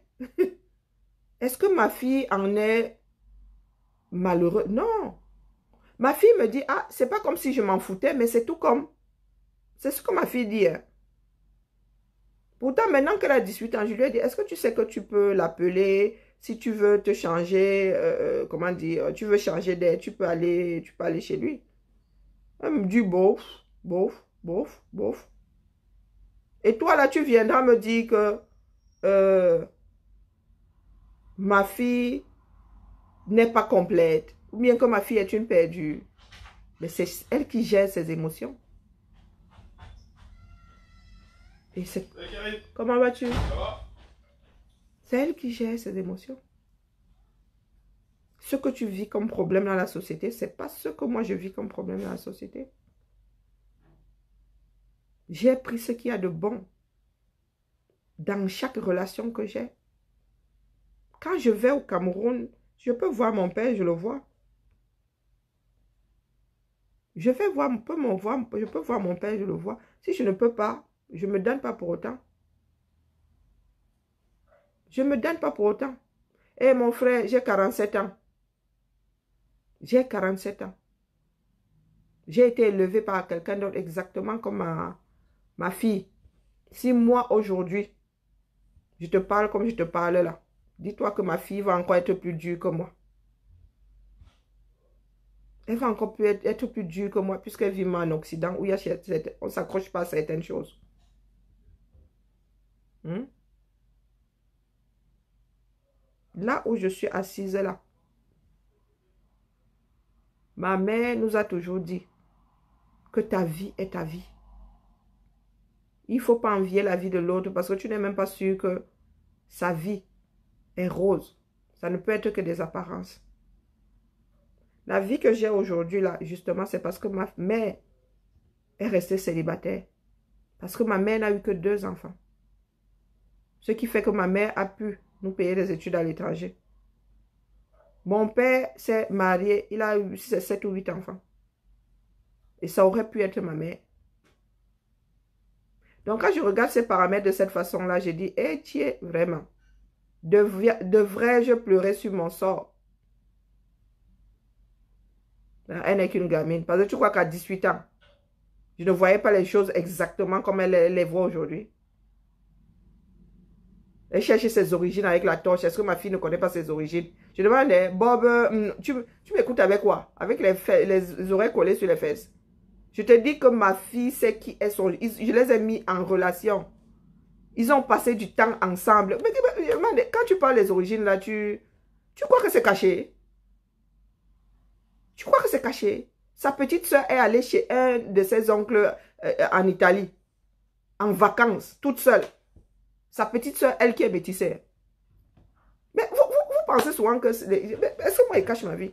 Est-ce que ma fille en est malheureuse? Non. Ma fille me dit, ah, c'est pas comme si je m'en foutais, mais c'est tout comme. C'est ce que ma fille dit. Hein. Pourtant, maintenant qu'elle a 18 ans, je lui ai dit, est-ce que tu sais que tu peux l'appeler si tu veux te changer, comment dire, tu veux changer d'air, tu peux aller chez lui. Elle me dit, bof, bof, bof, bof. Et toi, là, tu viendras me dire que ma fille n'est pas complète, ou bien que ma fille est une perdue. Mais c'est elle qui gère ses émotions. Et c'est... Comment vas-tu? C'est elle qui gère ses émotions. Ce que tu vis comme problème dans la société, ce n'est pas ce que moi je vis comme problème dans la société. J'ai pris ce qu'il y a de bon dans chaque relation que j'ai. Quand je vais au Cameroun, je peux voir mon père, je le vois. Je peux voir mon père, je le vois. Si je ne peux pas, je ne me donne pas pour autant. Je ne me donne pas pour autant. Eh mon frère, j'ai 47 ans. J'ai 47 ans. J'ai été élevée par quelqu'un d'autre exactement comme ma fille. Si moi aujourd'hui, je te parle comme je te parle là, dis-toi que ma fille va encore être plus dure que moi. Elle va encore être plus dure que moi puisqu'elle vit en Occident où il y a, on ne s'accroche pas à certaines choses. Là où je suis assise là, ma mère nous a toujours dit que ta vie est ta vie. Il ne faut pas envier la vie de l'autre parce que tu n'es même pas sûr que sa vie est rose. Ça ne peut être que des apparences. La vie que j'ai aujourd'hui là, justement, c'est parce que ma mère est restée célibataire. Parce que ma mère n'a eu que 2 enfants. Ce qui fait que ma mère a pu nous payer des études à l'étranger. Mon père s'est marié, il a eu 7 ou 8 enfants. Et ça aurait pu être ma mère. Donc quand je regarde ces paramètres de cette façon-là, je dis, eh tiens, vraiment, devrais-je pleurer sur mon sort? Elle n'est qu'une gamine. Parce que tu crois qu'à 18 ans, je ne voyais pas les choses exactement comme elle les voit aujourd'hui. Elle cherche ses origines avec la torche. Est-ce que ma fille ne connaît pas ses origines? Je demande, Bob, tu m'écoutes avec quoi? Avec les oreilles collées sur les fesses. Je te dis que ma fille sait qui est son... Je les ai mis en relation. Ils ont passé du temps ensemble. Mais quand tu parles des origines là, tu crois que c'est caché? Tu crois que c'est caché? Sa petite soeur est allée chez un de ses oncles en Italie, en vacances, toute seule. Sa petite soeur, elle qui est métissée. Mais vous pensez souvent que... Est-ce que moi, il cache ma vie?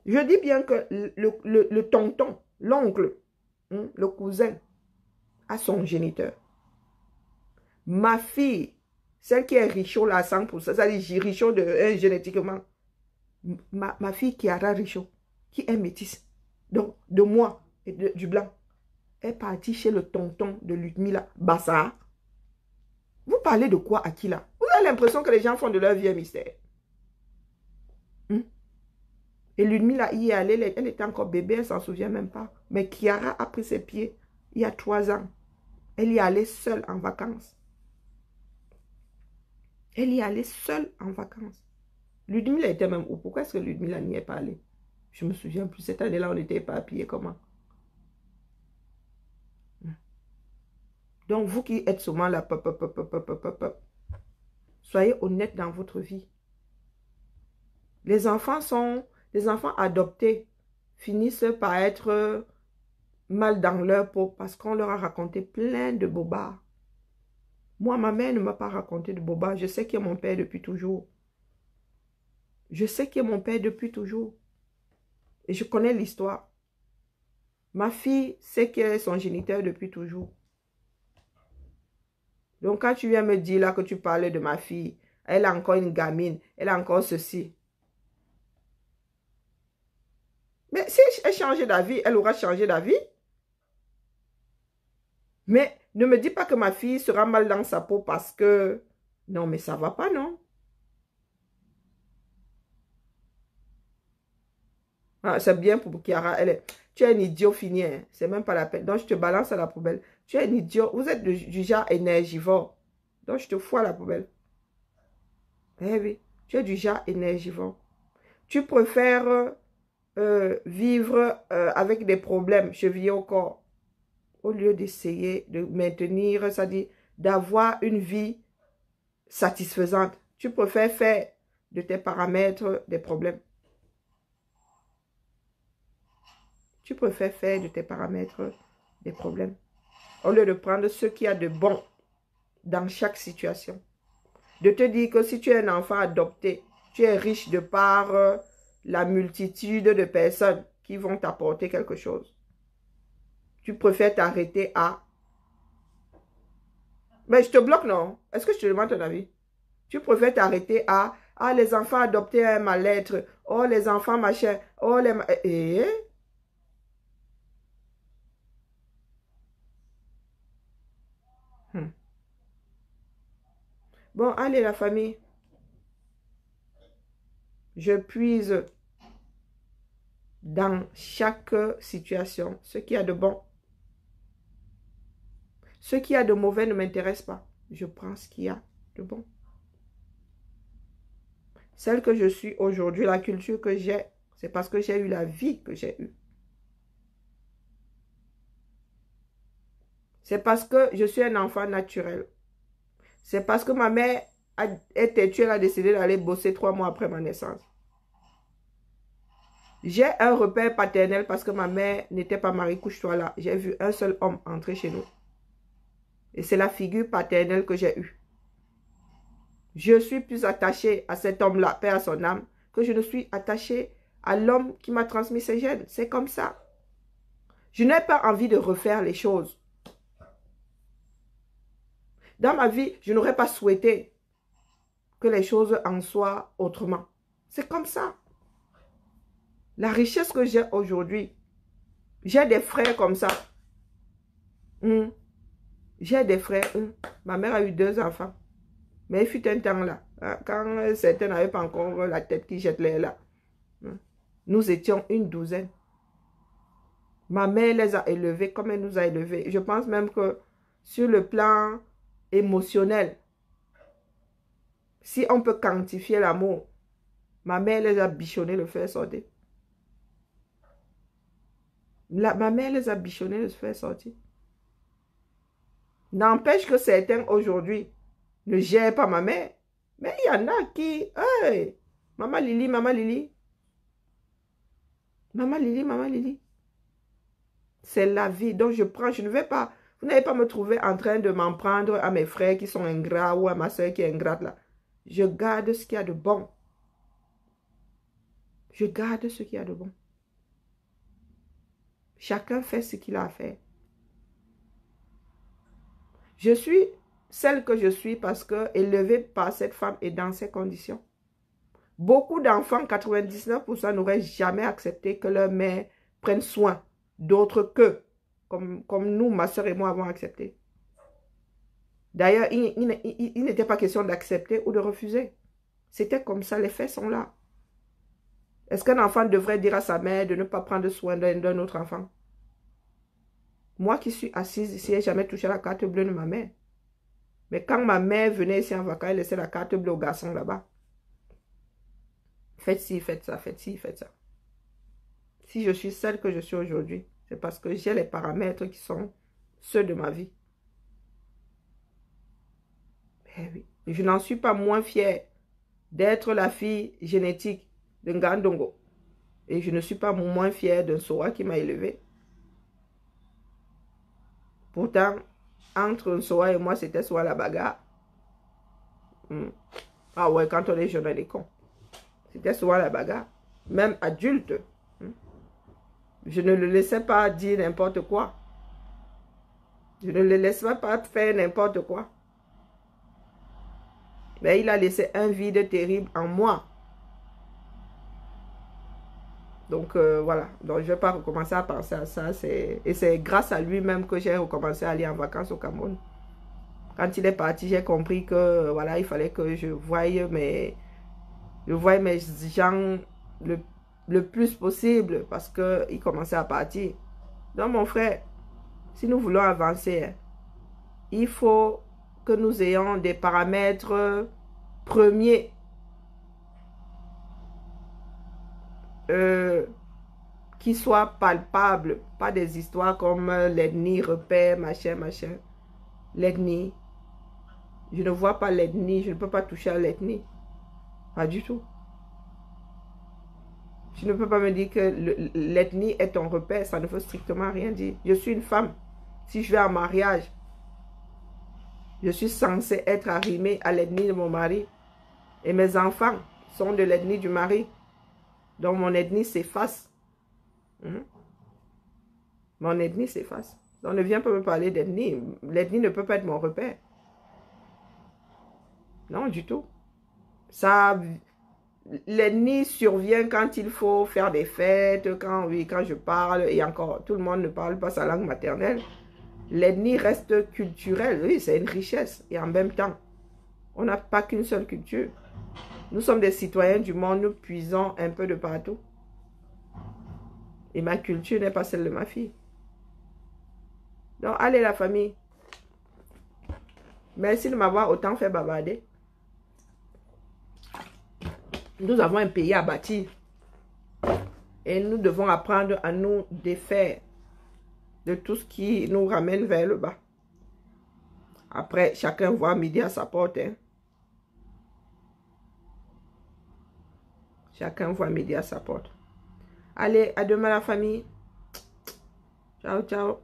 Je dis bien que le tonton, l'oncle, le cousin, a son géniteur. Ma fille, celle qui est Richaud là à 100%, c'est-à-dire Richaud génétiquement. Ma fille Kiara Richaud, qui est métisse, donc de moi et du blanc, est partie chez le tonton de Ludmila Bassa. Vous parlez de quoi à qui là? Vous avez l'impression que les gens font de leur vie un mystère. Et Ludmila y est allée, elle était encore bébé, elle ne s'en souvient même pas. Mais Kiara a pris ses pieds il y a 3 ans. Elle y est allée seule en vacances. Elle y est allée seule en vacances. Ludmila était même où? Pourquoi est-ce que Ludmila n'y est pas allée? Je ne me souviens plus. Cette année-là, on n'était pas éparpillés comment? Donc, vous qui êtes souvent là, soyez honnête dans votre vie. Les enfants adoptés finissent par être mal dans leur peau parce qu'on leur a raconté plein de bobards. Moi, ma mère ne m'a pas raconté de bobards. Je sais qui est mon père depuis toujours. Je sais qui est mon père depuis toujours. Et je connais l'histoire. Ma fille sait qu'elle est son géniteur depuis toujours. Donc, quand tu viens me dire là que tu parlais de ma fille, elle a encore une gamine, elle a encore ceci. Mais si elle changeait d'avis, elle aura changé d'avis. Mais ne me dis pas que ma fille sera mal dans sa peau parce que... Non, mais ça va pas, non? Ah, c'est bien pour Kiara. Tu es un idiot fini. Hein. C'est même pas la peine. Donc, je te balance à la poubelle. Tu es un idiot. Vous êtes du genre énergivore. Donc, je te fous à la poubelle. Eh oui, tu es du genre énergivore. Tu préfères vivre avec des problèmes chevillés au corps au lieu d'essayer de maintenir, c'est-à-dire d'avoir une vie satisfaisante. Tu préfères faire de tes paramètres des problèmes. Tu préfères faire de tes paramètres des problèmes. Au lieu de prendre ce qu'il y a de bon dans chaque situation. De te dire que si tu es un enfant adopté, tu es riche de par la multitude de personnes qui vont t'apporter quelque chose. Tu préfères t'arrêter à... Mais je te bloque, non? Est-ce que je te demande ton avis? Tu préfères t'arrêter à... Ah, les enfants adoptés un mal-être. Oh, les enfants machin. Oh, les... Bon, allez, la famille. Je puise dans chaque situation ce qu'il y a de bon. Ce qu'il y a de mauvais ne m'intéresse pas. Je prends ce qu'il y a de bon. Celle que je suis aujourd'hui, la culture que j'ai, c'est parce que j'ai eu la vie que j'ai eue. C'est parce que je suis un enfant naturel. C'est parce que ma mère est têtue, elle a décidé d'aller bosser 3 mois après ma naissance. J'ai un repère paternel parce que ma mère n'était pas mariée, couche-toi là. J'ai vu un seul homme entrer chez nous. Et c'est la figure paternelle que j'ai eue. Je suis plus attachée à cet homme-là, paix à son âme, que je ne suis attachée à l'homme qui m'a transmis ses gènes. C'est comme ça. Je n'ai pas envie de refaire les choses. Dans ma vie, je n'aurais pas souhaité que les choses en soient autrement. C'est comme ça. La richesse que j'ai aujourd'hui, j'ai des frères comme ça. J'ai des frères. Ma mère a eu 2 enfants. Mais il fut un temps là, quand certains n'avaient pas encore la tête qui jette l'air là. Nous étions une 12aine. Ma mère les a élevés comme elle nous a élevés. Je pense même que sur le plan émotionnel, si on peut quantifier l'amour, ma mère les a bichonnés le fer sortir. Ma mère les a bichonnés le fer sortir. N'empêche que certains aujourd'hui ne gèrent pas ma mère. Mais il y en a qui... Hey, maman Lili, maman Lili. Maman Lili, maman Lili. C'est la vie. Donc je prends, je ne vais pas... Vous n'allez pas me trouver en train de m'en prendre à mes frères qui sont ingrats ou à ma soeur qui est ingrate là. Je garde ce qu'il y a de bon. Je garde ce qu'il y a de bon. Chacun fait ce qu'il a à faire. Je suis celle que je suis parce que élevée par cette femme et dans ces conditions. Beaucoup d'enfants, 99%, n'auraient jamais accepté que leur mère prenne soin d'autres qu'eux, comme nous, ma soeur et moi, avons accepté. D'ailleurs, il n'était pas question d'accepter ou de refuser. C'était comme ça, les faits sont là. Est-ce qu'un enfant devrait dire à sa mère de ne pas prendre soin d'un autre enfant? Moi qui suis assise ici, je n'ai jamais touché la carte bleue de ma mère. Mais quand ma mère venait ici en vacances, elle laissait la carte bleue au garçon là-bas. Faites ci, faites ça, faites ci, faites ça. Si je suis celle que je suis aujourd'hui, c'est parce que j'ai les paramètres qui sont ceux de ma vie. Eh oui. Je n'en suis pas moins fière d'être la fille génétique de Ngandongo. Et je ne suis pas moins fière d'un Soa qui m'a élevée. Pourtant, entre un Soa et moi, c'était soit la bagarre. Ah ouais, quand on est jeune, on est con. C'était soit la bagarre. Même adulte. Je ne le laissais pas dire n'importe quoi. Je ne le laissais pas faire n'importe quoi. Mais il a laissé un vide terrible en moi. Donc voilà, donc je ne vais pas recommencer à penser à ça. Et c'est grâce à lui-même que j'ai recommencé à aller en vacances au Cameroun. Quand il est parti, j'ai compris que voilà, il fallait que je voie mes gens le plus possible parce qu'il commençait à partir. Donc mon frère, si nous voulons avancer, il faut que nous ayons des paramètres premiers qui soient palpables, pas des histoires comme l'ethnie, repère, machin, machin. L'ethnie, je ne vois pas l'ethnie, je ne peux pas toucher à l'ethnie. Pas du tout. Tu ne peux pas me dire que l'ethnie est ton repère, ça ne veut strictement rien dire. Je suis une femme. Si je vais en mariage, je suis censée être arrimée à l'ethnie de mon mari. Et mes enfants sont de l'ethnie du mari. Donc mon ethnie s'efface. Mon ethnie s'efface. Donc ne viens pas me parler d'ethnie. L'ethnie ne peut pas être mon repère. Non, du tout. Ça, l'ennemi survient quand il faut faire des fêtes, quand je parle, et encore, tout le monde ne parle pas sa langue maternelle. L'ennemi reste culturel, oui, c'est une richesse. Et en même temps, on n'a pas qu'une seule culture. Nous sommes des citoyens du monde, nous puisons un peu de partout. Et ma culture n'est pas celle de ma fille. Donc, allez la famille. Merci de m'avoir autant fait bavarder. Nous avons un pays à bâtir. Et nous devons apprendre à nous défaire de tout ce qui nous ramène vers le bas. Après, chacun voit midi à sa porte. Hein. Chacun voit midi à sa porte. Allez, à demain la famille. Ciao, ciao.